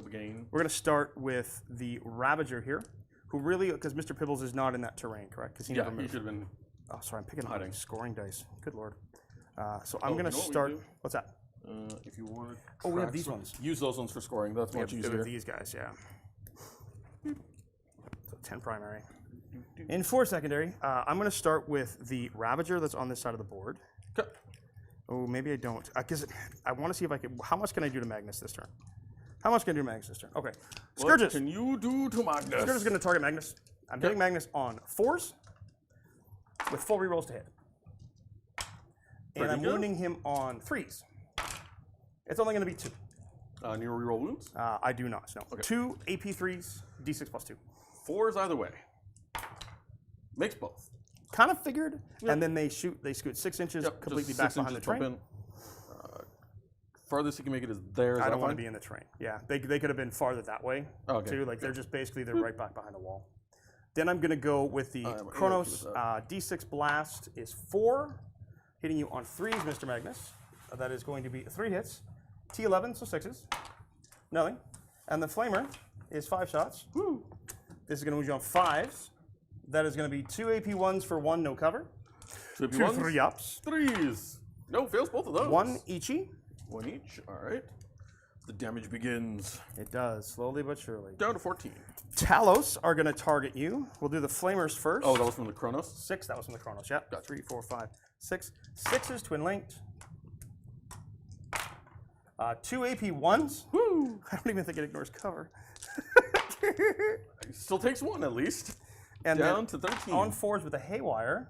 We're going to start with the Ravager here, who really, because Mr. Pibbles is not in that terrain, correct? Because he never moved. He should have been. Oh, sorry, I'm picking hiding. up scoring dice. Good lord. So I'm going to start. What's that? If you want. Oh, we have these ones. Use those ones for scoring. That's much We easier. have these guys, yeah. So 10 primary. In 4 secondary, I'm going to start with the Ravager that's on this side of the board. Okay. Oh, maybe I don't. Because I want to see if I can. How much can I do to Magnus this turn? How much can I do to Magnus this turn? Okay. Scourges. What can you do to Magnus? Scourges is going to target Magnus. I'm hitting Magnus on 4s with full rerolls to hit. And I'm wounding him on 3s. It's only going to be 2. And you reroll wounds? I do not. No. Okay. 2 AP3s, D6 plus 2. 4s either way. Makes both. Kind of figured. And then they scoot 6 inches Yep, completely just back 6 behind the inches, jump train. in. Farthest you can make it is there. I don't want to be in the train. Yeah, they could have been farther that way too. Like they're just basically right back behind the wall. Then I'm gonna go with the Cronos D6 blast is 4, hitting you on 3s, Mr. Magnus. That is going to be 3 hits. T11, so 6s. Nothing. And the Flamer is 5 shots. Woo. This is gonna wound you on 5s. That is gonna be 2 AP1s for 1, no cover. 2 2 3-ups. 3s. No, fails both of those. 1 eachy. 1 each. All right. The damage begins. It does, slowly but surely. Down to 14. Talos are going to target you. We'll do the Flamers first. Oh, that was from the Cronos? 6, that was from the Cronos, yeah. Got 3, 4, 5, 6. 6s, twin linked. 2 AP1s. Woo! I don't even think it ignores cover. Still takes 1 at least. And down to 13. On 4s with a haywire,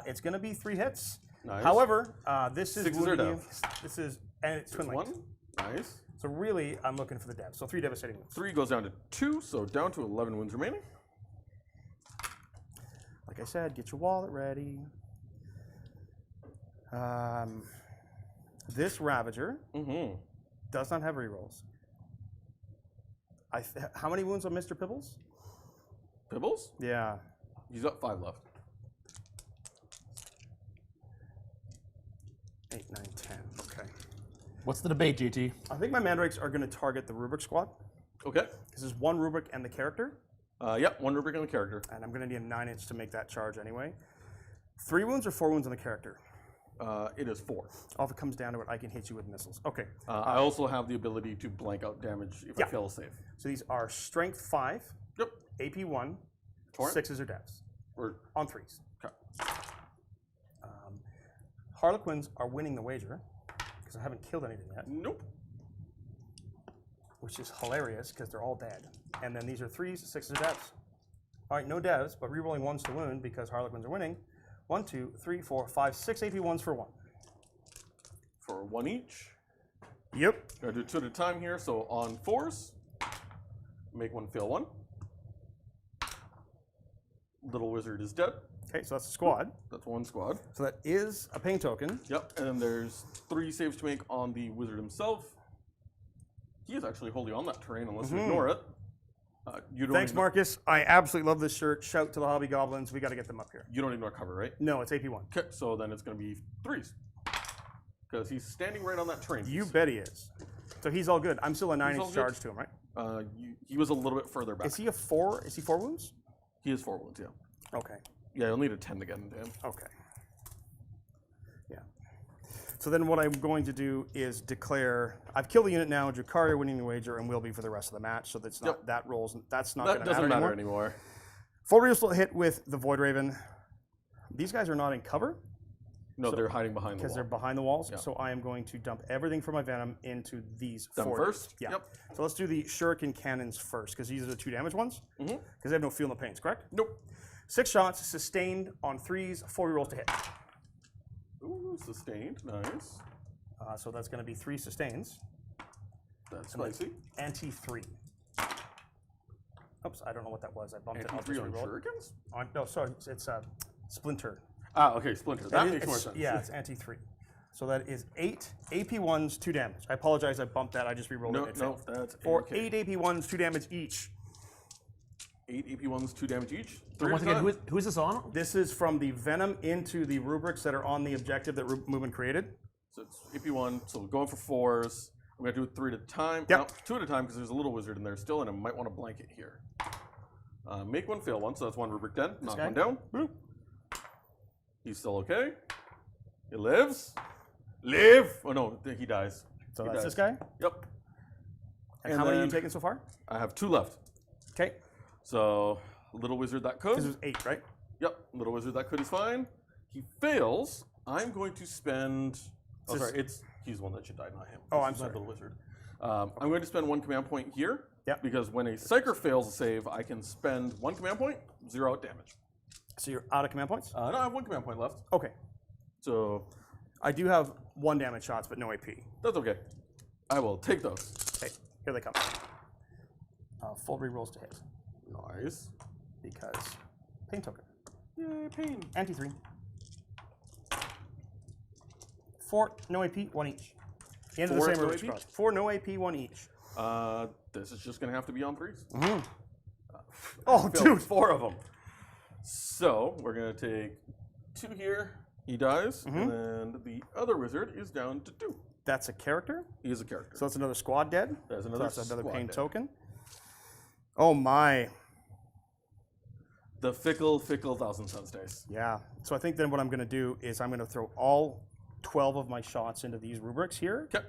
it's going to be 3 hits. Nice. However, this is 6s are wounding you. dev. This is, and it's twin linked. 1. Nice. So really, I'm looking for the dev. So 3 devastating wounds. 3 goes down to 2, so down to 11 wounds remaining. Like I said, get your wallet ready. This Ravager does not have rerolls. How many wounds on Mr. Pibbles? Pibbles? Yeah. He's got 5 left. 8, 9, 10. Okay. What's the debate, GT? I think my Mandrakes are going to target the Rubric squad. Okay. This is 1 Rubric and the character. Yep, 1 rubric on the character. And I'm going to need a 9-inch to make that charge anyway. 3 wounds or 4 wounds on the character? It is 4. Oh, if it comes down to it, I can hit you with missiles. Okay. I also have the ability to blank out damage if I fail a save. So these are Strength 5, Yep. AP 1, Torrent? 6s or devs. Or On 3s. okay. Harlequins are winning the wager because I haven't killed anything yet. Nope. Which is hilarious because they're all dead. And then these are 3s, 6s or devs. All right, no devs, but rerolling 1s to wound because Harlequins are winning. 1, 2, 3, 4, 5, 6 AP1s for 1. For 1 each. Yep. Gotta do 2 at a time here. So on 4s, make 1 fail 1. Little wizard is dead. Okay, so that's a squad. That's 1 squad. So that is a pain token. Yep, and then there's 3 saves to make on the wizard himself. He is actually wholly on that terrain unless you ignore it. You don't Thanks, Marcus. I absolutely love this shirt. Shout to the Hobby Goblins. We got to get them up here. You don't ignore cover, right? No, it's AP1. Okay, so then it's going to be 3s. Because he's standing right on that terrain. You bet he is. So he's all good. I'm still a 9-inch all good. charge to him, right? He was a little bit further back. Is he a 4? Is he 4 wounds? He is 4 wounds, yeah. Okay. Yeah, you'll need a 10 to get into him. Okay. Yeah. So then what I'm going to do is declare, I've killed the unit now, Drukhari winning the wager, and will be for the rest of the match, so that's not, that rolls, that's not going to That matter doesn't anymore. matter anymore. Full reroll hit with the Voidraven. These guys are not in cover. No, they're hiding behind the wall. Because they're behind the walls, so I am going to dump everything from my Venom into these Them 4. first? Yeah. Yep. So let's do the Shuriken Cannons first, because these are the 2 damage ones. Because they have no feel, no pains, correct? Nope. 6 shots, sustained on 3s, 4 rerolls to hit. Ooh, sustained. Nice. So that's going to be 3 sustains. That's spicy. Anti-3. Oops, I don't know what that was. I bumped it. I'll Anti-3 just on reroll it. shurikens? No, sorry, it's Splinter. Ah, okay, splinter. That makes more sense. Yeah, it's anti-3. So that is 8 AP1s, 2 damage. I apologize, I bumped that. I just re-rolled it. No, that's For okay. 8 AP1s, 2 damage each. 8 AP1s, 2 damage each. So once again, who is this on? This is from the Venom into the rubrics that are on the objective that Movement created. So it's AP1, so we're going for 4s. I'm going to do it 3 at a time. Yep. No, 2 at a time because there's a little wizard in there still, and I might want to blanket here. Make one, fail one, so that's one rubric dead. Knock guy? one down. Boop. He's still okay. He lives. Live! Oh no, he dies. So He that's dies. this guy. Yep. And how many are you taking so far? I have 2 left. Okay. So, little wizard that This could. is 8, right? Yep, little wizard that could is fine. He fails. I'm going to spend. Oh, Just- sorry, he's the one that should die, not him. Oh, This I'm is my sorry. little wizard. I'm going to spend 1 command point here. Yep. Because when a psyker fails a save, I can spend 1 command point, 0 out damage. So you're out of command points? No, I have 1 command point left. Okay. So I do have 1 damage shots, but no AP. that's okay. I will take those. Okay, here they come. Full re-rolls to hit. Nice. Because pain token. Yay, pain. Anti-3. 4, no AP, 1 each. Into the 4, same no rubric AP? cross. 4, no AP, 1 each. This is just going to have to be on 3s. Oh, Filled dude. 4 of them. So we're going to take 2 here. He dies. And then the other wizard is down to 2. That's a character. He is a character. So that's another squad dead. There's So another that's another squad pain dead. token. Oh my. The fickle 1,000 Suns dice. Yeah. So I think then what I'm going to do is I'm going to throw all 12 of my shots into these rubrics here. Okay.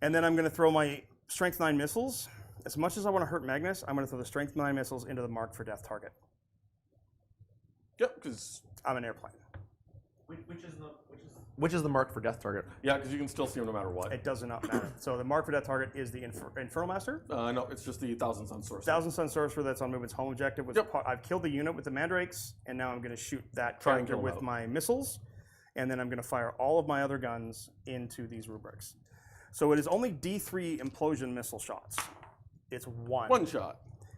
And then I'm going to throw my Strength 9 missiles. As much as I want to hurt Magnus, I'm going to throw the Strength 9 missiles into the mark for death target. Yep, because I'm an airplane. Which is the mark for death target? you can still see him no matter what. It does not matter. So the mark for death target is the Infernal Master. No, it's just the 1,000 Sun Sorcerer. 1,000 Sun Sorcerer that's on Movement's home objective. Was I've killed the unit with the Mandrakes, and now I'm going to shoot that Try and character kill him with out. my missiles, and then I'm going to fire all of my other guns into these rubrics. So it is only D3 implosion missile shots. It's 1. 1 shot.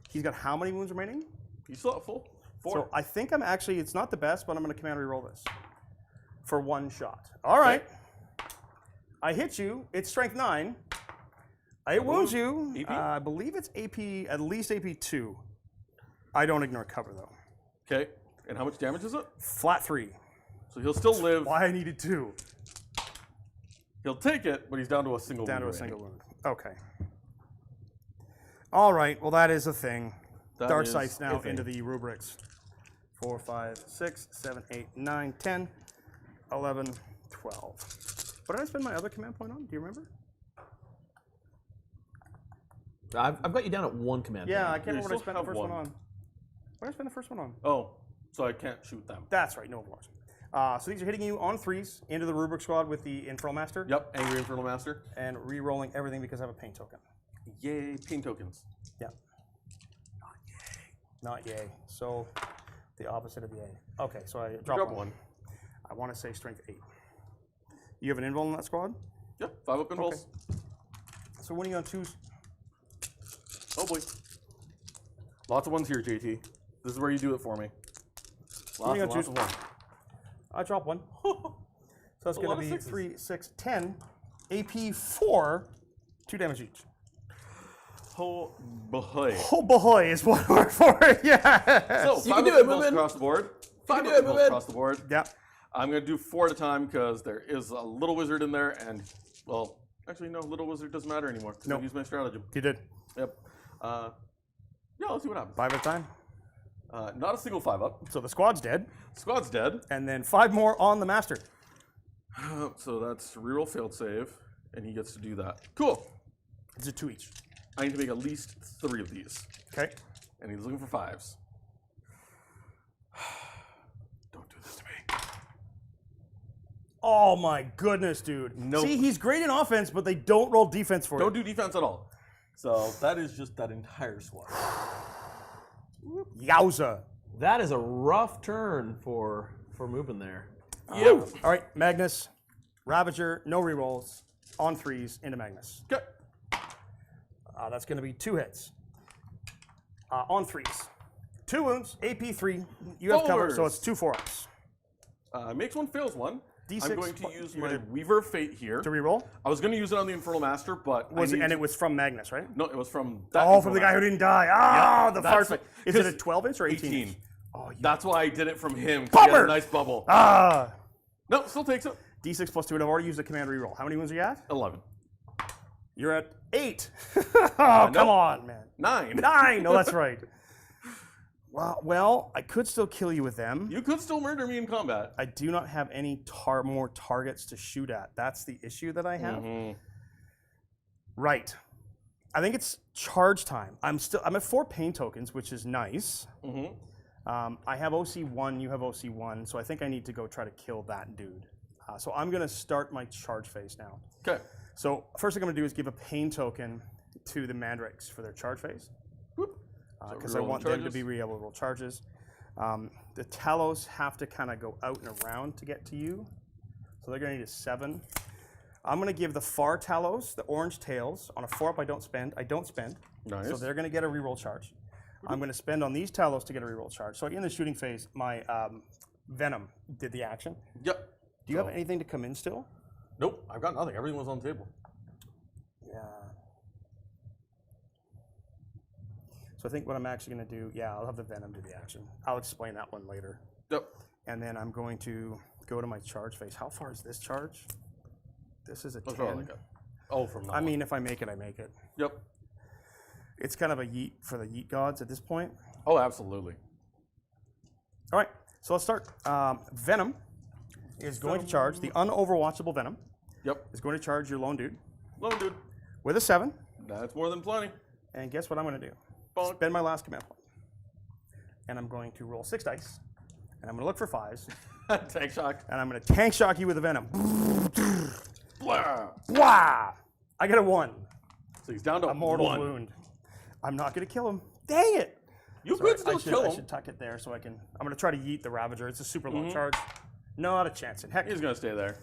He's got how many wounds remaining? He's still at full. 4. So I think I'm actually, it's not the best, but I'm going to command reroll this for 1 shot. All right. I hit you. It's strength 9. I wound you. AP? I believe it's AP, at least AP 2. I don't ignore cover though. Okay. And how much damage is it? Flat 3. So he'll still live. Why I needed 2. He'll take it, but he's down to a single Down to a wound single remaining. wound. Okay. All right. Well, that is a thing. That Dark is Sights now a thing. into the rubrics. 4, 5, 6, 7, 8, 9, 10, 11, 12. What did I spend my other command point on? Do you remember? I've got you down at 1 command. Yeah, I point. can't remember what I still spent the have first one one. on. What did I spend the first one on? Oh, so I can't shoot them. That's right, no wars. So these are hitting you on 3s into the Rubric Squad with the Infernal Master. Yep, Angry Infernal Master. And re-rolling everything because I have a pain token. Yay, pain tokens. Yeah. Not yay. So the opposite of yay. Okay, so I drop, Drop one. one. I want to say strength 8. You have an invul in that squad? Yep, 5 up and rolls. So when are you going to choose? Oh boy. Lots of ones here, JT. This is where you do it for me. When are you Lots going to and choose? lots of ones. I drop one. So that's A going lot to of be sixes. 3, 6, 10. AP 4, 2 damage each. Oh boy. Oh boy is one word for it. Yeah. So, You 5 can do up it, and rolls Mubin. across the board. 5 up do it, and rolls Mubin. across the board. Yeah. I'm going to do 4 at a time because there is a little wizard in there, and, well, actually, no, little wizard doesn't matter anymore because Nope. I've used my stratagem. You did. Yep. Yeah, let's see what happens. 5 at a time. Not a single 5 up. So the squad's dead. Squad's dead. And then 5 more on the master. So that's reroll failed save, and he gets to do that. Cool. It's a 2 each. I need to make at least 3 of these, Okay. and he's looking for 5s. Don't do this to me. Oh my goodness, dude. Nope. See, he's great in offense, but they don't roll defense for Don't you. do defense at all. So that is just that entire squad. Yowza. That is a rough turn for Mubin there. Yep. All right, Magnus, Ravager, no rerolls, on 3s into Magnus. Okay. That's going to be 2 hits. On 3s. 2 wounds, AP 3. You have cover, so Forwards. it's 2 4-ups. Makes one, fails one. D6. I'm going to use my Weaver of Fate here. To reroll? I was going to use it on the Infernal Master, but It was from Magnus, right? No, it was from that. Oh, from the guy who didn't die. Oh, the that's far. Is it a 12 inch or 18? 18. Inch? Oh, That's why I did it from him. 'Cause he had a nice bubble. Ah. No, still takes it. D6 plus 2, and I've already used a command reroll. How many wounds are you at? 11. You're at 8. Oh, come on, man. 9. 9. No, that's right. Well, I could still kill you with them. You could still murder me in combat. I do not have any more targets to shoot at. That's the issue that I have. Right. I think it's charge time. I'm at 4 pain tokens, which is nice. I have OC1, you have OC1, so I think I need to go try to kill that dude. So I'm going to start my charge phase now. Okay. So first thing I'm going to do is give a pain token to the Mandrakes for their charge phase. Because I want them to be able to roll charges. The Talos have to kind of go out and around to get to you. So they're going to need a 7. I'm going to give the far Talos, the orange tails, on a 4-up I don't spend. Nice. So they're going to get a reroll charge. I'm going to spend on these Talos to get a reroll charge. So in the shooting phase, my Venom did the action. Yep. Do you have anything to come in still? Nope, I've got nothing. Everything was on the table. Yeah. So I think what I'm actually going to do, I'll have the Venom do the action. I'll explain that one later. Yep. And then I'm going to go to my charge phase. How far is this charge? This is a 10. Like from that I mean, if I make it, I make it. Yep. It's kind of a yeet for the yeet gods at this point. Oh, absolutely. All right, so let's start. Venom is going to charge. The unoverwatchable Venom is going to charge your lone dude. Lone dude. With a 7. That's more than plenty. And guess what I'm going to do? Bonk. Spend my last command point. And I'm going to roll 6 dice. And I'm going to look for 5s. Tank shock. And I'm going to tank shock you with a Venom. Blah. Blah! I get a 1. So he's down to A mortal 1. wound. I'm not going to kill him. Dang it! You could still kill him. I should tuck it there so I can. I'm going to try to yeet the Ravager. It's a super long charge. Not a chance in heck. He's going to stay there.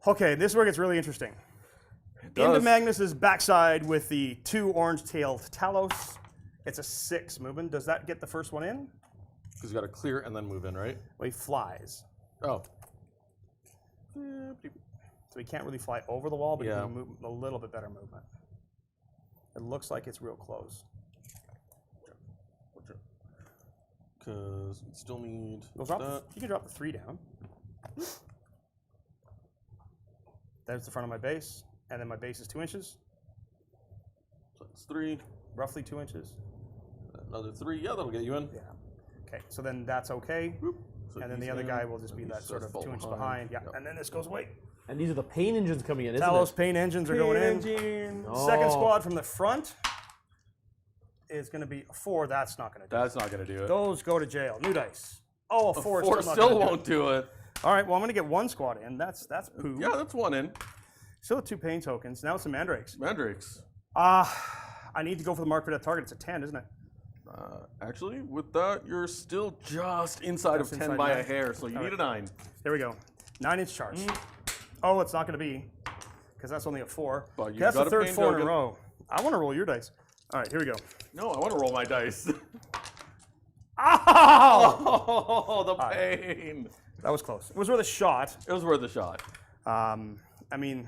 Okay, this is where it gets really interesting. Into Magnus's backside with the 2 orange-tailed Talos. It's a 6 movement. Does that get the first one in? He's got to clear and then move in, right? Well, he flies. Oh. So he can't really fly over the wall, but he can move a little bit better movement. It looks like it's real close. Because we still need You can drop the 3 down. There's the front of my base, and then my base is 2 inches. So that's 3. Roughly 2 inches. Another 3. Yeah, that'll get you in. Yeah. Okay, so then that's okay. So And then the other guy will just be that sort of 2 inches behind. Yeah, and then this goes away. And these are the pain engines coming in, isn't Talos it? pain engines are going in. Second squad from the front is going to be a 4. That's not going to do That's not going to do it. Those go to jail. New dice. Oh, a 4 4 still won't do it. All right, well, I'm going to get 1 squad in. That's poo. Yeah, that's 1 in. Still 2 pain tokens. Now it's some Mandrakes. Mandrakes. I need to go for the mark for death target. It's a 10, isn't it? Actually, with that, you're still just inside of 10 by 9. a hair, so you need a 9. There we go. 9-inch charge. Oh, it's not going to be, because that's only a 4. But you've That's got the a third pain 4 in token. a row. I want to roll your dice. All right, here we go. No, I want to roll my dice. Ow! Oh, the pain. That was close. It was worth a shot. It was worth a shot. I mean,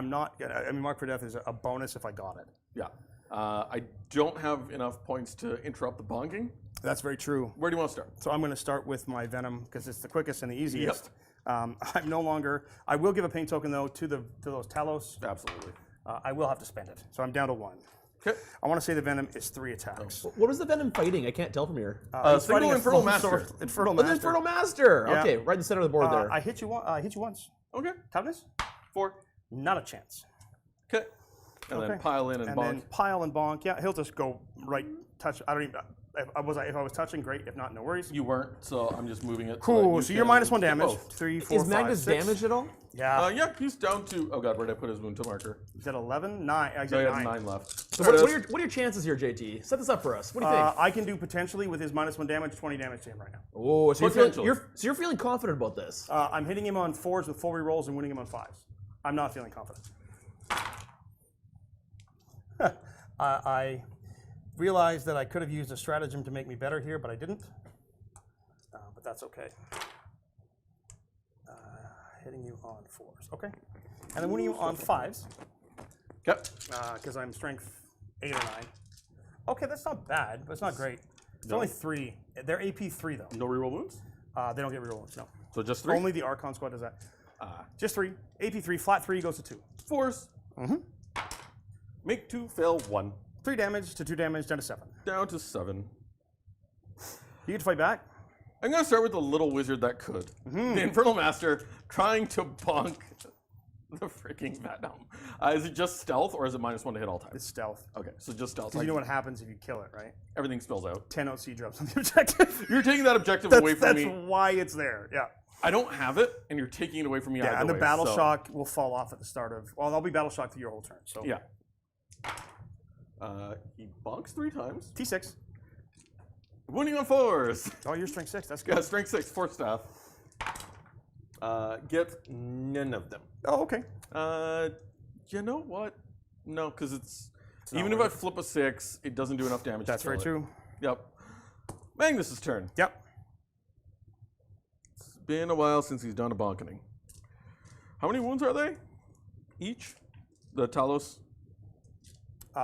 mark for death is a bonus if I got it. Yeah. I don't have enough points to interrupt the bonking. That's very true. Where do you want to start? So I'm going to start with my Venom because it's the quickest and the easiest. I'm no longer. I will give a pain token though to those Talos. Absolutely. I will have to spend it, so I'm down to 1. Okay. I want to say the Venom is 3 attacks. What is the Venom fighting? I can't tell from here. He's single fighting a Infernal full Master. sword- Infernal Oh, Master. the Infernal Master! Yeah. Okay, right in the center of the board there. I hit you once. Okay. Toughness? 4. Not a chance. Okay. And then pile in and bonk. then pile and bonk. Yeah, he'll just go right touch. I don't even. If I was touching, great. If not, no worries. You weren't, so I'm just moving it. Cool. So that you you're can -1 get damage. both. 3, 4, Is 5, Magnus 6. damaged at all? Yeah. Yeah, he's down to. Oh god, where did I put his wound to marker? Is that 11? 9. I No, he got has 9. 9 left. So what are your chances here, JT? Set this up for us. What do you think? I can do potentially with his -1 damage, 20 damage to him right now. Oh, so potential. you're feeling confident about this? I'm hitting him on 4s with full rerolls and winning him on 5s. I'm not feeling confident. I realized that I could have used a stratagem to make me better here, but I didn't. But that's okay. hitting you on 4s. Okay. And then wounding you on 5s. Yep. Because I'm strength 8 or 9. Okay, that's not bad, but it's not great. It's only 3. They're AP 3 though. No reroll wounds? They don't get reroll wounds, no. So just 3? Only the Archon squad does that. Just 3. AP 3, flat 3 goes to 2. 4s. Make 2, fail 1. 3 damage to 2 damage, down to 7. Down to 7. You get to fight back. I'm going to start with the little wizard that could. The Infernal Master trying to bonk the freaking Venom. Is it just stealth or is it -1 to hit all times? It's stealth. Okay, so just stealth. Because you know what happens if you kill it, right? Everything spills out. 10 OC drops on the objective. You're taking that objective away from me. That's why it's there, yeah. I don't have it, and you're taking it away from me either Yeah, and the way, battle so- shock will fall off at the start of... Well, I'll be battle shocked through your whole turn, so... Yeah. He bonks 3 times. T6. Wounding on 4s. Oh, you're strength 6, that's good. Yeah, strength 6, 4 staff. Get none of them. Oh, okay. You know what? No, because it's not even if I worth it. flip a 6, it doesn't do enough damage. That's to kill very it. true. Yep. Magnus's turn. Yep. It's been a while since he's done a bonkening. How many wounds are they? Each? The Talos?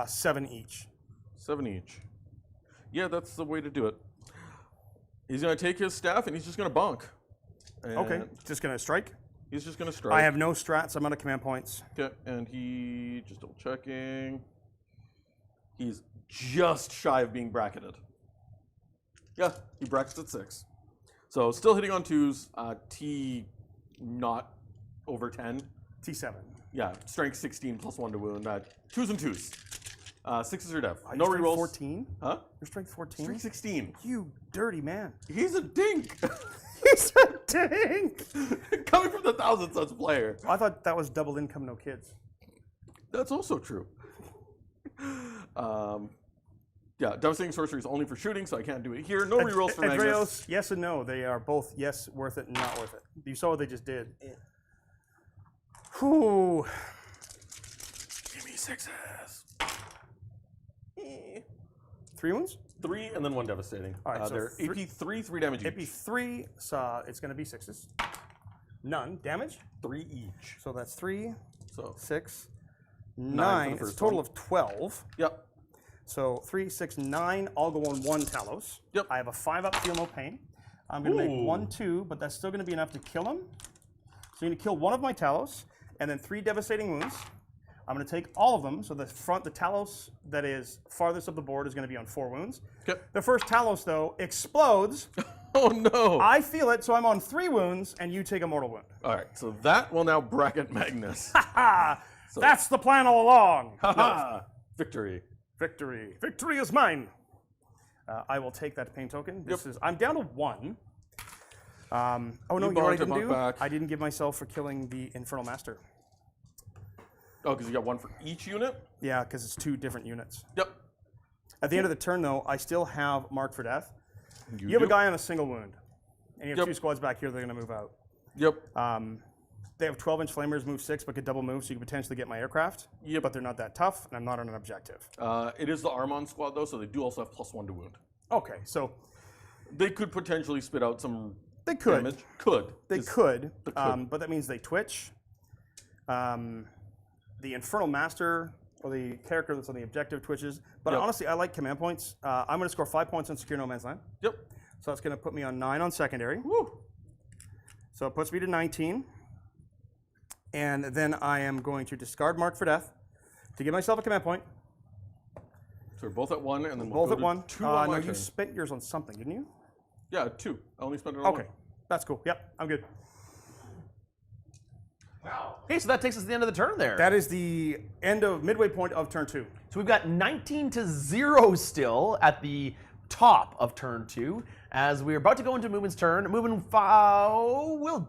7 each. 7 each. Yeah, that's the way to do it. He's going to take his staff and he's just going to bonk. And Okay, just gonna strike. He's just going to strike. I have no strats, I'm out of command points. Okay, and he, just double checking. He's just shy of being bracketed. Yeah, he brackets at 6. So still hitting on 2s. T not over 10. T7. Yeah, strength 16 plus 1 to wound. 2s and 2s. 6s are dev. Are No you strength rerolls. 14? Huh? You're strength 14? Strength 16. You dirty man. He's a dink. He's a dink! Coming from the 1,000 Suns player. I thought that was double income, no kids. That's also true. Yeah, Devastating Sorcery is only for shooting, so I can't do it here. No rerolls for Magnus. Andreos, yes and no. They are both yes, worth it, and not worth it. You saw what they just did. Whew. Give me 6s. 3 wounds? 3 and then 1 devastating. All right, so they're AP 3, 3 damage each. AP 3, so it's going to be 6s. None. Damage? 3 each. So that's 3, So, 6, for 9. the It's a first total one. of 12. yep. So 3, 6, 9. I'll go on 1 Talos. Yep. I have a 5-up, feel no pain. I'm going to Ooh. make 1, 2, but that's still going to be enough to kill him. So you're going to kill one of my Talos, and then 3 devastating wounds. I'm going to take all of them. So the Talos that is farthest up the board is going to be on 4 wounds. Okay. The first Talos, though, explodes. Oh no. I feel it, so I'm on 3 wounds, and you take a mortal wound. All right, so that will now bracket Magnus. Ha! That's the plan all along. Haha. Victory. Victory. Victory is mine. I will take that pain token. This is. I'm down to 1. Oh no, you know what I bonked it, didn't bonk do? back. I didn't give myself for killing the Infernal Master. Oh, because you got 1 for each unit? Yeah, because it's 2 different units. Yep. At the end of the turn, though, I still have Mark for Death. You have do? a guy on a single wound, and you have Yep. 2 squads back here. They're going to move out. Yep. They have 12-inch flamers, move 6, but could double move, so you could potentially get my aircraft. Yep. But they're not that tough, and I'm not on an objective. It is the Armon squad, though, so they do also have +1 to wound. Okay, so They could potentially spit out some they could. damage. Could. They Is- could, could. but that means they twitch. The Infernal Master, or the character that's on the objective, twitches. But Yep. honestly, I like command points. I'm going to score 5 points on Secure No Man's Land. Yep. So that's going to put me on 9 on secondary. Woo. So it puts me to 19. And then I am going to discard Mark for Death to give myself a command point. So we're both at 1, and then we'll Both go at to 1. 2 on No, my you turn. spent yours on something, didn't you? Yeah, 2. I only spent it on Okay, 1. that's cool. Yep, I'm good. Okay, so that takes us to the end of the turn there. That is the end of midway point of turn 2. So we've got 19-0 still at the top of turn 2. As we're about to go into Mubin's turn, Mubin will.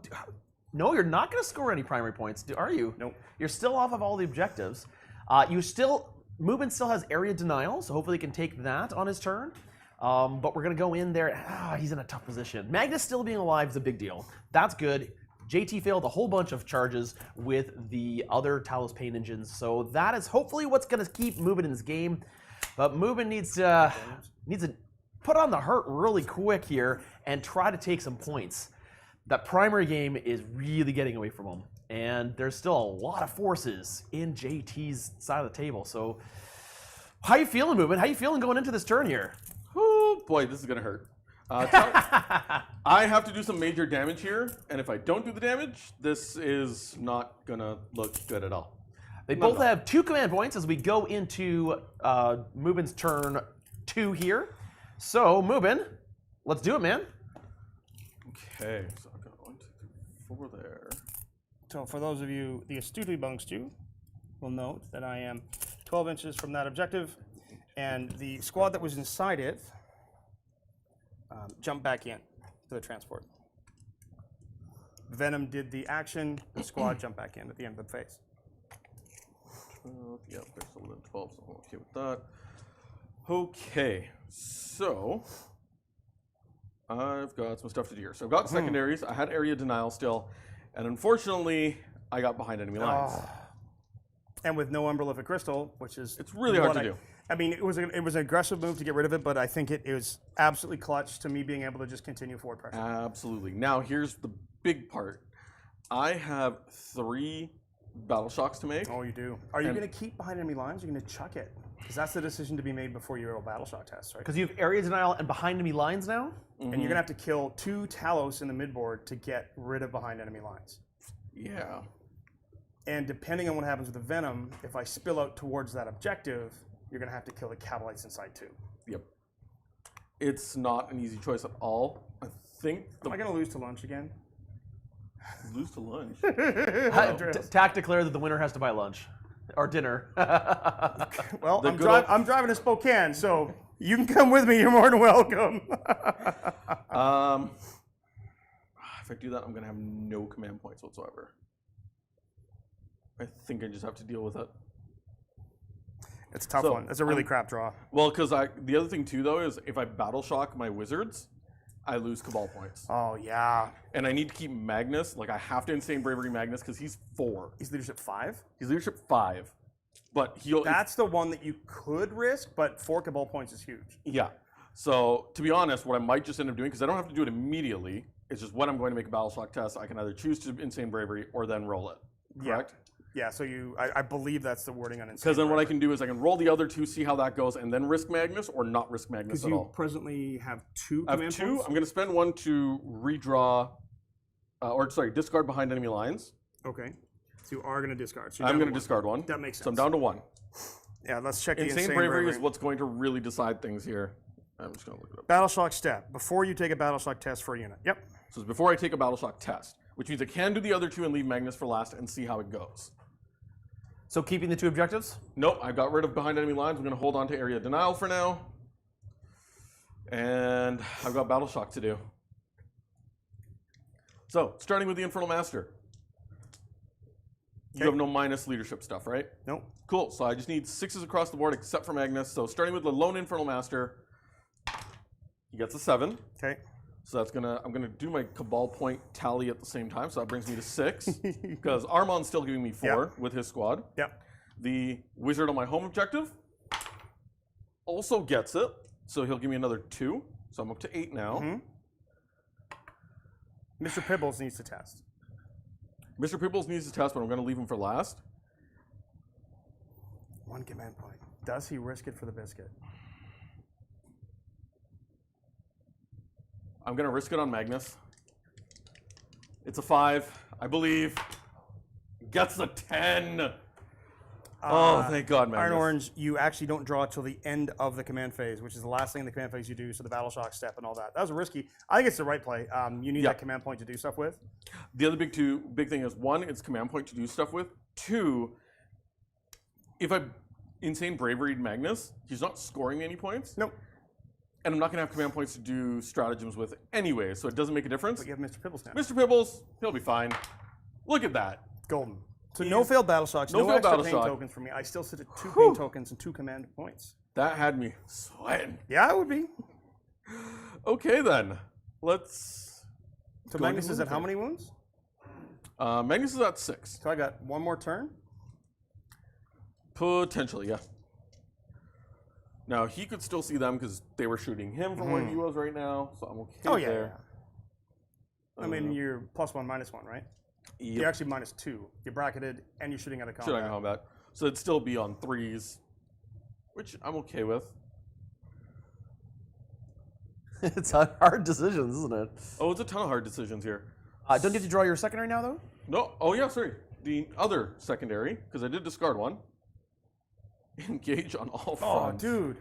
No, you're not going to score any primary points, are you? Nope. You're still off of all the objectives. Mubin still has area denial, so hopefully he can take that on his turn. But we're going to go in there. He's in a tough position. Magnus still being alive is a big deal. That's good. JT failed a whole bunch of charges with the other Talos Pain engines, so that is hopefully what's going to keep Mubin in his game. But Mubin needs to put on the hurt really quick here and try to take some points. that primary game is really getting away from him. And there's still a lot of forces in JT's side of the table. So how you feeling, Mubin? How you feeling going into this turn here? Oh boy, this is gonna hurt. I have to do some major damage here, and if I don't do the damage, this is not gonna look good at all. They both have 2 command points as we go into Mubin's turn 2 here. So, Mubin, let's do it, man. Okay, so I've got 1, 2, 3, 4 there. So for those of you, the astutely amongst you, will note that I am 12 inches from that objective, and the squad that was inside it jumped back in to the transport. Venom did the action, the squad jumped back in at the end of the phase. 12, yeah, they're still within 12, so I'm okay with that. Okay, so I've got some stuff to do here. So I've got secondaries. I had area denial still, and unfortunately, I got behind enemy lines. And with no Unbralific crystal, which is It's really hard to do. I mean, it was an aggressive move to get rid of it, but I think it was absolutely clutch to me being able to just continue forward pressure. Absolutely. Now here's the big part. I have 3 battle shocks to make. Oh, you do. Are you going to keep behind enemy lines? Or are you going to chuck it? Because that's the decision to be made before your battle shock test, right? Because you have area denial and behind enemy lines now? And you're going to have to kill 2 Talos in the midboard to get rid of behind enemy lines. Yeah. And depending on what happens with the Venom, if I spill out towards that objective, you're going to have to kill the Cabalites inside too. Yep. It's not an easy choice at all. I think Am I going to lose to lunch again? lose to lunch. TAC declare that the winner has to buy lunch. Or dinner. Well, I'm driving to Spokane, so you can come with me. You're more than welcome. If I do that, I'm going to have no command points whatsoever. I think I just have to deal with it. It's a tough one. It's a really crap draw. Well, because the other thing too, though, is if I battle shock my wizards, I lose Cabal points. Oh, yeah. And I need to keep Magnus. Like, I have to Insane Bravery Magnus because he's 4. He's leadership 5? He's leadership 5. But That's the one that you could risk, but 4 Cabal points is huge. Yeah. So, to be honest, what I might just end up doing, because I don't have to do it immediately, it's just when I'm going to make a battle shock test, I can either choose to Insane Bravery or then roll it. Correct? Yeah, so I believe that's the wording on Insane Because then what I Bravery. can do is I can roll the other 2, see how that goes, and then risk Magnus or not risk Magnus Because at you all. presently have 2 I have command 2. points? I'm going to spend 1 to redraw, discard behind enemy lines. Okay. So you are going to discard. So I'm going to discard 1. That makes sense. So I'm down to 1. Yeah, let's check the Insane Bravery is what's going to really decide things here. I'm just going to look it up. Battle Shock step. Before you take a Battle Shock test for a unit. Yep. So it's before I take a battle shock test, which means I can do the other 2 and leave Magnus for last and see how it goes. So keeping the 2 objectives? Nope, I got rid of behind enemy lines. I'm going to hold on to area denial for now. And I've got battle shock to do. So, starting with the Infernal Master. You have no minus leadership stuff, right? Nope. Cool, so I just need 6s across the board except for Magnus. So starting with the lone Infernal Master, he gets a 7. Okay. So I'm gonna do my Cabal point tally at the same time. So that brings me to 6 because Armon's still giving me 4 with his squad. Yep. The wizard on my home objective also gets it, so he'll give me another 2. So I'm up to 8 now. Mr. Pibbles needs to test. Mr. Pibbles needs to test, but I'm gonna leave him for last. 1 command point. Does he risk it for the biscuit? I'm gonna risk it on Magnus. It's a 5, I believe. Gets a 10. Oh, thank God, Magnus. Iron Orange, you actually don't draw till the end of the command phase, which is the last thing in the command phase you do, so the Battle Shock step and all that. That was risky. I think it's the right play. You need that command point to do stuff with. The other big thing is, 1, it's command point to do stuff with. 2, if I Insane Bravery Magnus, he's not scoring me any points. Nope. And I'm not going to have command points to do stratagems with anyway, so it doesn't make a difference. But you have Mr. Pibbles now. Mr. Pibbles, he'll be fine. Look at that. Golden. So no failed Battle Shocks, no failed extra battle pain shock. tokens for me. I still sit at 2 pain tokens and 2 command points. That had me sweating. Yeah, it would be. Okay, then. Let's... So go Magnus into is at movement how many wounds? Magnus is at 6. So I got 1 more turn? Potentially, yeah. Now, he could still see them because they were shooting him from where he was right now, so I'm okay there. I mean, you're +1, -1, right? Yep. You're actually -2. You're bracketed, and you're shooting out of combat. Shooting out of combat. So it'd still be on 3s, which I'm okay with. It's a hard decisions, isn't it? Oh, it's a ton of hard decisions here. Don't you have to draw your secondary now, though? No. Oh, yeah, sorry. The other secondary, because I did discard one. Engage on all fronts. Oh, dude.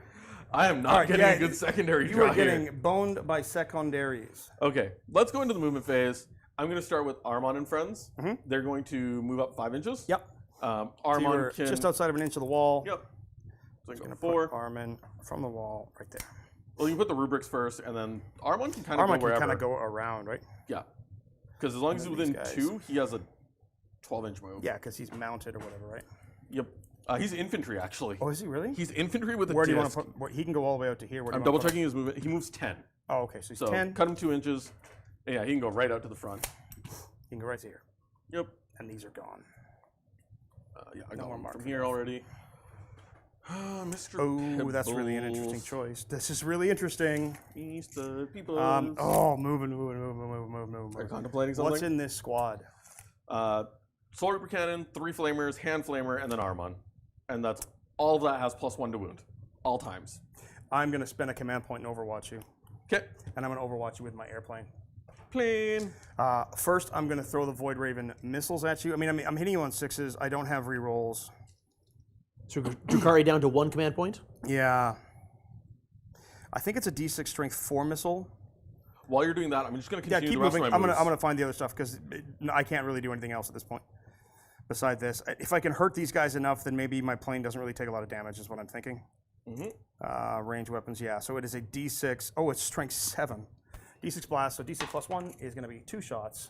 I am not getting a good secondary You draw are getting here. boned by secondaries. Okay, let's go into the movement phase. I'm going to start with Ahriman and friends. They're going to move up 5 inches. Yep. Ahriman You're can... just outside of an inch of the wall. Yep. So I Going go to 4. put Ahriman from the wall right there. Well, you put the rubrics first, and then Ahriman can kind of go Ahriman wherever. can kind of go around, right? Yeah. Because as long as he's within guys. 2, he has a 12-inch move. Yeah, because he's mounted or whatever, right? Yep. He's infantry, actually. Oh, is he really? He's infantry with a Where do you disc. want to put? He can go all the way out to here. Where do I'm you double want to put checking his movement. He moves 10. him? Oh, okay. So he's So 10. cut him 2 inches. Yeah, he can go right out to the front. He can go right to here. Yep. And these are gone. Yeah, I No got more one mark from for here that. already. Mr. Oh, that's really an interesting Pebbles. choice. This is really interesting. Mr. People. Moving. Are you contemplating something? What's in this squad? Soul Reaper Cannon, 3 Flamers, Hand Flamer, and then Ahriman. And that's all of that has +1 to wound. All times. I'm going to spend a command point and overwatch you. Okay. And I'm going to overwatch you with my airplane. Plane. First, I'm going to throw the Voidraven missiles at you. I mean, I'm hitting you on 6s. I don't have rerolls. So Drukhari down to 1 command point? Yeah. I think it's a D6 strength 4 missile. While you're doing that, I'm just going to continue Keep the rest moving. of my I'm moves. gonna find the other stuff because I can't really do anything else at this point. Beside this, if I can hurt these guys enough, then maybe my plane doesn't really take a lot of damage. Is what I'm thinking. Range weapons, yeah. So it is a D6. Oh, it's strength 7. D6 blast. So D6 +1 is going to be 2 shots.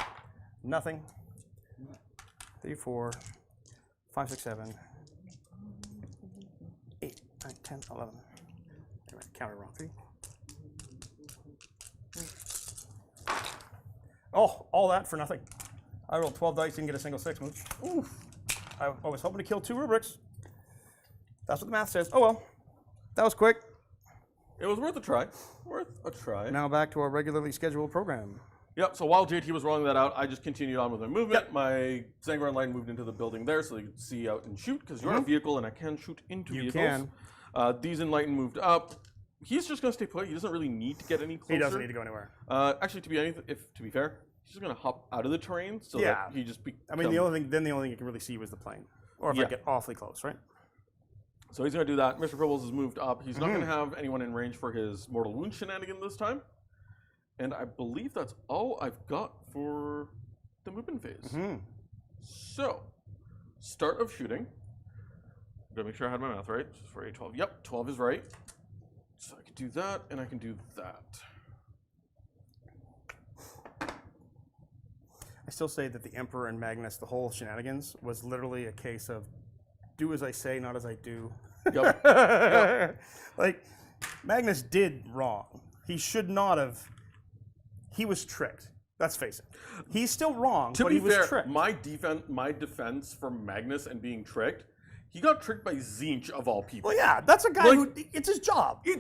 Nothing. 3, 4, 5, 6, 7, 8, 9, 10, 11. Counter wrong. 3. Oh, all that for nothing. I rolled 12 dice, didn't get a single 6. Oof. I was hoping to kill 2 rubrics. That's what the math says. Oh well. That was quick. It was worth a try. Worth a try. Now back to our regularly scheduled program. Yep, so while JT was rolling that out, I just continued on with my movement. My Zangron line moved into the building there so you could see out and shoot, because you're a vehicle and I can shoot into vehicles. can. These Enlighten moved up. He's just going to stay put. He doesn't really need to get any closer. He doesn't need to go anywhere. Actually, to be fair, he's just going to hop out of the terrain so Yeah. that he just I mean, the only thing you can really see was the plane. Or if I Yeah. get awfully close, right? So he's going to do that. Mr. Pibbles has moved up. He's not going to have anyone in range for his Mortal Wound shenanigan this time. And I believe that's all I've got for the movement phase. So, start of shooting. Gotta make sure I had my math right. This is for A12. Yep, 12 is right. So I can do that, and I can do that. I still say that the Emperor and Magnus, the whole shenanigans, was literally a case of do as I say, not as I do. Yep. Like, Magnus did wrong. He should not have. He was tricked. Let's face it. He's still wrong, To but be he was fair, tricked. my defense for Magnus and being tricked, he got tricked by Tzeentch of all people. Well, yeah, that's a guy who, it's his job. He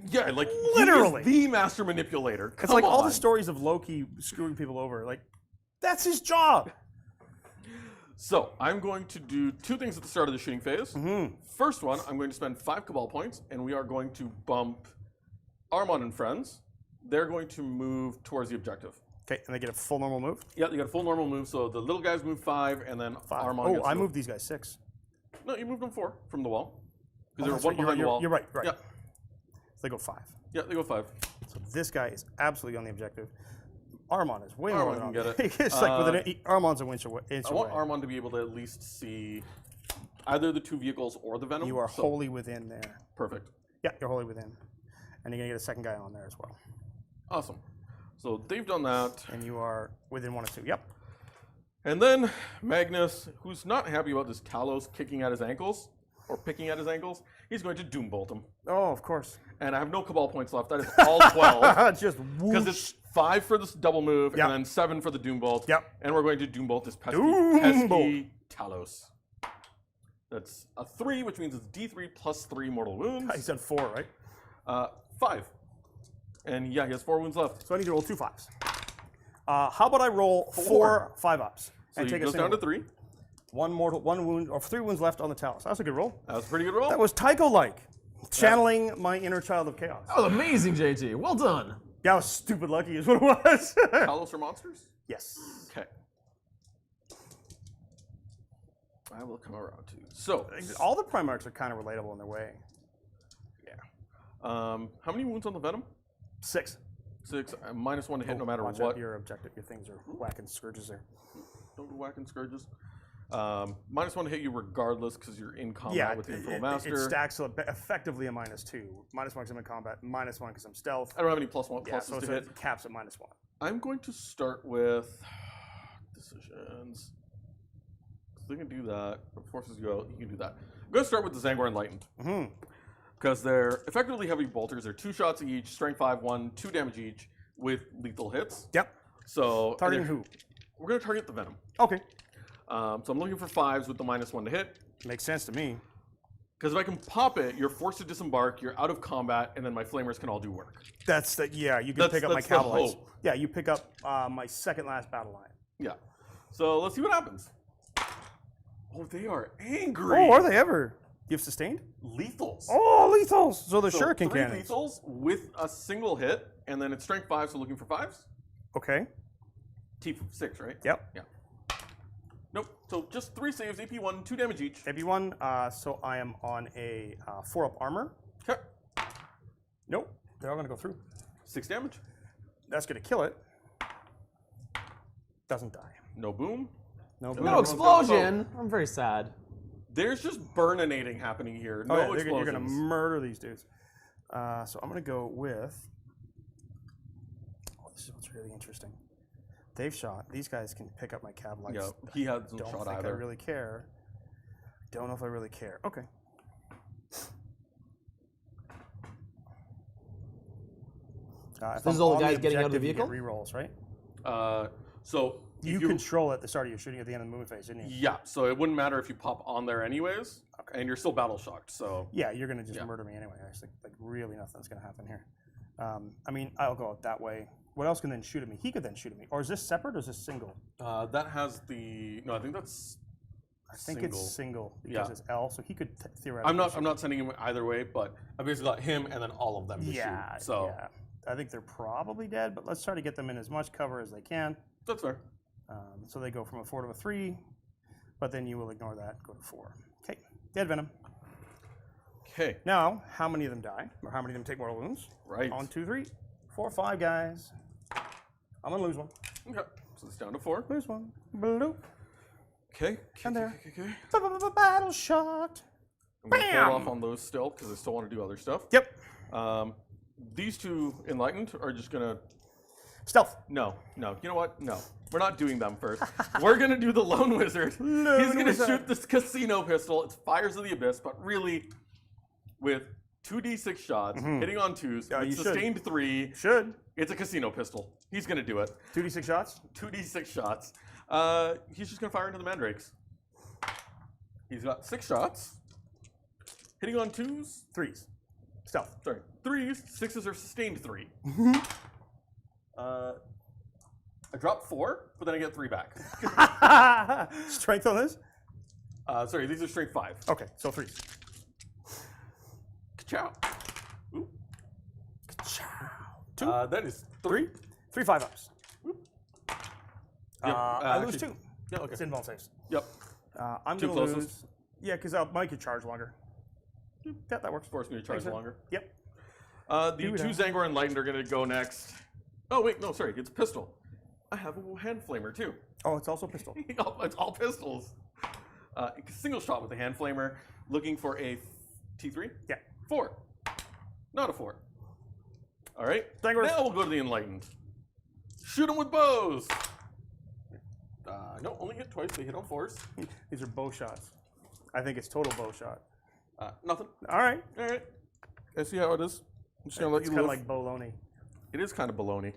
Literally. is the master manipulator. It's like all the stories of Loki screwing people over. Like, that's his job. So, I'm going to do 2 things at the start of the shooting phase. First one, I'm going to spend 5 Cabal points, and we are going to bump Ahriman and friends. They're going to move towards the objective. Okay, and they get a full normal move? Yeah, you got a full normal move, so the little guys move 5, and then Ahriman Oh, gets I to- moved these guys 6. No, you moved them 4 from the wall. Because Oh, there that's were 1 right, behind the wall. You're right. Yeah, So they go 5. yeah, they go 5. So this guy is absolutely on the objective. Ahriman is way Ahriman more than can on get it. It's like Ahriman's an inch away. I want Ahriman to be able to at least see either the 2 vehicles or the Venom. You are so- wholly within there. Perfect. Yeah, you're wholly within. And you're going to get a second guy on there as well. Awesome. So they've done that. And you are within 1 or 2. Yep. And then Magnus, who's not happy about this Talos kicking at his ankles, or picking at his ankles, he's going to Doombolt him. Oh, of course. And I have no Cabal points left. That is all 12. Just Because it's 5 for this double move, Yep. and then 7 for the Doombolt. Yep. And we're going to Doombolt this pesky Doombolt. Talos. That's a 3, which means it's D3 plus 3 mortal wounds. He said 4, right? 5. And yeah, he has 4 wounds left. So I need to roll 2 5s. How about I roll 4 5-ups So and you take a goes down single to 3. one wound, or 3 wounds left on the Talos. That's a good roll. That was a pretty good roll. That was Tycho-like, channeling my inner child of chaos. That was amazing, JT. Well done. That was stupid lucky, is what it was. Talos are monsters? Yes. Okay. I will come around to you. So, All the Primarchs are kind of relatable in their way. how many wounds on the Venom? 6. 6. -1 to hit no matter Watch what. out, your objective. Your things are whacking Scourges there. Don't go whacking Scourges. -1 to hit you regardless because you're in combat with the Infernal Master. It stacks up effectively a -2. -1 because I'm in combat, -1 because I'm stealth. I don't have any +1 Yeah, pluses so to hit. it caps at -1. I'm going to start with decisions. They can do that. It forces you out. You can do that. I'm going to start with the Zangor Enlightened. Because they're effectively heavy bolters. They're 2 shots each, strength 5, 1, 2 damage each with lethal hits. Yep. So Targeting who? We're going to target the Venom. Okay. So I'm looking for 5s with the -1 to hit. Makes sense to me. Because if I can pop it, you're forced to disembark, you're out of combat, and then my flamers can all do work. That's the you can pick up my that's the Cavalites. hope. Yeah, you pick up my second last battle line. Yeah. So let's see what happens. Oh, they are angry. Oh, are they ever? You've sustained? Lethals. Oh, lethals. So the So shuriken 3 cannons. lethals with a single hit, and then it's strength 5, so looking for 5s. Okay. T6, right? Yep. Yeah. Nope. So just 3 saves, AP1, 2 damage each. AP1, so I am on a 4-up armor. Okay. Nope. They're all going to go through. 6 damage. That's going to kill it. Doesn't die. No boom. No, No Everyone's explosion. I'm very sad. There's just burninating happening here. No explosions. You're going to murder these dudes. So I'm going to go with... Oh, this is what's really interesting. They've shot. These guys can pick up my Cavalites. Yeah, he hasn't Don't shot think either. I really care. Don't know if I really care. Okay. If This is I'm all the on guys getting out of the objective, you vehicle? get rerolls, right? So if You control at the start of your shooting at the end of the movement phase, didn't you? Yeah, so it wouldn't matter if you pop on there anyways, and you're still battle shocked. So Yeah, you're gonna just murder me anyway. There's like really nothing's gonna happen here. I mean, I'll go out that way. What else can then shoot at me? He could then shoot at me. Or is this separate or is this single? that has the I think that's. I think it's single because Yeah. it's L, so he could theoretically. I'm not sending him either way, but I basically got him and then all of them to Yeah. shoot. So yeah. I think they're probably dead, but let's try to get them in as much cover as they can. that's fair. So they go from a 4 to a 3, but then you will ignore that, go to 4. Okay, dead Venom. Okay. Now, how many of them die? Or how many of them take mortal wounds? Right. 1, 2, 3, 4, 5 guys. I'm gonna lose one. Okay. So it's down to 4. Lose one. Bloop. Okay. And there. Okay. Battle shot. I'm gonna Bam! hold off on those still because I still want to do other stuff. Yep. These 2 enlightened are just gonna. Stealth. No. You know what? No. We're not doing them first. We're gonna do the Lone Wizard. He's gonna Wizard. shoot this casino pistol. It's Fires of the Abyss, but really with 2d6 shots, hitting on 2s, Yeah, with you should. sustained 3. Should. It's a casino pistol. He's gonna do it. 2d6 shots. 2d6 shots. He's just gonna fire into the Mandrakes. He's got 6 shots. Hitting on 2s. 3s. Stealth. Sorry, 3s. 6s are sustained 3. I drop 4, but then I get 3 back. Strength on this? Sorry, these are strength 5. Okay, so 3s. Ka-chow. Ooh. 2, That is 3. 3 5-ups. Yep, I lose actually- 2. Yeah, okay. It's invuln saves. Yep. I'm Two going to closest. lose. Yeah, because Mike could charge longer. Yeah, that works. Force me to charge Makes sense. longer. Yep. The Do 2 that. Zangor Enlightened are going to go next. Oh, wait, no, sorry. It's pistol. I have a hand flamer, too. Oh, it's also pistol. It's all pistols. Single shot with the hand flamer. Looking for a T3? Yeah. 4. Not a 4. All right. Zangor. Now we'll go to the Enlightened. Shoot them with bows. No, only hit twice. They hit on 4s. These are bow shots. I think it's total bow shot. Nothing. All right. All right. I see how it is. I'm just going to let It's you kind live. of like bologna. It is kind of baloney.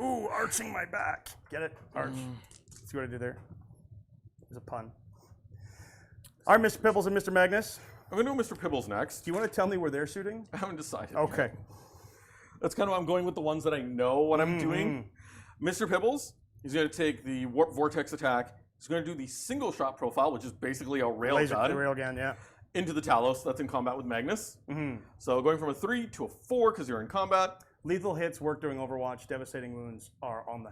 Ooh, arching my back. Get it? Arch. See what I did there? It was a pun. All right, Mr. Pibbles and Mr. Magnus. I'm going to do Mr. Pibbles next. Do you want to tell me where they're shooting? I haven't decided. Okay. Yet. That's kind of why I'm going with the ones that I know what I'm doing. Mr. Pibbles, he's going to take the Warp Vortex attack. He's going to do the single shot profile, which is basically a railgun, Railgun, yeah. into the Talos. That's in combat with Magnus. So going from a 3 to a 4 because you're in combat. Lethal hits work during Overwatch. Devastating wounds are on the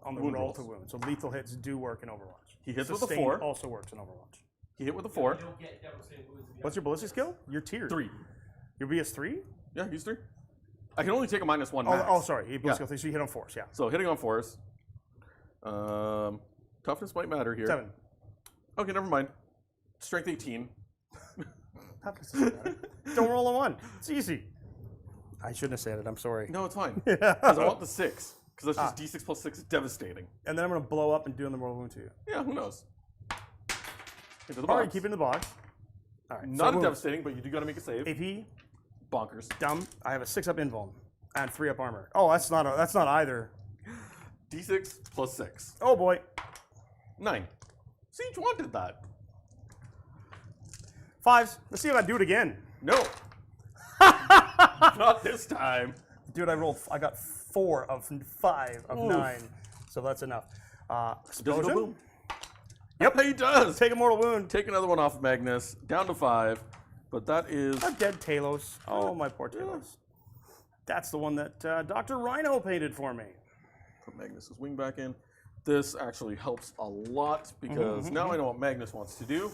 Wound roll rolls. to wound. So lethal hits do work in Overwatch. He hits with a Sustained 4. also works in Overwatch. He hit with a 4. You don't get devastating wounds. What's your ballistic skill? You're tiered. 3. Your BS3? Yeah, he's 3. I can only take a -1 max. Oh, sorry. Ballistic skill 3, so you hit on force, yeah. So hitting on 4s. Toughness might matter here. 7. Okay, never mind. Strength 18. Toughness doesn't matter. Don't roll a 1. It's easy. I shouldn't have said it. I'm sorry. No, it's fine. Because I want the 6. Because that's just D6 plus 6 is devastating. And then I'm going to blow up and do the mortal wound to you. Yeah, who knows? Into the All right, box. keep it in the box. All right. Not so devastating, but you do got to make a save. AP, Bonkers. dumb. I have a 6-up invuln and 3-up armor. Oh, that's not either. D6 plus 6. Oh boy. 9. See, you wanted that. 5s. Let's see if I do it again. No. Not this time. Dude, I got 4 of 5 of 9. So that's enough. Does it go Explosion. boom? Yep, he does. Take a mortal wound. Take another one off of Magnus. Down to 5. But that is... A dead Talos. Oh, my poor Talos. That's the one that Dr. Rhino painted for me. Put Magnus's wing back in. This actually helps a lot because now I know what Magnus wants to do.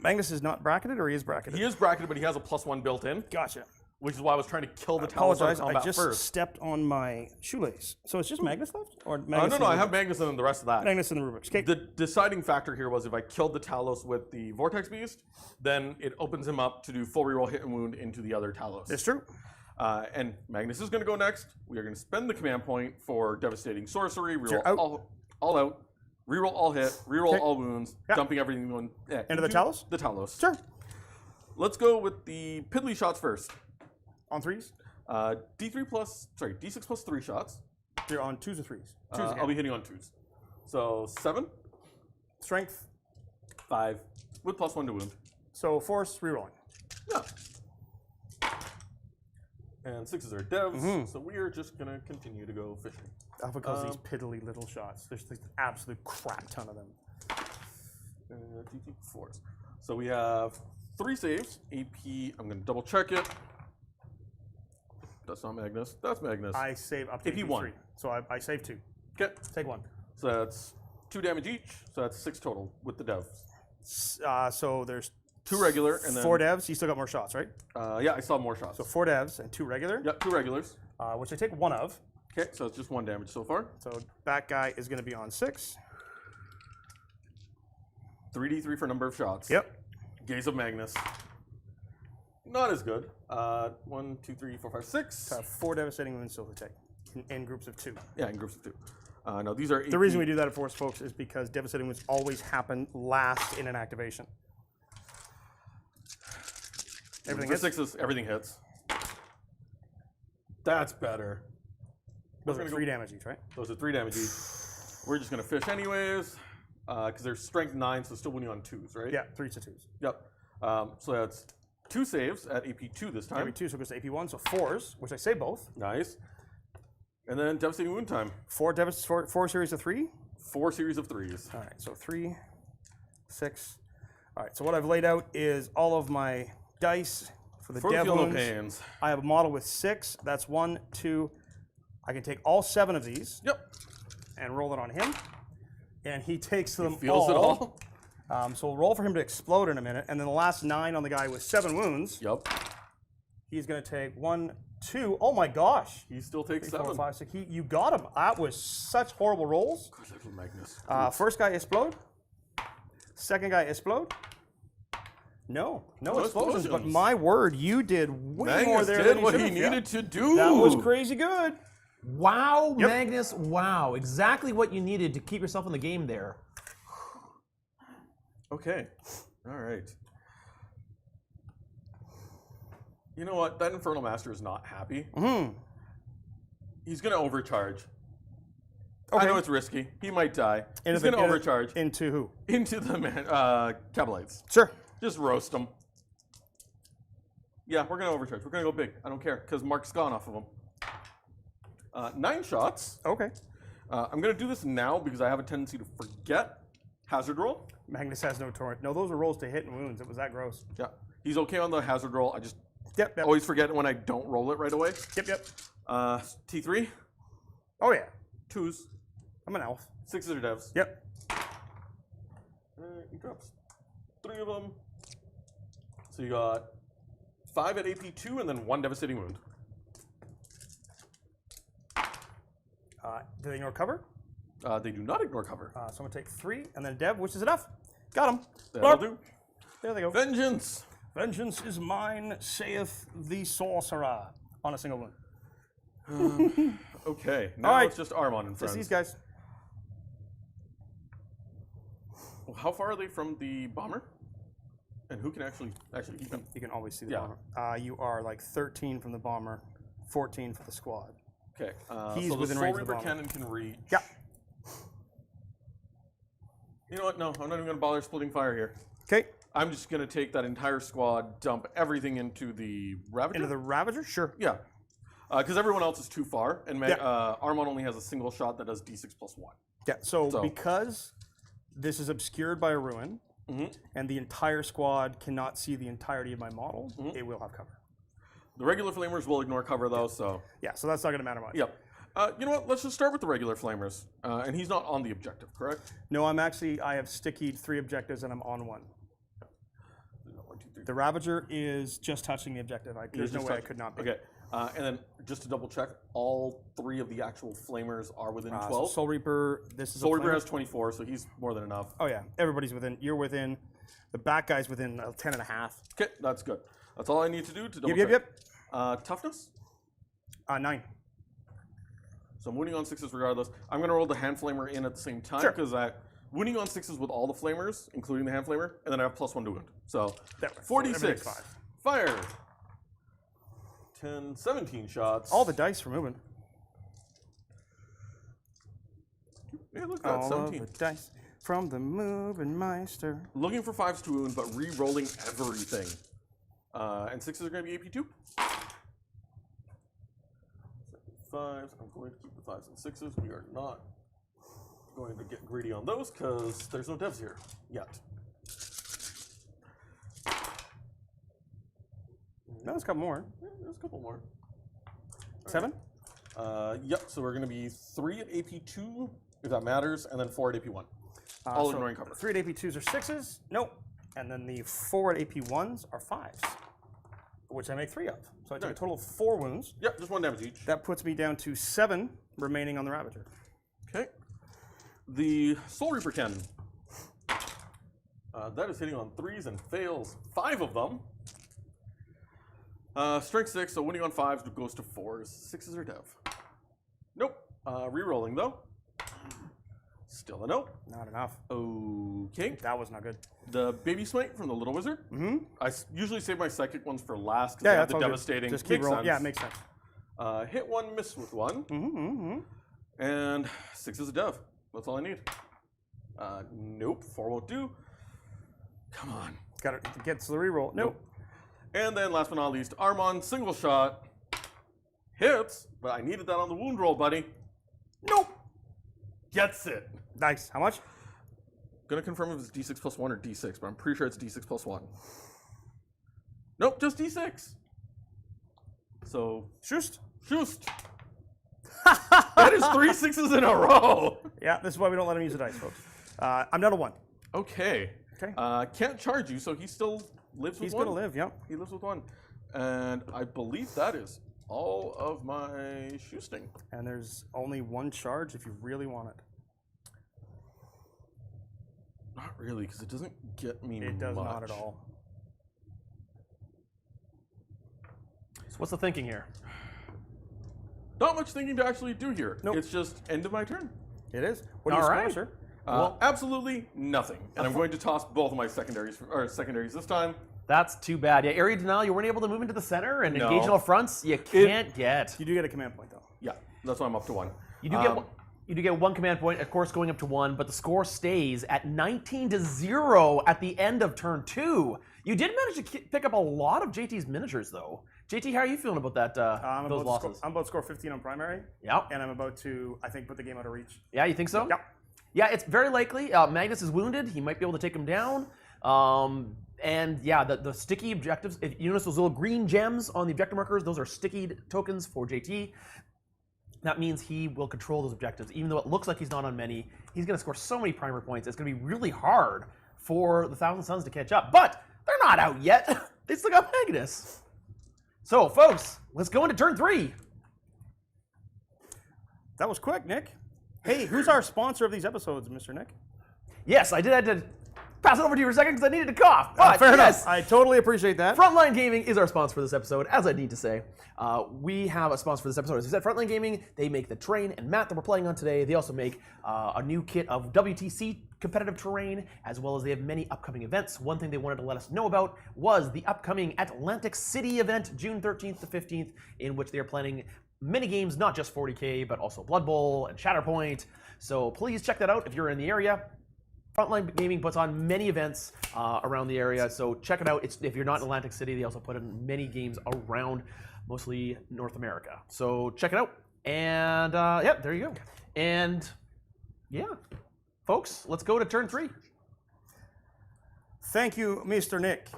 Magnus is not bracketed, or he is bracketed? He is bracketed, but he has a +1 built in, Gotcha. which is why I was trying to kill the I Talos out apologize. of I combat just first. stepped on my shoelace. So it's just Magnus left? Or No, Magnus no, and I the have Rubrics? Magnus and then the rest of that. Magnus and the Rubrics. Okay. The deciding factor here was if I killed the Talos with the Vortex Beast, then it opens him up to do full reroll hit and wound into the other Talos. It's true. And Magnus is going to go next. We are going to spend the command point for devastating sorcery, reroll You're out. all out, reroll all hit, reroll Okay. all wounds, Yeah. dumping everything Into the Talos? The Talos. Sure. Let's go with the piddly shots first. On 3s? D6 plus 3 shots. You're on 2s or 3s? 2s I'll again. be hitting on 2s. So 7, Strength. 5, with +1 to wound. So force, rerolling. Yeah. And 6s are devs, so we are just going to continue to go fishing. Alpha calls these piddly little shots. There's an absolute crap ton of them. D4s. So we have 3 saves. AP, I'm going to double check it. That's not Magnus. That's Magnus. I save up to AP 1. 3. So I save 2. Okay. Take 1. So that's 2 damage each. So that's 6 total with the dev. So there's 2 regular and then 4 devs. You still got more shots, right? yeah, I saw more shots. So 4 devs and 2 regular. Yep, 2 regulars. Which I take 1 of. Okay, so it's just 1 damage so far. So that guy is going to be on 6. 3d3 for number of shots. Yep. Gaze of Magnus. Not as good. 1, 2, 3, 4, 5, 6. 4 devastating wounds still to take in groups of 2. Yeah, in groups of 2. No, these are AP. The reason we do that at Force, folks, is because devastating wounds always happen last in an activation. Everything for hits? 6s, everything hits. That's better. Those We're are gonna 3 go- damage each, right? Those are 3 damage each. We're just going to fish anyways, because they're strength 9, so still winning on 2s, right? Yeah, 3s to 2s. Yep. So that's 2 saves at AP 2 this time. AP 2, so it goes to AP 1, so 4s, which I say both. Nice. And then devastating wound time. 4 series of 3. 4 series of 3s. All right, so 3, 6. All right, so what I've laid out is all of my dice for the For the dev field of wounds. pains. I have a model with 6. That's 1, 2. I can take all 7 of these Yep. and roll it on him. And he takes them Feels it all. So we'll roll for him to explode in a minute. And then the last 9 on the guy with 7 wounds, Yep. he's going to take 1, 2. Oh my gosh. He still takes 3, 4, 7. 5, 6. You got him. That was such horrible rolls. Gosh, that's Magnus. First guy explode. Second guy explode. No explosions. But explosions. my word, you did way more Magnus there did than you what should he have. Yeah. needed to do. That was crazy good. Wow, Yep. Magnus, wow. Exactly what you needed to keep yourself in the game there. Okay. All right. You know what? That Infernal Master is not happy. He's going to overcharge. I know it's risky. He might die. He's going to overcharge Into who? into the Cabalites. Sure. Just roast them. Yeah, we're going to overcharge. We're going to go big. I don't care because Mark's gone off of him. 9 shots. Okay. I'm going to do this now because I have a tendency to forget hazard roll. Magnus has no torrent. No, those are rolls to hit and wounds. It was that gross. Yeah, he's okay on the hazard roll. I just Yep. always forget when I don't roll it right away. Yep. T3, Oh yeah. 2s, I'm an elf. 6s are devs. Yep. He drops 3 of them. So you got 5 at AP 2 and then 1 devastating wound. Do they ignore cover? They do not ignore cover. So I'm gonna take 3 and then Dev, which is enough. Got him. That'll do. There they go. Vengeance. Vengeance is mine, saith the sorcerer. On a single wound. Okay, now All right. it's just Ahriman and Just friends. these guys. Well, how far are they from the bomber? And who can actually eat them? You can always see the Yeah. bomber. You are like 13 from the bomber, 14 for the squad. Okay, He's so the within Soul range of the Reaper bomber. cannon can reach. Yeah. You know what? No, I'm not even going to bother splitting fire here. Okay. I'm just going to take that entire squad, dump everything into the Ravager. Into the Ravager? Sure. Yeah. Because everyone else is too far, and Yeah. Ahriman only has a single shot that does D6 plus 1. Yeah, so So- because this is obscured by a ruin, Mhm. and the entire squad cannot see the entirety of my model, Mm-hmm. it will have cover. The regular flamers will ignore cover, though, so... Yeah, so that's not going to matter much. Yep. You know what? Let's just start with the regular flamers. And he's not on the objective, correct? No, I have stickied 3 objectives and I'm on 1. 1, 2, 3. The Ravager is just touching the objective. There's no way I could not be. Okay. And then just to double check, all 3 of the actual flamers are within 12. So Soul Reaper, this is Soul a Reaper flamer. has 24, so he's more than enough. Oh yeah, everybody's within. You're within. The back guy's within 10 and a half. Okay, that's good. That's all I need to do to double Yep. check. Toughness? 9. So I'm wounding on 6s regardless. I'm going to roll the hand flamer in at the same time Sure. because wounding on 6s with all the flamers, including the hand flamer, and then I have +1 to wound. So That works. 46. So everything's 5. Fire. 10, 17 shots. All the dice for moving. Yeah, look at that, All 17. of the dice from the moving meister. Looking for 5s to wound, but re-rolling everything. And 6s are going to be AP2. 5s. I'm going to keep the 5s and 6s. We are not going to get greedy on those because there's no devs here yet. No, there's a couple more. Yeah, there's a couple more. 7? Yep, so we're going to be 3 at AP2, if that matters, and then 4 at AP1. All ignoring cover. 3 at AP2s are 6s. Nope. And then the 4 at AP1s are 5s, which I make 3 of. So I take a total of 4 wounds. Yep, just 1 damage each. That puts me down to 7 remaining on the Ravager. Okay. The Soul Reaper cannon. That is hitting on 3s and fails 5 of them. Strength 6, so winning on 5s goes to 4s. 6s are dev. Nope. Rerolling though. Still a nope. Not enough. Okay. That was not good. The Baby Smite from the Little Wizard. Mm-hmm. I usually save my psychic ones for last because Yeah, they have that's the all good. devastating. Just keep Makes rolling. sense. Yeah, it makes sense. Hit 1, miss with 1. Mm-hmm. And 6 is a dev. That's all I need. Nope. 4 won't do. Come on. Got it. Gets the reroll. Nope. And then last but not least, Ahriman, single shot. Hits, but I needed that on the wound roll, buddy. Nope. Gets it. Nice. How much? Gonna confirm if it's D6 plus 1 or D6, but I'm pretty sure it's D6 plus 1. Nope, just D6. So, Shoost. Shoost. That is 3 6s in a row. Yeah, this is why we don't let him use the dice, folks. I'm down to 1. Okay. Okay. Can't charge you, so he still lives with He's 1. going to live, yep. He lives with 1. And I believe that is all of my shoosting. And there's only 1 charge if you really want it. Not really, because it doesn't get me It does much. not at all. So what's the thinking here? Not much thinking to actually do here. Nope. It's just end of my turn. It is. What do you All score, right. sir? Well- Absolutely nothing. And I'm going to toss both of my secondaries this time. That's too bad. Yeah, area denial, you weren't able to move into the center and No. engage in all fronts. You can't get. You do get a command point, though. Yeah, that's why I'm up to 1. You do get one. You do get 1 command point, of course, going up to 1, but the score stays at 19-0 at the end of turn 2. You did manage to pick up a lot of JT's miniatures, though. JT, how are you feeling about that? Those losses? I'm about to score 15 on primary. Yeah. And I'm about to, I think, put the game out of reach. Yeah, you think so? Yeah. Yeah, it's very likely. Magnus is wounded. He might be able to take him down. And yeah, the sticky objectives, if you notice those little green gems on the objective markers, those are sticky tokens for JT. That means he will control those objectives. Even though it looks like he's not on many, he's going to score so many primer points. It's going to be really hard for the Thousand Suns to catch up. But they're not out yet. They still got Magnus. So, folks, let's go into turn 3. That was quick, Nick. Hey, who's our sponsor of these episodes, Mr. Nick? Yes, I did have to pass it over to you for a second because I needed to cough. But fair yes, enough. I totally appreciate that. Frontline Gaming is our sponsor for this episode, as I need to say. We have a sponsor for this episode. As I said, Frontline Gaming, they make the terrain and map that we're playing on today. They also make a new kit of WTC competitive terrain, as well as they have many upcoming events. One thing they wanted to let us know about was the upcoming Atlantic City event, June 13th to 15th, in which they are planning many games, not just 40K, but also Blood Bowl and Shatterpoint. So please check that out if you're in the area. Frontline Gaming puts on many events around the area, so check it out. If you're not in Atlantic City, they also put in many games around mostly North America. So check it out. And yeah, there you go. And yeah, folks, let's go to turn 3. Thank you, Mr. Nick.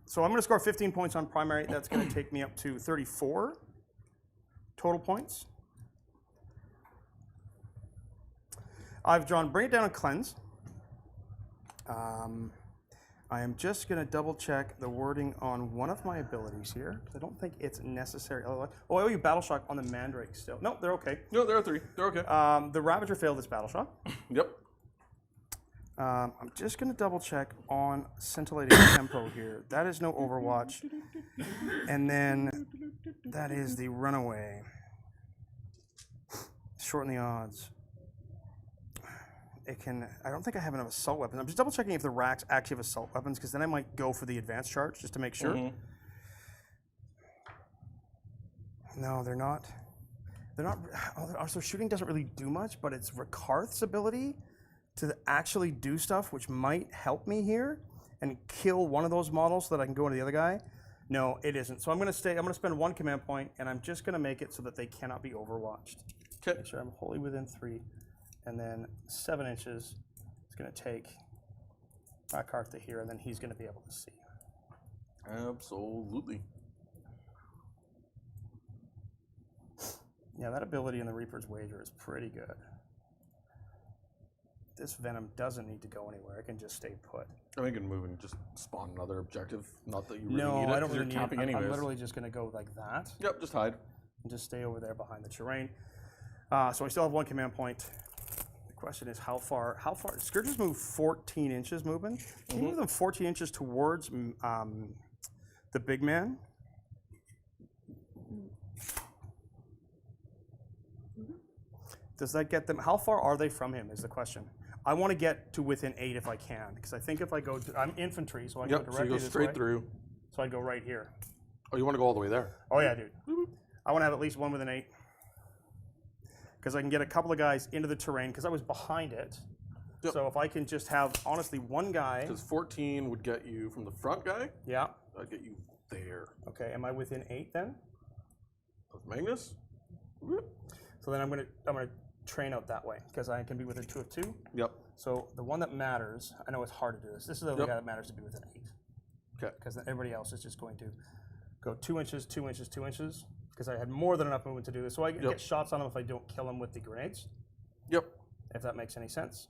So I'm going to score 15 points on primary. That's going to take me up to 34 total points. I've drawn Bring It Down and Cleanse. I am just going to double check the wording on one of my abilities here, because I don't think it's necessary. Oh, I owe you Battle Shock on the Mandrakes still. No, they're okay. No, there are 3. They're okay. The Ravager failed its Battle Shock. Yep. I'm just going to double check on Scintillating Tempo here. That is no Overwatch. And then that is the Runaway. Shorten the odds. It can. I don't think I have enough assault weapons. I'm just double checking if the Wracks actually have assault weapons, because then I might go for the advanced charge just to make sure. No, they're not. They're not. Also, shooting doesn't really do much, but it's Rakarth's ability to actually do stuff, which might help me here and kill one of those models so that I can go into the other guy. No, it isn't. So I'm going to stay. I'm going to spend 1 command point, and I'm just going to make it so that they cannot be overwatched. Okay. Make sure I'm wholly within 3. And then 7 inches is going to take Rakarth to here, and then he's going to be able to see. Absolutely. Yeah, that ability in the Reaper's Wager is pretty good. This Venom doesn't need to go anywhere. It can just stay put. I think you can move and just spawn another objective. Not that you really No, need it, I don't really you're need capping it. anyways. I'm literally just going to go like that. Yep, just hide. And just stay over there behind the terrain. So I still have 1 command point. The question is how far? Scourges move 14 inches movement. Can you move them 14 inches towards the big man? Does that get them? How far are they from him is the question. I want to get to within 8 if I can, because I think if I go, I'm infantry, so I go directly so you go this straight way. through. So I'd go right here. Oh, you want to go all the way there? Oh yeah, dude. I want to have at least 1 within 8. Because I can get a couple of guys into the terrain, because I was behind it. Yep. So if I can just have, honestly, 1 guy. Because 14 would get you from the front guy. Yeah. That'd get you there. Okay, am I within 8 then? Of Magnus? So then I'm gonna train out that way, because I can be within 2 of 2. Yep. So the one that matters, I know it's hard to do this. This is the only guy that matters to be within 8. Okay. Because then everybody else is just going to go 2 inches, 2 inches, 2 inches. Because I had more than enough movement to do this. So I can get shots on him if I don't kill him with the grenades. Yep. If that makes any sense.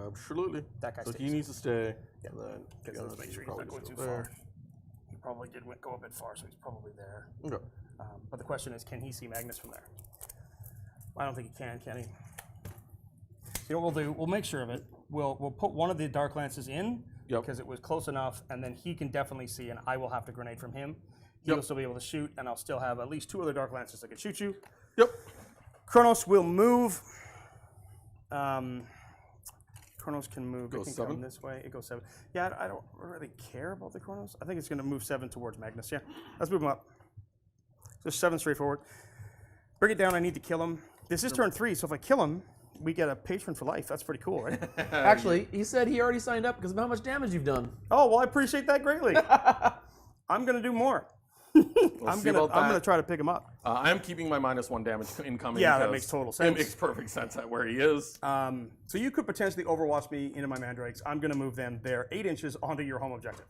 Absolutely. That guy so stays. he needs to stay. Yeah. And then Let's make sure he's not going too far. He probably did go a bit far, so he's probably there. Okay. But the question is, can he see Magnus from there? I don't think he can he? You know what we'll do? We'll make sure of it. We'll put one of the Dark Lances in, because it was close enough, and then he can definitely see, and I will have to grenade from him. He'll still be able to shoot, and I'll still have at least 2 other Dark Lances that can shoot you. Yep. Cronos will move. Chronos can move. Go it can 7? come this way. It goes 7. Yeah, I don't really care about the Chronos. I think it's going to move 7 towards Magnus. Yeah, let's move him up. Just 7 straightforward. Bring it down. I need to kill him. This is turn 3, so if I kill him, we get a patron for life. That's pretty cool, right? Actually, he said he already signed up because of how much damage you've done. Oh, well, I appreciate that greatly. I'm going to do more. I'm gonna try to pick him up. I'm keeping my -1 damage incoming. Yeah, that because makes total sense. It makes perfect sense at where he is. So you could potentially overwatch me into my Mandrakes. I'm gonna move them there 8 inches onto your home objective.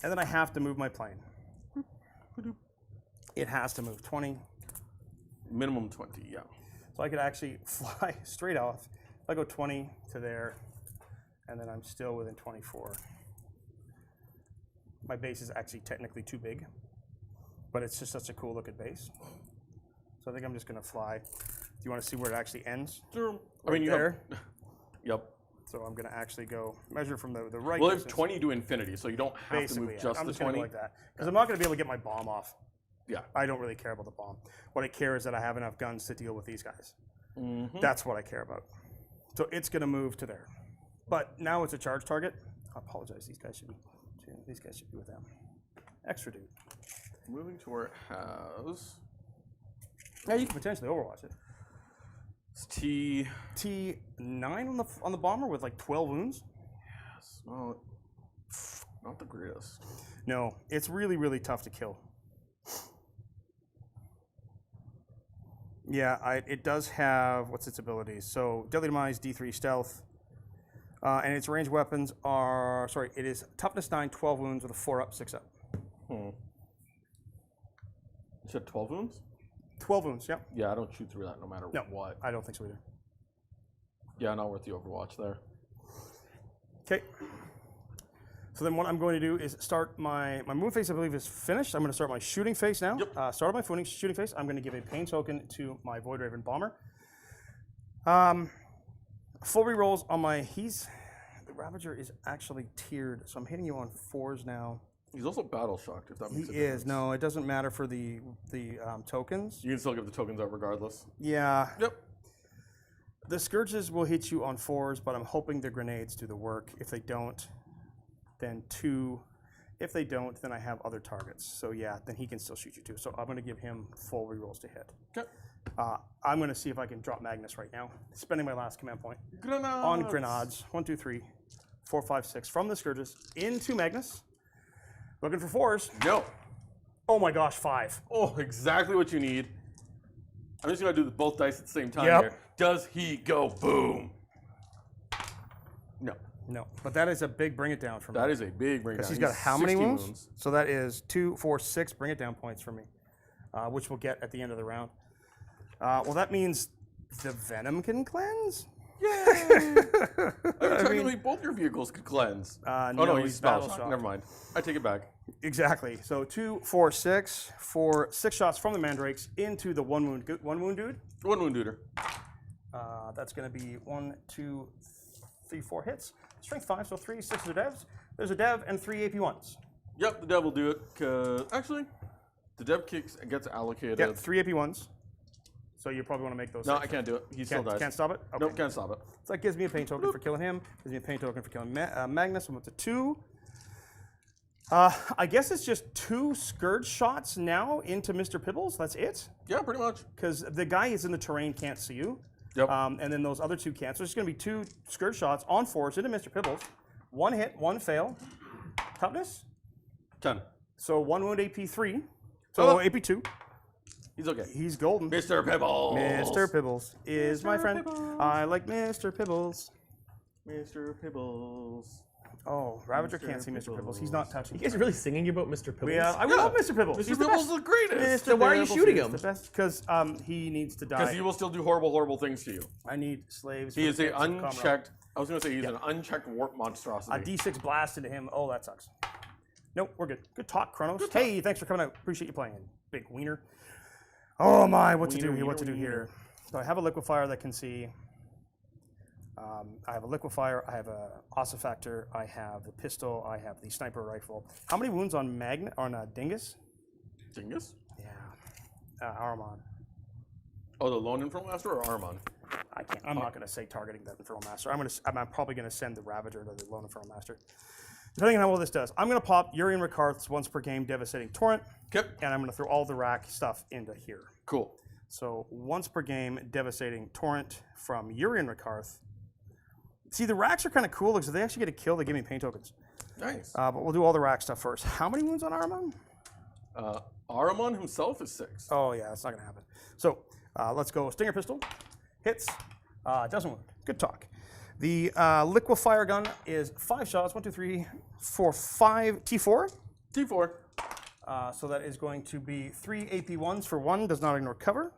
And then I have to move my plane. It has to move 20. Minimum 20, yeah. So I could actually fly straight off. If I go 20 to there, and then I'm still within 24. My base is actually technically too big, but it's just such a cool looking base. So I think I'm just gonna fly. Do you want to see where it actually ends? Sure. I mean, there. Yep. So I'm gonna actually go measure from the right. Well, it's 20 to infinity, so you don't have Basically, to move just I'm the just gonna 20. go like that because I'm not gonna be able to get my bomb off. Yeah. I don't really care about the bomb. What I care is that I have enough guns to deal with these guys. Mm-hmm. That's what I care about. So it's gonna move to there, but now it's a charge target. I apologize. These guys should be with them. Extra dude. Moving to where it has. Yeah, you can potentially overwatch it. It's T. T9 on the bomber with like 12 wounds. Yes. Well, not the greatest. No, it's really, really tough to kill. Yeah, it does have, what's its abilities? So, Deadly Demise, D3 Stealth, and its ranged weapons are, sorry, it is Toughness 9, 12 wounds with a 4 up, 6 up. You said 12 wounds? 12 wounds, yep. Yeah, I don't shoot through that no matter what. I don't think so either. Yeah, not worth the overwatch there. Okay. So then what I'm going to do is start my move phase, I believe, is finished. I'm going to start my shooting phase now. Yep. Started my shooting phase. I'm going to give a pain token to my Voidraven Bomber. Full rerolls on my, the Ravager is actually tiered, so I'm hitting you on 4s now. He's also battle shocked, if that makes He a difference. is. No, it doesn't matter for the tokens. You can still give the tokens out regardless. Yeah. Yep. The Scourges will hit you on 4s, but I'm hoping the grenades do the work. If they don't, then 2. If they don't, then I have other targets. So yeah, then he can still shoot you too. So I'm going to give him full rerolls to hit. Okay. I'm going to see if I can drop Magnus right now. Spending my last command point. Grenades. On grenades. 1, 2, 3, 4, 5, 6. From the Scourges into Magnus. Looking for 4s. No. Oh my gosh, 5. Oh, exactly what you need. I'm just going to do both dice at the same time Yep. here. Does he go boom? No. No, but that is a big bring it down for me. That is a big bring down. Because he's got how many 60 wounds? So that is 2, 4, 6 bring it down points for me, which we'll get at the end of the round. Well, that means the Venom can cleanse? Yay! Technically, both your vehicles could cleanse. No, he's battle battle shock. shock. Never mind. I take it back. Exactly. So 2, 4, 6 for 6 shots from the Mandrakes into the one wound dude. One wound duder. That's going to be 1, 2, 3, 4 hits. Strength 5, so 3, 6 are devs. There's a dev and 3 AP1s. Yep, the dev will do it. Cause actually, the dev gets allocated. Yeah, 3 AP1s. So you probably want to make those. No, 6. I can't do it. He still dies. Can't stop it? Okay. Nope, can't stop it. So that gives me a pain token for killing him. Gives me a pain token for killing Magnus. I'm up to 2. I guess it's just 2 Scourge shots now into Mr. Pibbles. That's it? Yeah, pretty much. Because the guy is in the terrain, can't see you. Yep. And then those other 2 can't. So it's going to be 2 Scourge shots on 4s into Mr. Pibbles. 1 hit, 1 fail. Toughness? 10. So 1 wound AP 3. So AP 2. He's okay. He's golden. Mr. Pibbles. Mr. Pibbles is Mr. my friend. Pibbles. I like Mr. Pibbles. Mr. Pibbles. Oh, Ravager Mr. can't see Mr. Pibbles. He's Pibbles. not touching. You guys are really singing about Mr. Pibbles? Yeah, I love Mr. Pibbles. Mr. He's the Pibbles best. is the greatest. So why are you Pibbles shooting is him? The best because he needs to Because die. he will still do horrible things to you. I need slaves. He for is the a sake of Comrade. unchecked. I was going to say he's an unchecked warp monstrosity. A D6 blast into him. Oh, that sucks. Nope, we're good. Good talk, Cronos. Hey, thanks for coming out. Appreciate you playing, big wiener. Oh my, what to do here? What to do here? So I have a liquefier that can see. I have a liquefier. I have a ossifactor. I have the pistol. I have the sniper rifle. How many wounds on Dingus? Dingus? Yeah, Ahriman. Oh, the lone Infernal Master or Ahriman? I can't. I'm not going to say targeting that Infernal Master. I'm probably going to send the Ravager to the lone Infernal Master. Depending on how well this does, I'm going to pop Urien Rakarth's once per game Devastating Torrent. Okay. And I'm going to throw all the rack stuff into here. Cool. So once per game Devastating Torrent from Urien Rakarth. See, the racks are kind of cool because if they actually get a kill, they give me pain tokens. Nice. But we'll do all the rack stuff first. How many wounds on Ahriman? Ahriman himself is 6. Oh, yeah, that's not going to happen. So let's go Stinger Pistol. Hits. Doesn't wound. Good talk. The Liquefier Gun is 5 shots. 1, 2, 3, 4, 5. T4. T4. So that is going to be 3 AP1s for 1. Does not ignore cover.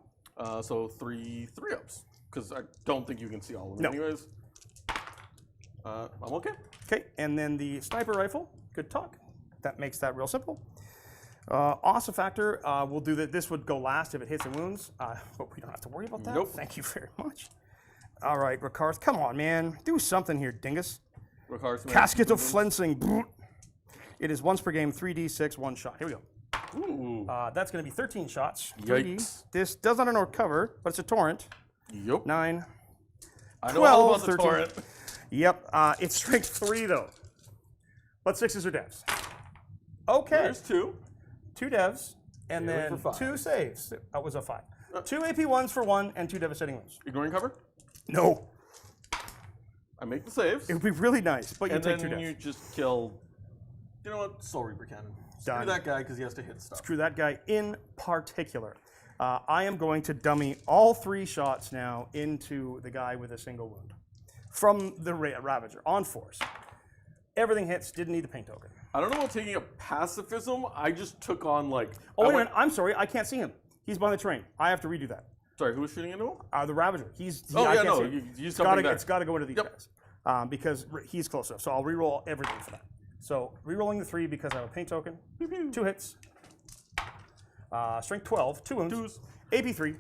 So 3 3-ups. Because I don't think you can see all of them anyways. I'm okay. Okay, and then the Sniper Rifle. Good talk. That makes that real simple. Awesome Factor. We'll do that. This would go last if it hits and wounds. But we don't have to worry about that. Nope. Thank you very much. All right, Rakarth. Come on, man. Do something here, dingus. Rakarth, Casket of Flensing. It is once per game, 3d6, 1 shot. Here we go. Ooh. That's going to be 13 shots. 3D. Yikes. This does not ignore cover, but it's a torrent. Yep. 9. I know all about the 13. torrent. Yep. It's strength 3, though. But 6s are devs. Okay. There's 2. 2 devs, and Failing then for 5. 2 saves. That was a 5. 2 AP1s for 1, and 2 devastating wounds. Ignoring cover? No. I make the saves. It would be really nice, but you And take 2 then devs. you just kill. You know what? Soul Reaper Cannon. Done. Screw that guy because he has to hit stuff. Screw that guy in particular. I am going to dummy all 3 shots now into the guy with a single wound. From the Ravager, on force. Everything hits, didn't need the paint token. I don't know about taking a pacifism. I just took on like. Oh, wait a minute, I'm sorry, I can't see him. He's behind the terrain. I have to redo that. Sorry, who was shooting into him? The Ravager. I yeah, can't no, see him. you It's tell me gotta, that. it's got to go into these Yep. guys because he's close enough. So I'll reroll everything for that. So rerolling the 3 because I have a paint token. 2 hits. Strength 12, 2 wounds. 2s. AP3,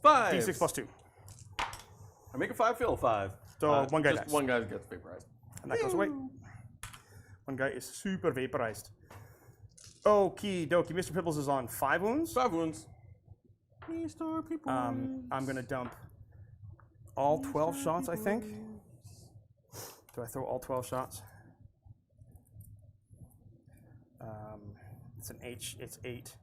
5. D6 plus 2. I make a 5, fail a 5. So one guy just dies. one guy gets vaporized. And that goes away. One guy is super vaporized. Okie dokie. Mr. Pibbles is on 5 wounds. 5 wounds. Mr. People. I'm going to dump all 12 shots, I think. Do I throw all 12 shots? It's an H. It's 8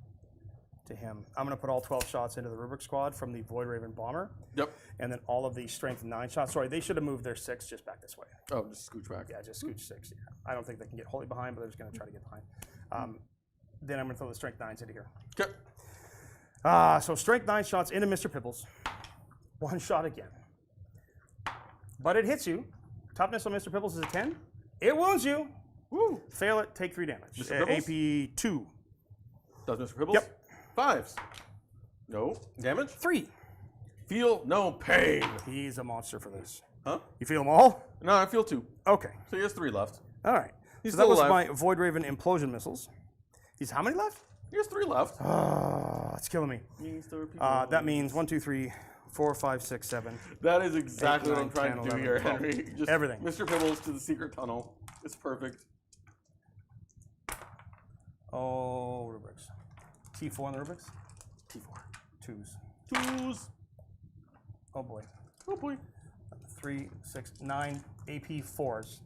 to him. I'm going to put all 12 shots into the Rubric squad from the Voidraven Bomber. Yep. And then all of the strength 9 shots. Sorry, they should have moved their 6 just back this way. Oh, just scooch back. Yeah, just scooch 6. Yeah. I don't think they can get wholly behind, but they're just going to try to get behind. Then I'm going to throw the strength 9s into here. Okay. So strength 9 shots into Mr. Pibbles. 1 shot again. But it hits you. Toughness on Mr. Pibbles is a 10. It wounds you. Woo. Fail it, take 3 damage. Mr. Pibbles? AP 2. Does Mr. Pibbles? Yep. 5s. No. Damage? 3. Feel no pain. He's a monster for this. Huh? You feel them all? No, I feel 2. Okay. So he has 3 left. All right. He's so that still was alive. my Voidraven implosion missiles. He's how many left? He has 3 left. It's killing me. Mr. People. That means 1, 2, 3, 4, 5, 6, 7. That is exactly 8, what I'm 9, trying 10, to do 11, here, 12. Henry. Just Everything. Mr. Pibbles to the secret tunnel. It's perfect. Oh, rubrics. T4 on the rubrics? T4. 2s. 2s. Oh boy. Oh boy. 3, 6, 9 AP 4s.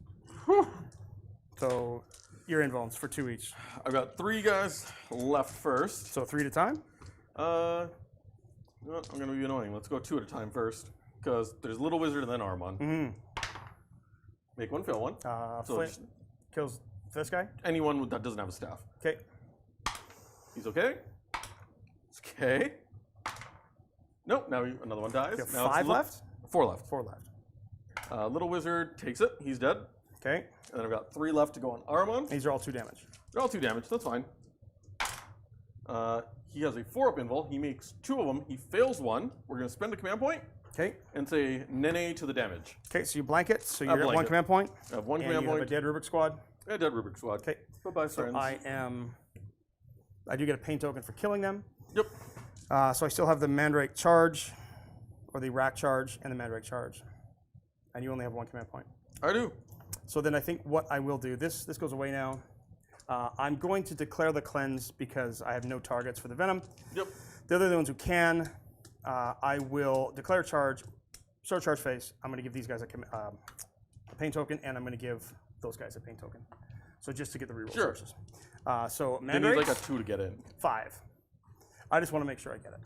So you're in bones for 2 each. I've got 3 guys left first. So 3 at a time? You know what? I'm gonna be annoying. Let's go 2 at a time first. Because there's Little Wizard and then Ahriman. Mm-hmm. Make 1, fail 1. So Flint just kills this guy. anyone that doesn't have a staff. Okay. He's okay. It's okay. Nope, now another one dies. You have Now it's 5 left? 4 left. 4 left. Little Wizard takes it. He's dead. Okay. And then I've got 3 left to go on Ahriman. These are all 2 damage. They're all 2 damage. That's fine. He has a 4-up invul. He makes 2 of them. He fails 1. We're going to spend a command point Okay. and say Nene to the damage. Okay, so you blanket. So you're at 1 blanket. command point. I have 1 And command you have point. a dead Rubric squad. Yeah, dead Rubric squad. Okay. Bye-bye, So friends. I do get a paint token for killing them. Yep. So I still have the Mandrake charge, or the Rack charge, and the Mandrake charge. And you only have 1 command point. I do. So then I think what I will do, this goes away now. I'm going to declare the cleanse because I have no targets for the Venom. Yep. The other ones who can, I will declare charge, start charge phase. I'm going to give these guys a paint token, and I'm going to give those guys a paint token. So just to get the reroll Sure. sources. So They need Mandrakes, like a 2 to get in. 5. I just want to make sure I get it.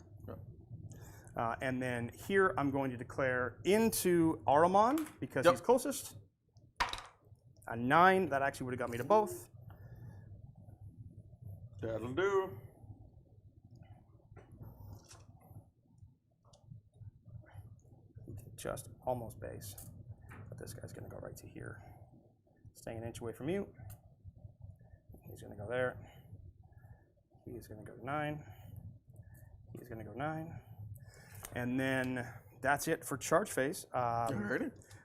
Yep. And then here I'm going to declare into Ahriman because Yep. he's closest. A 9. That actually would have got me to both. That'll do. Just almost base. But this guy's going to go right to here. Staying an inch away from you. He's going to go there. He's going to go 9. He's going to go 9. And then that's it for charge phase.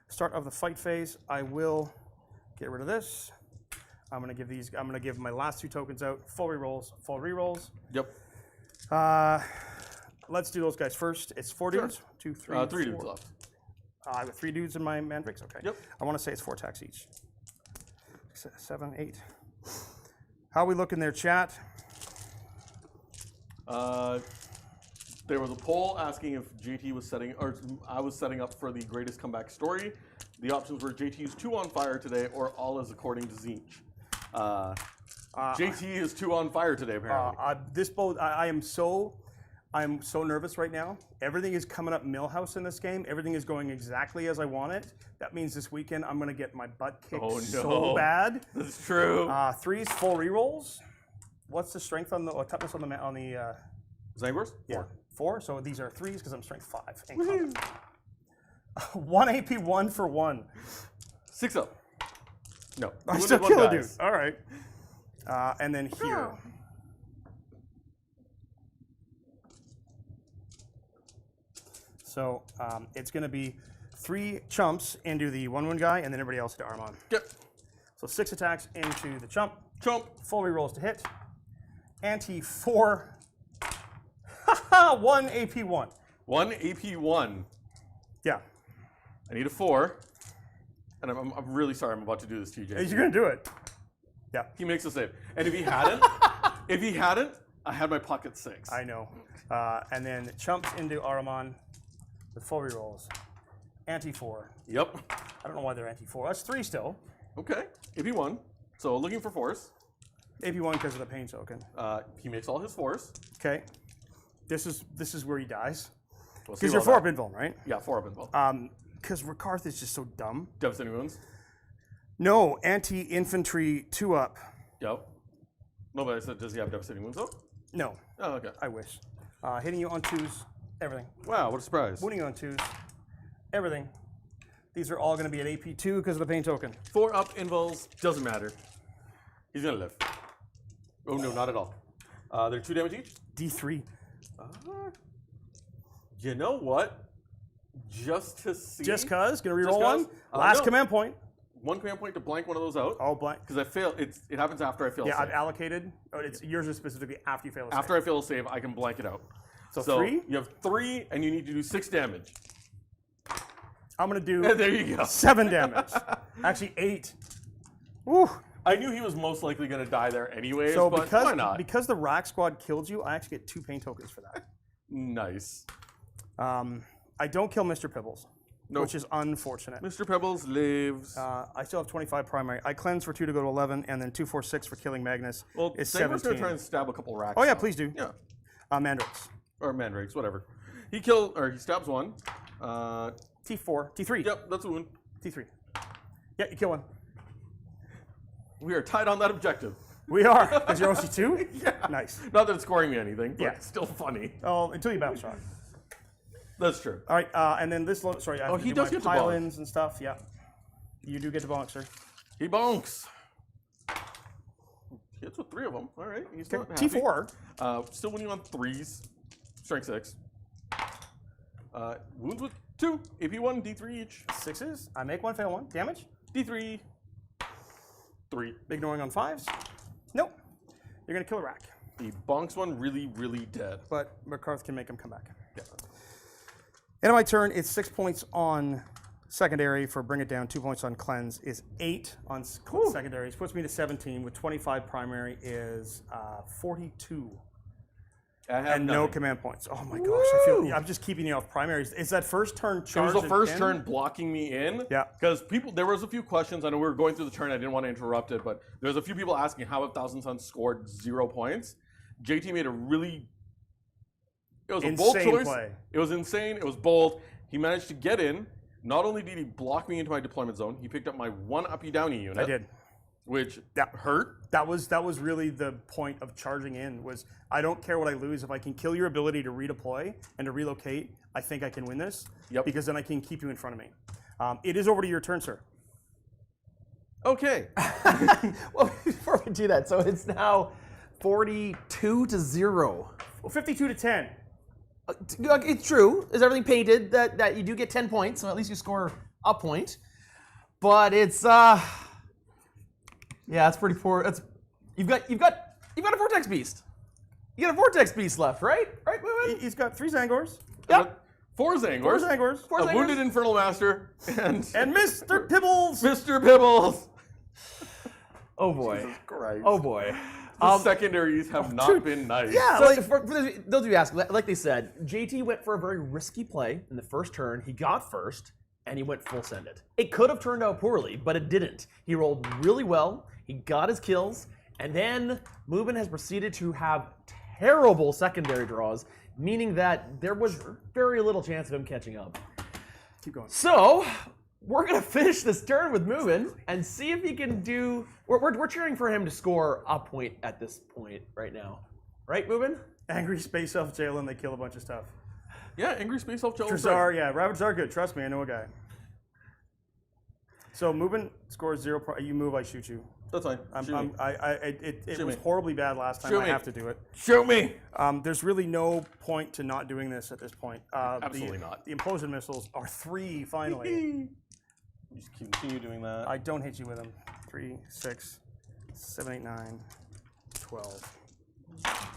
Start of the fight phase, I will get rid of this. I'm going to give my last 2 tokens out. Full rerolls. Yep. Let's do those guys first. It's 4 dudes. 2, 3, 3 dudes left. I have 3 dudes in my Mandrakes. Okay. Yep. I want to say it's 4 attacks each. 7, 8. How are we looking there, chat? There was a poll asking if JT was setting, or I was setting up for the greatest comeback story. The options were JT's 2 on fire today, or all is according to Zinch. JT is 2 on fire today, apparently. I'm so nervous right now. Everything is coming up Millhouse in this game. Everything is going exactly as I want it. That means this weekend I'm going to get my butt kicked so bad. That's true. 3's full rerolls. What's the strength on the toughness on the Zangors? Yeah, 4. So these are 3s because I'm strength 5. In combat. 1 AP 1 for 1. 6 up. No. I still kill a dude. All right. And then here. So it's going to be 3 chumps into the 1/1 guy, and then everybody else to Armon. Yep. So 6 attacks into the chump. Chump. Full rerolls to hit. Anti 4. 1 AP 1. 1 AP 1. Yeah. I need a 4. And I'm really sorry I'm about to do this to you, JT. You're going to do it. Yeah. He makes a save. And if he hadn't, I had my pocket 6. I know. And then chumps into Ahriman with full rerolls. Anti 4. Yep. I don't know why they're anti 4. That's 3 still. Okay. AP 1. So looking for 4s. AP 1 because of the pain token. He makes all his 4s. Okay. This is where he dies. We'll see Because you're about 4 that. up invuln, right? Yeah, 4 up invuln. Because Rakarth is just so dumb. Devastating wounds. No, anti-infantry 2 up. Yep. No, but I said, does he have devastating wounds though? No. Oh, okay. I wish. Hitting you on 2s, everything. Wow, what a surprise. Wounding you on 2s, everything. These are all going to be at AP 2 because of the pain token. 4 up invuls, doesn't matter. He's gonna live. Oh no, not at all. They're 2 damage each. D3. You know what? Just to see. Just cause, gonna reroll Just 'cause? 1. Last No. command point. 1 command point to blank one of those out. Oh, blank. Because I fail. It happens after I fail. Yeah, a save. I've allocated. Oh, it's yours is specifically after you fail a save. After I fail a save, I can blank it out. So 3. You have 3, and you need to do 6 damage. I'm gonna do And there you go. 7 damage. Actually 8. Woo. I knew he was most likely going to die there anyways, So but why not? because the Wracks squad killed you, I actually get 2 pain tokens for that. Nice. I don't kill Mr. Pibbles, Nope. which is unfortunate. Mr. Pebbles lives. I still have 25 primary. I cleanse for 2 to go to 11, and then 2, 4, 6 for killing Magnus. Well, Is Sanger's going 17. to try and stab a couple racks. Oh yeah, now. please do. Yeah. Mandrakes. Or Mandrakes, whatever. He stabs 1. T4, T3. Yep, that's a wound. T3. Yeah, you kill 1. We are tied on that objective. We are, because you're OC2? Yeah. Nice. Not that it's scoring me anything, but Yeah. it's still funny. Oh, until you bounce shot. That's true. All right, and then this, sorry, I have to he do does my get to bonk. pile-ins and stuff, yeah. You do get to bonk, sir. He bonks. Hits with 3 of them. All right, he's not happy. T4. Still winning on 3s. Strength 6. Wounds with 2. AP 1, D3 each. 6s. I make 1, fail 1. Damage. D3. 3. Ignoring on 5s. Nope. You're going to kill a rack. He bonks one really, really dead. But Rakarth can make him come back. Yeah. End of my turn, it's 6 points on secondary for bring it down, 2 points on cleanse is 8 on secondaries. Puts me to 17 with 25 primary is 42. I have And no 9. command points. Oh my gosh, I'm just keeping you off primaries. Is that first turn It charge? was the first in? turn blocking me in. Yeah. Because there was a few questions. I know we were going through the turn. I didn't want to interrupt it, but there was a few people asking how have Thousand Suns scored 0 points. JT made a really, it was a bold Insane choice. play. It was insane. It was bold. He managed to get in, not only did he block me into my deployment zone, he picked up my 1 uppy downy unit. I did. Which That hurt. That was really the point of charging in. Was I don't care what I lose if I can kill your ability to redeploy and to relocate. I think I can win this. Yep. Because then I can keep you in front of me. It is over to your turn, sir. Okay. Well, before we do that, so it's now 42-0. Well, 52 to 10. It's true. Is everything painted that you do get 10 points, so at least you score a point. But it's yeah, it's pretty poor. It's you've got a Vortex Beast. You got a Vortex Beast left, right? Right, Mubin? He's got 3 Zangors. Yep. 4 Zangors. 4 Zangors. A wounded Infernal Master. And Mr. Pibbles. Mr. Pibbles. Oh boy. Jesus Christ. Oh boy. The secondaries have not been nice. Yeah, So like, for those of you asking, like they said, JT went for a very risky play in the first turn. He got first, and he went full send it. It could have turned out poorly, but it didn't. He rolled really well. He got his kills, and then Mubin has proceeded to have terrible secondary draws, meaning that there was very little chance of him catching up. keep going. So we're gonna finish this turn with Mubin and see if he can do. We're cheering for him to score a point at this point right now, right, Mubin? Angry Space Elf jail and they kill a bunch of stuff. Yeah, Angry Space Elf Joel. Trezar, yeah, Ravagers are good. Trust me, I know a guy. So Mubin scores 0. You move, I shoot you. That's fine. Shoot me. It Shoot was me. horribly bad last time. Shoot I me. have to do it. Shoot me. There's really no point to not doing this at this point. Absolutely the, not. The implosion missiles are 3 finally. Just continue doing that. I don't hit you with them. 3, 6, 7, 8, 9, 12.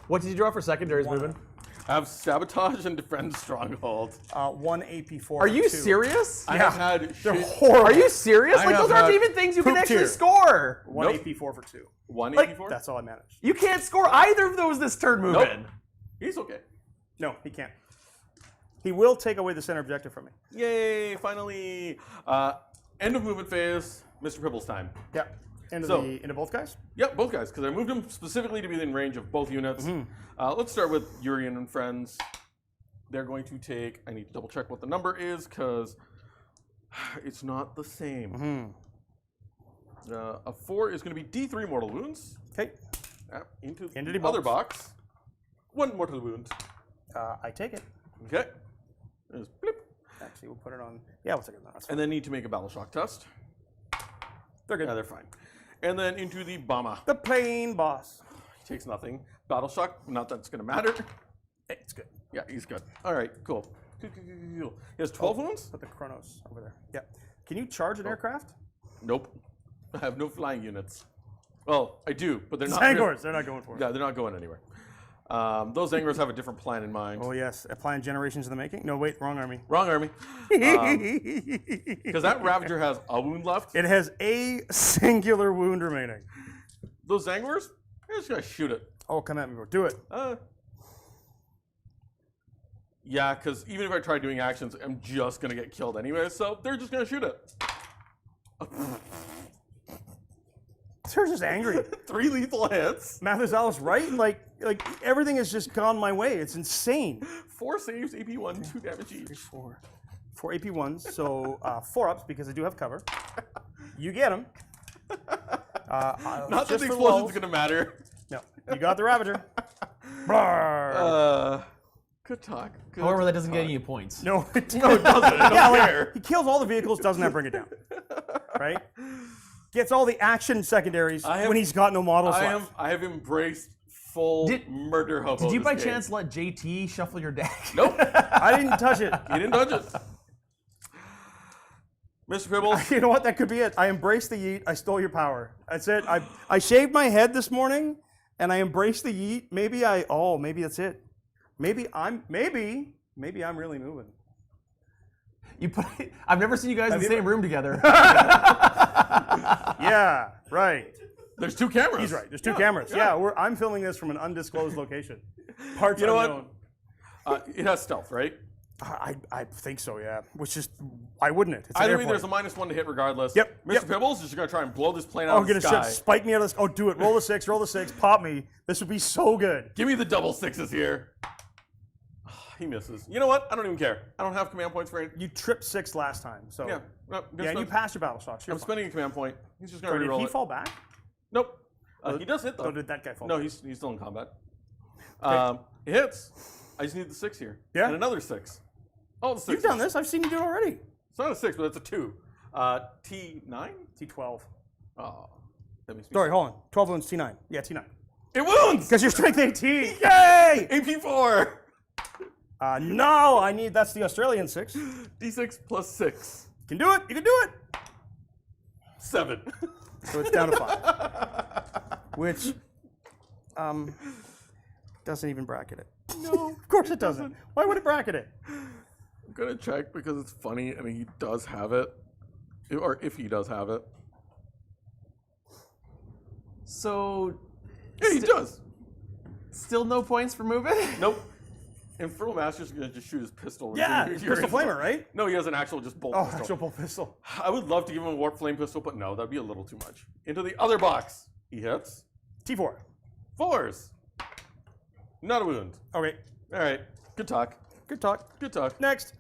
What did you draw for secondaries, Mubin? I have Sabotage and Defend Stronghold. 1 AP4. Are you 2. serious? I have had They're shit. horrible. Are you serious? I Like those have aren't had even things you can poop actually tier. score. 1 Nope. AP4 for 2. 1 Like, AP4? That's all I managed. You can't score either of those this turn, Mubin. Nope. He's okay. No, he can't. He will take away the center objective from me. Yay, finally. End of movement phase. Mr. Pibble's time. Yeah. Into So- into both guys? Yep, both guys, because I moved them specifically to be in range of both units. Let's start with Urien and friends. They're going to take, I need to double check what the number is, because it's not the same. A 4 is going to be D3 mortal wounds. Okay. Into Into the the other box. box. 1 mortal wound. I take it. Okay. There's blip. Actually, we'll put it on. Yeah, we'll take it on. That's fine. And then need to make a battle shock test. They're good. Yeah, they're fine. And then into the bomber. The plane boss. He takes nothing. Battle shock, not that it's going to matter. It's good. Yeah, he's good. All right, cool. He has 12 wounds? Put the Cronos over there. Yeah. Can you charge an aircraft? Nope. I have no flying units. Well, I do, but they're not. Zangors, they're not going for it. Yeah, they're not going anywhere. Those Zangors have a different plan in mind. Oh yes, a plan generations in the making. No, wait, wrong army. Wrong army. Because that Ravager has a wound left. It has a singular wound remaining. Those Zangors, they're just going to shoot it. Oh, come at me, bro. Do it. Yeah, because even if I try doing actions, I'm just going to get killed anyway, so they're just going to shoot it. They're just angry. 3 lethal hits. Mathis right? Like everything has just gone my way. It's insane. 4 saves, AP1, 2 damage each. 4 AP1s, so 4 ups because I do have cover. You get them. Not that just the for explosion's lulz. going to matter. No, you got the Ravager. Brrr. Good talk. Good However, that doesn't get talk. any points. No, No, it doesn't. I don't care. he kills all the vehicles, doesn't that bring it down? Right? Gets all the action secondaries when he's got no models left. I have embraced full murder hobo. Did you this by game. chance let JT shuffle your deck? Nope. I didn't touch it. He didn't touch it. Mr. Pibbles. You know what? That could be it. I embraced the yeet. I stole your power. That's it. I shaved my head this morning, and I embraced the yeet. Maybe that's it. Maybe I'm really moving. I've never seen you guys in the same room together. Yeah, right. There's 2 cameras. He's right. There's 2 cameras. Yeah, I'm filming this from an undisclosed location. Parts You know unknown. what? It has stealth, right? I think so, yeah. Which is, why wouldn't it? It's an Either way, airport. there's a -1 to hit regardless. Yep, Mr. yep. Pibbles is just going to try and blow this plane Oh, out of the sky. spike me out of this. Oh, do it. Roll the 6, pop me. This would be so good. Give me the double 6s here. He misses. You know what? I don't even care. I don't have command points for it. You tripped 6 last time, so Yeah. No, yeah, and you passed your battle shocks. I'm spending a command point. He's just going to Did reroll he it. fall back? Nope. He does hit though. So did that guy fall No, back? he's still in combat. It hits. I just need the 6 here. Yeah. And another 6. Oh, the 6. You've done this. I've seen you do it already. It's not a 6, but it's a 2. T9? T12. Oh. That makes me Sorry, hold on. 12 wounds, T9. Yeah, T9. It wounds! Because you're strength 18. Yay! AP4! No, I need, that's the Australian 6. D6 plus 6. You can do it. You can do it. 7. So it's down to 5. Which, doesn't even bracket it. No. Of course it doesn't. Why would it bracket it? I'm going to check because it's funny and he does have it. Or if he does have it. So, Yeah, he does. still no points for moving? Nope. Infernal Master's going to just shoot his pistol. Yeah, You're- it's you're Pistol in- Flamer, right? No, he has an actual just bolt Oh, pistol. actual bolt pistol. I would love to give him a Warp Flame pistol, but no, that'd be a little too much. Into the other box. He hits. T4. 4s. Not a wound. Okay, All right. Good talk. good talk. Good talk. Next.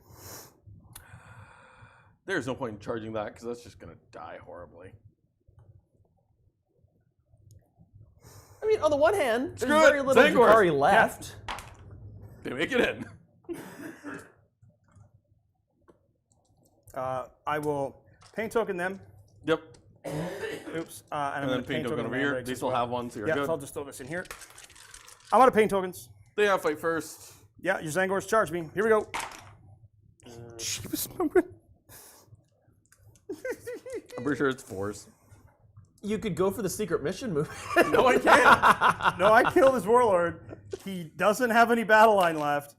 There's no point in charging that because that's just going to die horribly. I mean, on the one hand, there's Screw it, very little Zangors. Drukhari left. They make it in. I will pain token them. Yep. Oops. And I'm And going then to paint token over here. Mandrakes They as still well. have one, so you're Yeah, good. so I'll just throw this in here. I'm out of pain tokens. They have fight first. Yeah, your Zangors charge me. Here we go. Cheapest moment. I'm pretty sure it's 4s. You could go for the secret mission move. No, I can't. No, I killed his warlord. He doesn't have any battle line left.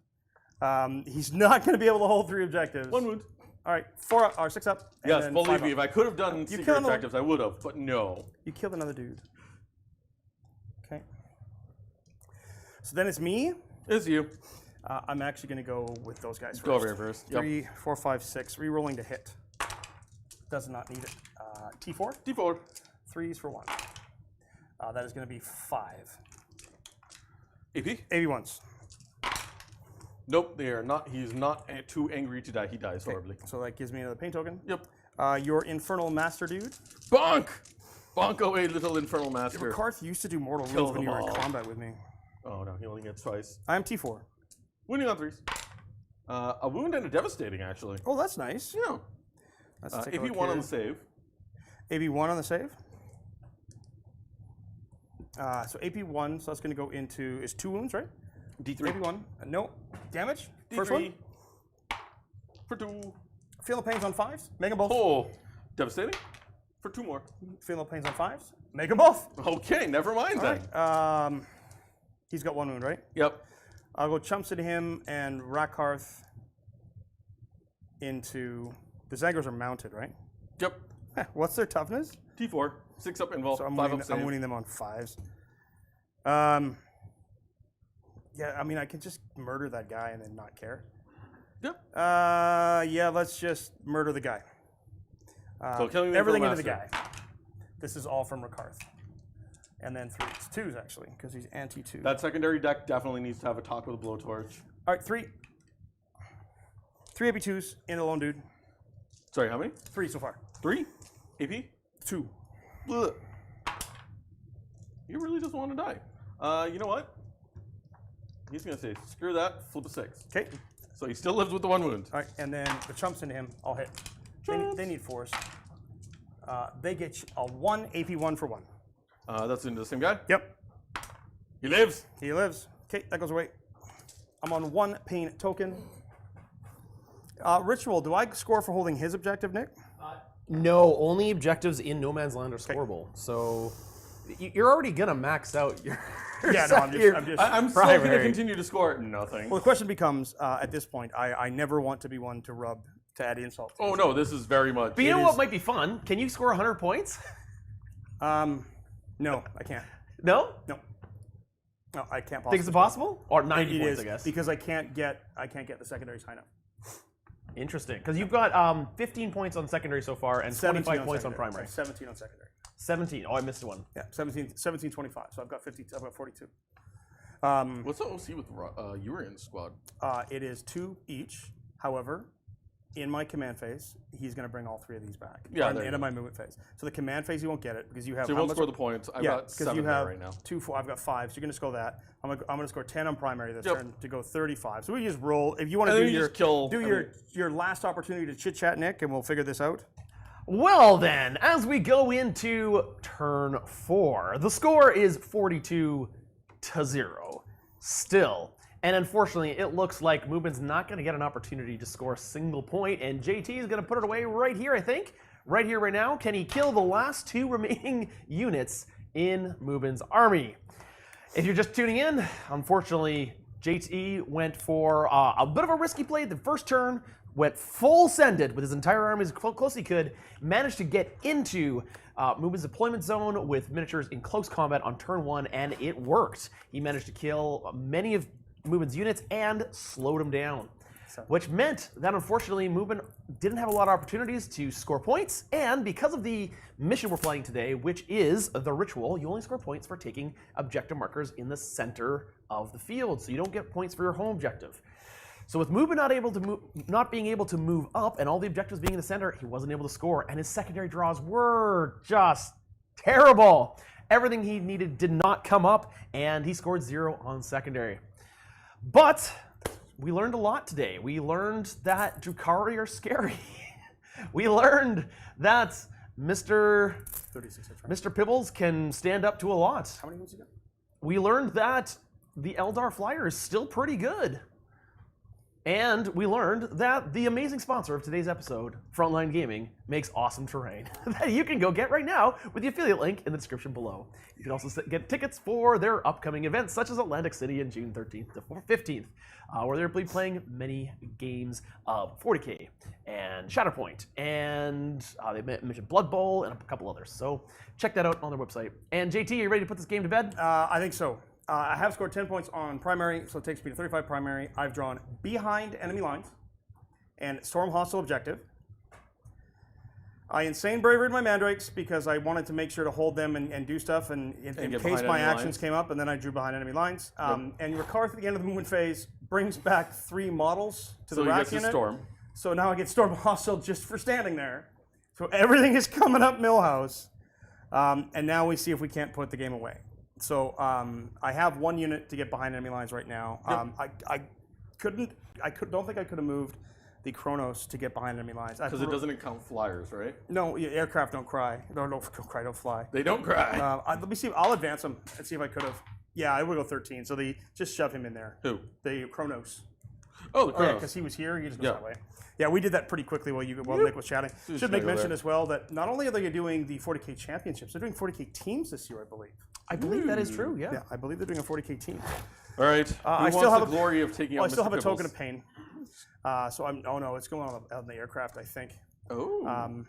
He's not going to be able to hold 3 objectives. 1 wound. All right, 4 up, or 6 up. And Yes, then believe 5 me, up. if I could have done secret killed him. objectives, I would have, but no. You killed another dude. Okay. So then it's me. It's you. I'm actually going to go with those guys first. Go over here first. Yep. 3, 4, 5, 6. Rerolling to hit. Does not need it. T4. D4. 3s for 1. That is going to be 5. AP? 81s. Nope, they are not. He's not too angry to die. He dies horribly. So that gives me another pain token. Yep. Your Infernal Master dude. Bonk! Bonk away, little Infernal Master. Rakarth used to do mortal Kill wounds when you them were in all. combat with me. Oh no, he only gets twice. I am T4. Wounding on 3s. A wound and a devastating, actually. Oh, that's nice. Yeah. Let's take a AP look 1 on here. the save. AP 1 on the save. So AP 1, so that's going to go into, is 2 wounds, right? D3. AP 1. No. Damage. D3. First one. For 2. Feel the pains on 5s. Make them both. Oh, devastating. For 2 more. Feel the pains on 5s. Make them both. Okay, never mind All then. right. He's got 1 wound, right? Yep. I'll go chumps into him and Rakarth into, the Zangors are mounted, right? Yep. What's their toughness? T4. 6 up invuln. So I'm 5 winning, up save. I'm winning them on 5s. Yeah, I mean, I can just murder that guy and then not care. Yep. Yeah, let's just murder the guy. So killing the everything Infernal into the guy. Master. This is all from Rakarth. And then 3s. 2s, actually, because he's anti-2. That secondary deck definitely needs to have a talk with a blowtorch. All right, 3. 3 AP2s in a lone dude. Sorry, how many? 3 so far. 3? AP? 2. Ugh. He really doesn't want to die. You know what? He's going to say, screw that, flip a 6. Okay. So he still lives with the 1 wound. All right, and then the chumps into him, I'll hit. They need 4s. They get a 1 AP1 for 1. That's into the same guy. Yep. He lives. He lives. Okay, that goes away. I'm on 1 pain token. Ritual, do I score for holding his objective, Nick? No, only objectives in No Man's Land are scoreable. So you're already gonna max out your. Yeah, no, I'm just. I'm still going to Primary. continue to score nothing. Well, the question becomes, at this point, I never want to be one to add insult. Oh no, this is very much. But you it know is- what might be fun? Can you score 100 points? No, I can't. No? No, I can't possibly. Think it's possible? Or 90 It points, is I guess. because I can't get the secondary sign up. Interesting, because you've got 15 points on secondary so far and 25 points on secondary. primary. 17 on secondary. 17. Oh, I missed one. Yeah, 17, 25. So I've got 50. I've got 42. What's the OC with Urien's squad? It is 2 each. However, in my command phase, he's going to bring all 3 of these back. Yeah, and in my movement phase. So the command phase, you won't get it because you have. So you won't score the points. I've got 7 there right now. 2, 4. I've got 5. So you're going to score that. I'm going to score 10 on primary this turn to go 35. So we just roll. If you want to do your last opportunity to chit chat, Nick, and we'll figure this out. Well then, as we go into turn 4, the score is 42-0. Still. And unfortunately, it looks like Mubin's not going to get an opportunity to score a single point, and JT is going to put it away right here, I think. Right here, right now. Can he kill the last 2 remaining units in Mubin's army? If you're just tuning in, unfortunately, JT went for a bit of a risky play the first turn, went full sended with his entire army as close as he could, managed to get into Mubin's deployment zone with miniatures in close combat on turn 1, and it worked. He managed to kill many of Mubin's units and slowed him down, which meant that unfortunately Mubin didn't have a lot of opportunities to score points, and because of the mission we're playing today, which is the ritual, you only score points for taking objective markers in the center of the field, so you don't get points for your home objective. So with Mubin not being able to move up and all the objectives being in the center, he wasn't able to score, and his secondary draws were just terrible. Everything he needed did not come up, and he scored 0 on secondary. But we learned a lot today. We learned that Drukhari are scary. We learned that Mr. Pibbles can stand up to a lot. How many moves you got? We learned that the Eldar Flyer is still pretty good. And we learned that the amazing sponsor of today's episode, Frontline Gaming, makes awesome terrain that you can go get right now with the affiliate link in the description below. You can also get tickets for their upcoming events, such as Atlantic City on June 13th to 15th, where they'll be playing many games of 40K and Shatterpoint, and they mentioned Blood Bowl and a couple others. So check that out on their website. And JT, are you ready to put this game to bed? I think so. I have scored 10 points on primary, so it takes me to 35 primary. I've drawn behind enemy lines and storm hostile objective. I insane bravery my Mandrakes because I wanted to make sure to hold them and do stuff in case my actions came up, and then I drew behind enemy lines. And Rakarth at the end of the movement phase brings back 3 models to the Wracks unit. Storm. So now I get storm hostile just for standing there. So everything is coming up Millhouse. And now we see if we can't put the game away. So I have 1 unit to get behind enemy lines right now. I don't think I could have moved the Cronos to get behind enemy lines. Because it doesn't count flyers, right? No, aircraft don't cry. No, don't cry, don't fly. They don't cry. Let me see. I'll advance them and see if I could have. Yeah, I would go 13. So just shove him in there. Who? The Cronos. Oh, the Cronos. Because he was here, he just goes that way. Yeah, we did that pretty quickly while Nick was chatting. Should make mention as well that not only are they doing the 40K championships, they're doing 40K teams this year, I believe. I believe that is true, yeah. Yeah, I believe they're doing a 40K team. All right. I still have the glory of taking out I still have Mr. a token Pibbles? of pain. Oh no, it's going on the aircraft, I think. Oh.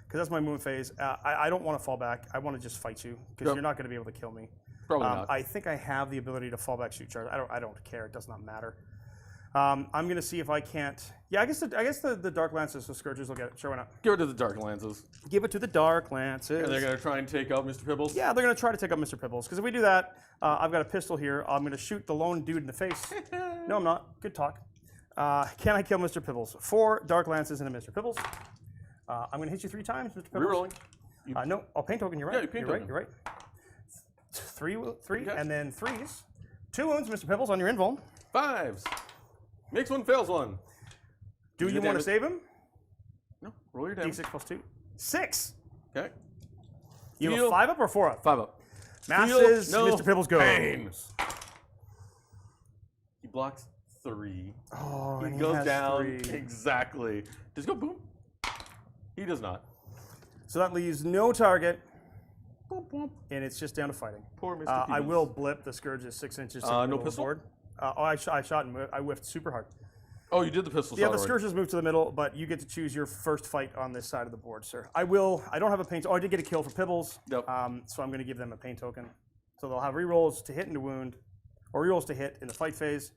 Because that's my movement phase. I don't want to fall back. I want to just fight you because you're not going to be able to kill me. Probably not. I think I have the ability to fall back, shoot charge. I don't care. It does not matter. I'm going to see if I can't. Yeah, I guess the Dark Lances, the Scourges will get it. Sure, why not? Give it to the Dark Lances. Give it to the Dark Lances. And they're going to try and take out Mr. Pibbles? Yeah, they're going to try to take out Mr. Pibbles. Because if we do that, I've got a pistol here. I'm going to shoot the lone dude in the face. No, I'm not. Good talk. Can I kill Mr. Pibbles? 4 Dark Lances into Mr. Pibbles. I'm going to hit you 3 times, Mr. Pibbles. Rerolling. No. Oh, paint token. You're right. Yeah, you paint token. You're right. 3, Okay. and then 3s. 2 wounds, Mr. Pibbles, on your invuln. 5s. Makes 1, fails 1. Do you want to save him? No. Roll your damage. D6 plus 2. 6. Okay. You have a 5 up or 4 up? 5 up. Masses, no Mr. Pibbles goes. pain. He blocks 3. Oh, and he goes has down. 3. Exactly. Does he go boom? He does not. So that leaves no target, Boom, boom. and it's just down to fighting. Poor Mr. I Pibbles. will blip the Scourges 6 inches to the no middle of the pistol? board. I shot and I whiffed super hard. Oh, you did the pistol shot Yeah, the already. Scourges move to the middle, but you get to choose your first fight on this side of the board, sir. I don't have a paint. Oh, I did get a kill for Pibbles. Yep. So I'm going to give them a paint token. So they'll have rerolls to hit and to wound, or rerolls to hit in the fight phase.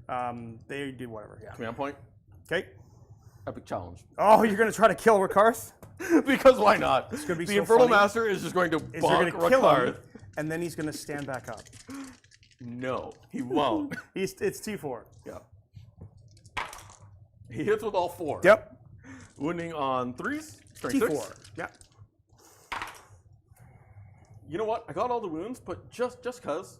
They do whatever. Yeah. Command point. Okay. Epic challenge. Oh, you're going to try to kill Rakarth? Because why not? It's gonna be the so Infernal funny. Master is just going to Is bonk you're going to kill him, Rakarth. and then he's going to stand back up. No, he won't. It's T4. Yeah. He hits with all 4. Yep. Wounding on 3s. Strength T4. 6. Yeah. You know what? I got all the wounds, but just cause.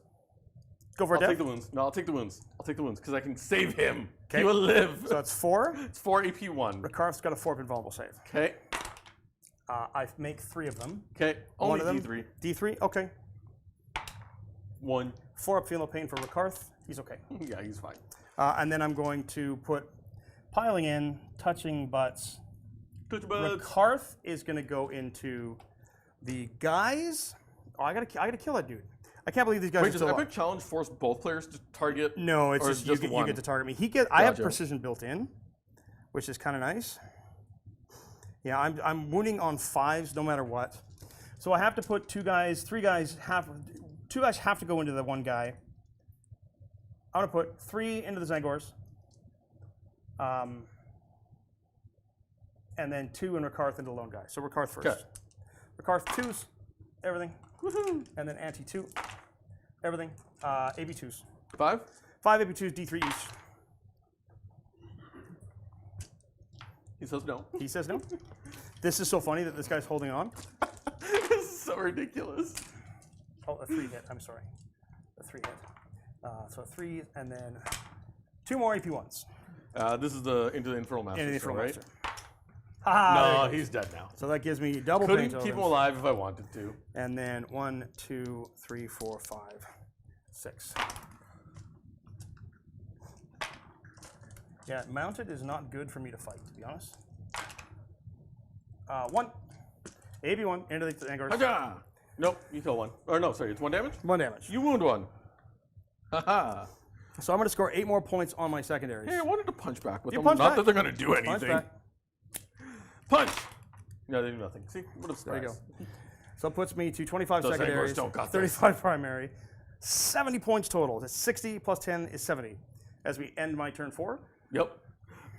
Go for I'll it, take the wounds. No, I'll take the wounds. I'll take the wounds because I can save him. Okay. He will live. So that's 4. It's 4 AP 1. Rakarth's got a 4 invulnerable save. Okay. I make 3 of them. Okay. One Only of them. D3. D3. Okay. 1. 4 up, feel no pain for Rakarth. He's okay. Yeah, he's fine. And then I'm going to put piling in, touching butts. Touch buds. Rakarth is going to go into the guys. Oh, I gotta kill that dude. I can't believe these guys Wait, are does still Epic up. Challenge force both players to target? No, it's or just, just you one? get to target me. I have Gotcha. precision built in, which is kind of nice. Yeah, I'm wounding on 5s no matter what. So I have to put 2 guys, 3 guys, 2 guys have to go into the one guy. I'm gonna put 3 into the Zangors. And then 2 in Rakarth into the lone guy. So Rakarth first. Okay. Rakarth 2s, everything. Woohoo! And then anti 2, everything. AB 2s. 5? 5 AB 2s, D3 each. He says no. He says no. This is so funny that this guy's holding on. This is so ridiculous. Oh, a 3 hit. I'm sorry. A 3 hit. So 3 and then 2 more AP 1s. This is the into the Infernal Master. Into the still, Infernal right? Master. Haha, No, he's dead now. so that gives me double Couldn't pain keep him totals. alive if I wanted to. And then 1, 2, 3, 4, 5, 6. Yeah, mounted is not good for me to fight, to be honest. 1. AB1 into the Angors. Haja! Nope, you kill 1. Or no, sorry, it's 1 damage? 1 damage. You wound 1. Haha. So I'm going to score 8 more points on my secondaries. Hey, I wanted to punch back with You them. punch Not back. that they're going to do Punch anything. back. Punch! No, they do nothing. See? What a There you go. stress. So it puts me to 25 Those secondaries, Angors don't got 35 primary, 70 points total. That's 60 plus 10 is 70 as we end my turn 4. Yep.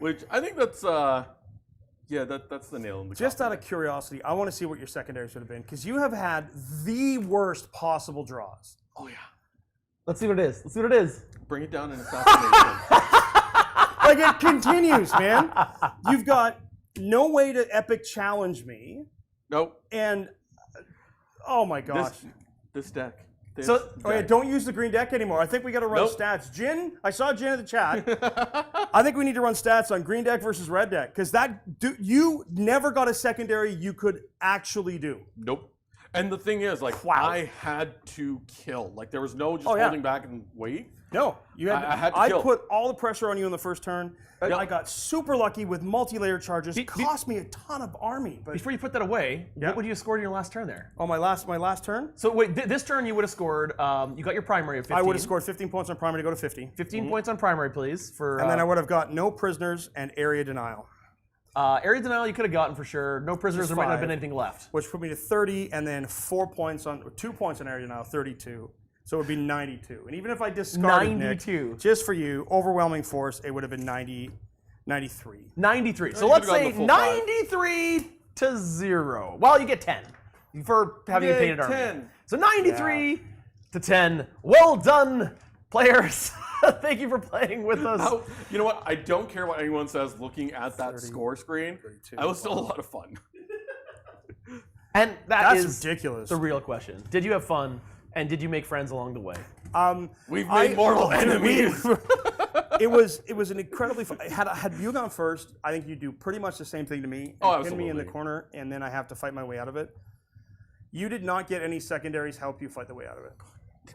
Which I think that's, yeah, that's the nail in the Just coffin. out of curiosity, I want to see what your secondaries would have been because you have had the worst possible draws. Oh, yeah. Let's see what it is. Let's see what it is. Bring it down in assassination. Like it continues, man. You've got no way to epic challenge me, Nope. and oh my gosh. This deck. This So- Okay, deck. don't use the green deck anymore. I think we got to run Nope. stats. Jin, I saw Jin in the chat. I think we need to run stats on green deck versus red deck because you never got a secondary you could actually do. Nope. And the thing is, like, Wow. I had to kill. Like, there was no just Oh, yeah. holding back and wait. No, you had. I had to kill. put all the pressure on you in the first turn. Yep. I got super lucky with multi-layer charges. Be- Cost me a ton of army. But Before you put that away, Yeah. what would you have scored in your last turn there? oh, my last turn, So wait, this turn you would have scored, you got your primary of 15. I would have scored 15 points on primary to go to 50, 15 points on primary, please. For and then I would have got no prisoners and area denial, area denial you could have gotten for sure. No prisoners, Just there might not have 5. been anything left. which put me to 30, and then 2 points on area denial, 32. So it would be 92. And even if I discarded 92. Nick, just for you, overwhelming force, it would have been 93. 93. So you let's could've say gotten the full 5. 93 to 0. Well, you get 10 for having a Yay, painted army. 10. So 93 to 10. Well done, players. Thank you for playing with us. Oh, you know what? I don't care what anyone says looking at that 30, score screen. 32. That was still a lot of fun. And That's is ridiculous. the real question. Did you have fun? And did you make friends along the way? We've made mortal enemies. It was an incredibly fun. Had you gone first, I think you'd do pretty much the same thing to me. Oh, Pin me in the absolutely. corner, and then I have to fight my way out of it. You did not get any secondaries help you fight the way out of it.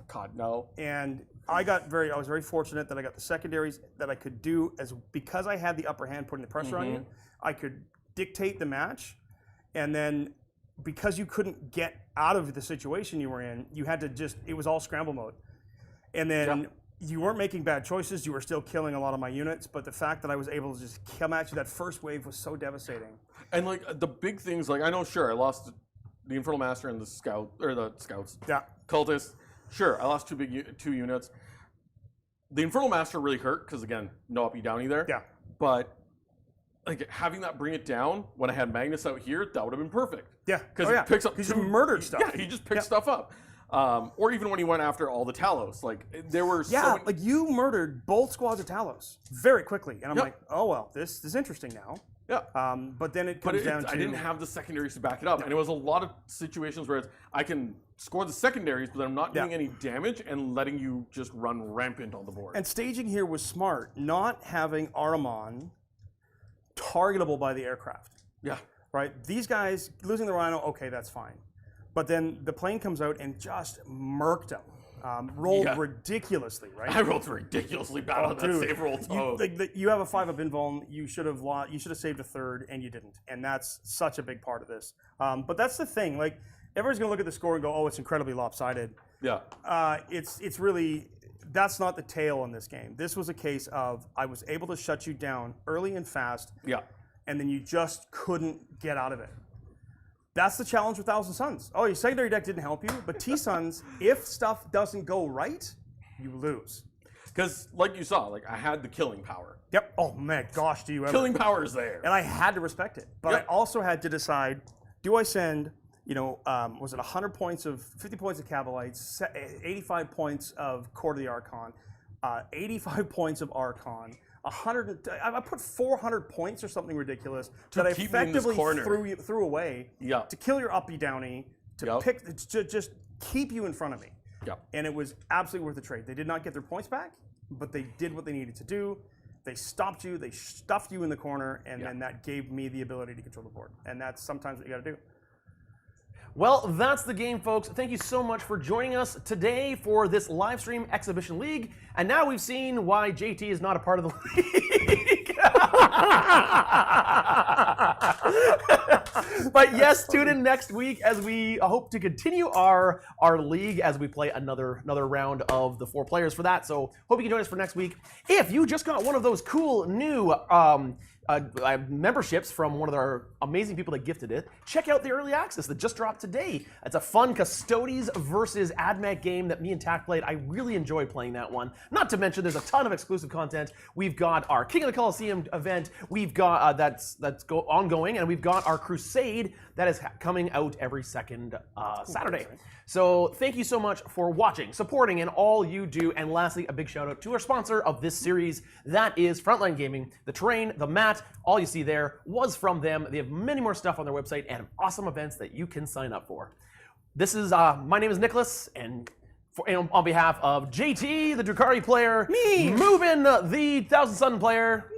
God, no. And I was very fortunate that I got the secondaries that I could do because I had the upper hand putting the pressure on you. I could dictate the match, and then because you couldn't get out of the situation you were in, you had to it was all scramble mode. And then you weren't making bad choices. You were still killing a lot of my units, but the fact that I was able to just come at you that first wave was so devastating. And like the big things, like I know, sure, I lost the Infernal Master and the scouts. Yeah. Cultists. Sure, I lost 2 units. The Infernal Master really hurt because again, no uppy downy there. Yeah. But like having that bring it down when I had Magnus out here, that would have been perfect. Yeah. Because he picks up. Because you murdered stuff. Yeah, he just picks stuff up. Or even when he went after all the Talos, like there were so many... like you murdered both squads of Talos very quickly, and I'm Yep. like, oh well, this is interesting now. Yeah. But then it comes down to I didn't have the secondaries to back it up, and it was a lot of situations where I can score the secondaries, but I'm not doing any damage and letting you just run rampant on the board. And staging here was smart, not having Ahriman targetable by the aircraft. Yeah. Right? These guys, losing the Rhino, okay, that's fine. But then the plane comes out and just murked him. Rolled ridiculously, right? I rolled ridiculously bad on that save roll. You have a 5-up invuln. You should have saved a third, and you didn't. And that's such a big part of this. But that's the thing. Like everyone's gonna look at the score and go, "Oh, it's incredibly lopsided." Yeah. It's really, that's not the tale in this game. This was a case of I was able to shut you down early and fast. Yeah. And then you just couldn't get out of it. That's the challenge with Thousand Suns. Oh, your secondary deck didn't help you, but T-Suns, if stuff doesn't go right, you lose. Because, like you saw, like I had the killing power. Yep. Oh man, gosh, do you ever? Killing power is there. And I had to respect it, but I also had to decide: do I send, was it 100 points of 50 points of Cabalites, 85 points of Court of the Archon, 85 points of Archon? I put 400 points or something ridiculous that I effectively threw away to kill your uppy downy, to just keep you in front of me. And it was absolutely worth the trade. They did not get their points back, but they did what they needed to do. They stopped you, they stuffed you in the corner, and then that gave me the ability to control the board. And that's sometimes what you got to do. Well, that's the game, folks. Thank you so much for joining us today for this live stream exhibition league. And now we've seen why JT is not a part of the league. But yes, tune in next week as we hope to continue our league as we play another round of the 4 players for that. So hope you can join us for next week. If you just got one of those cool new memberships from one of our amazing people that gifted it, check out the early access that just dropped today. It's a fun Custodes versus AdMech game that me and Tack played. I really enjoy playing that one. Not to mention there's a ton of exclusive content. We've got our King of the Colosseum event. We've got that's ongoing, and we've got our Crusade that is coming out every second Saturday. So thank you so much for watching, supporting, and all you do. And lastly, a big shout out to our sponsor of this series. That is Frontline Gaming. The terrain, the mat, all you see there was from them. They have many more stuff on their website and awesome events that you can sign up for. This is, my name is Nicholas, and on behalf of JT, the Drukhari player, me, Mubin, the Thousand Sun player,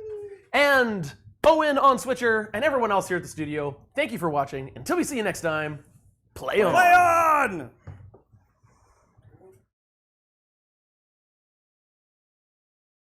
and Owen on Switcher, and everyone else here at the studio, thank you for watching. Until we see you next time, play on! Play on!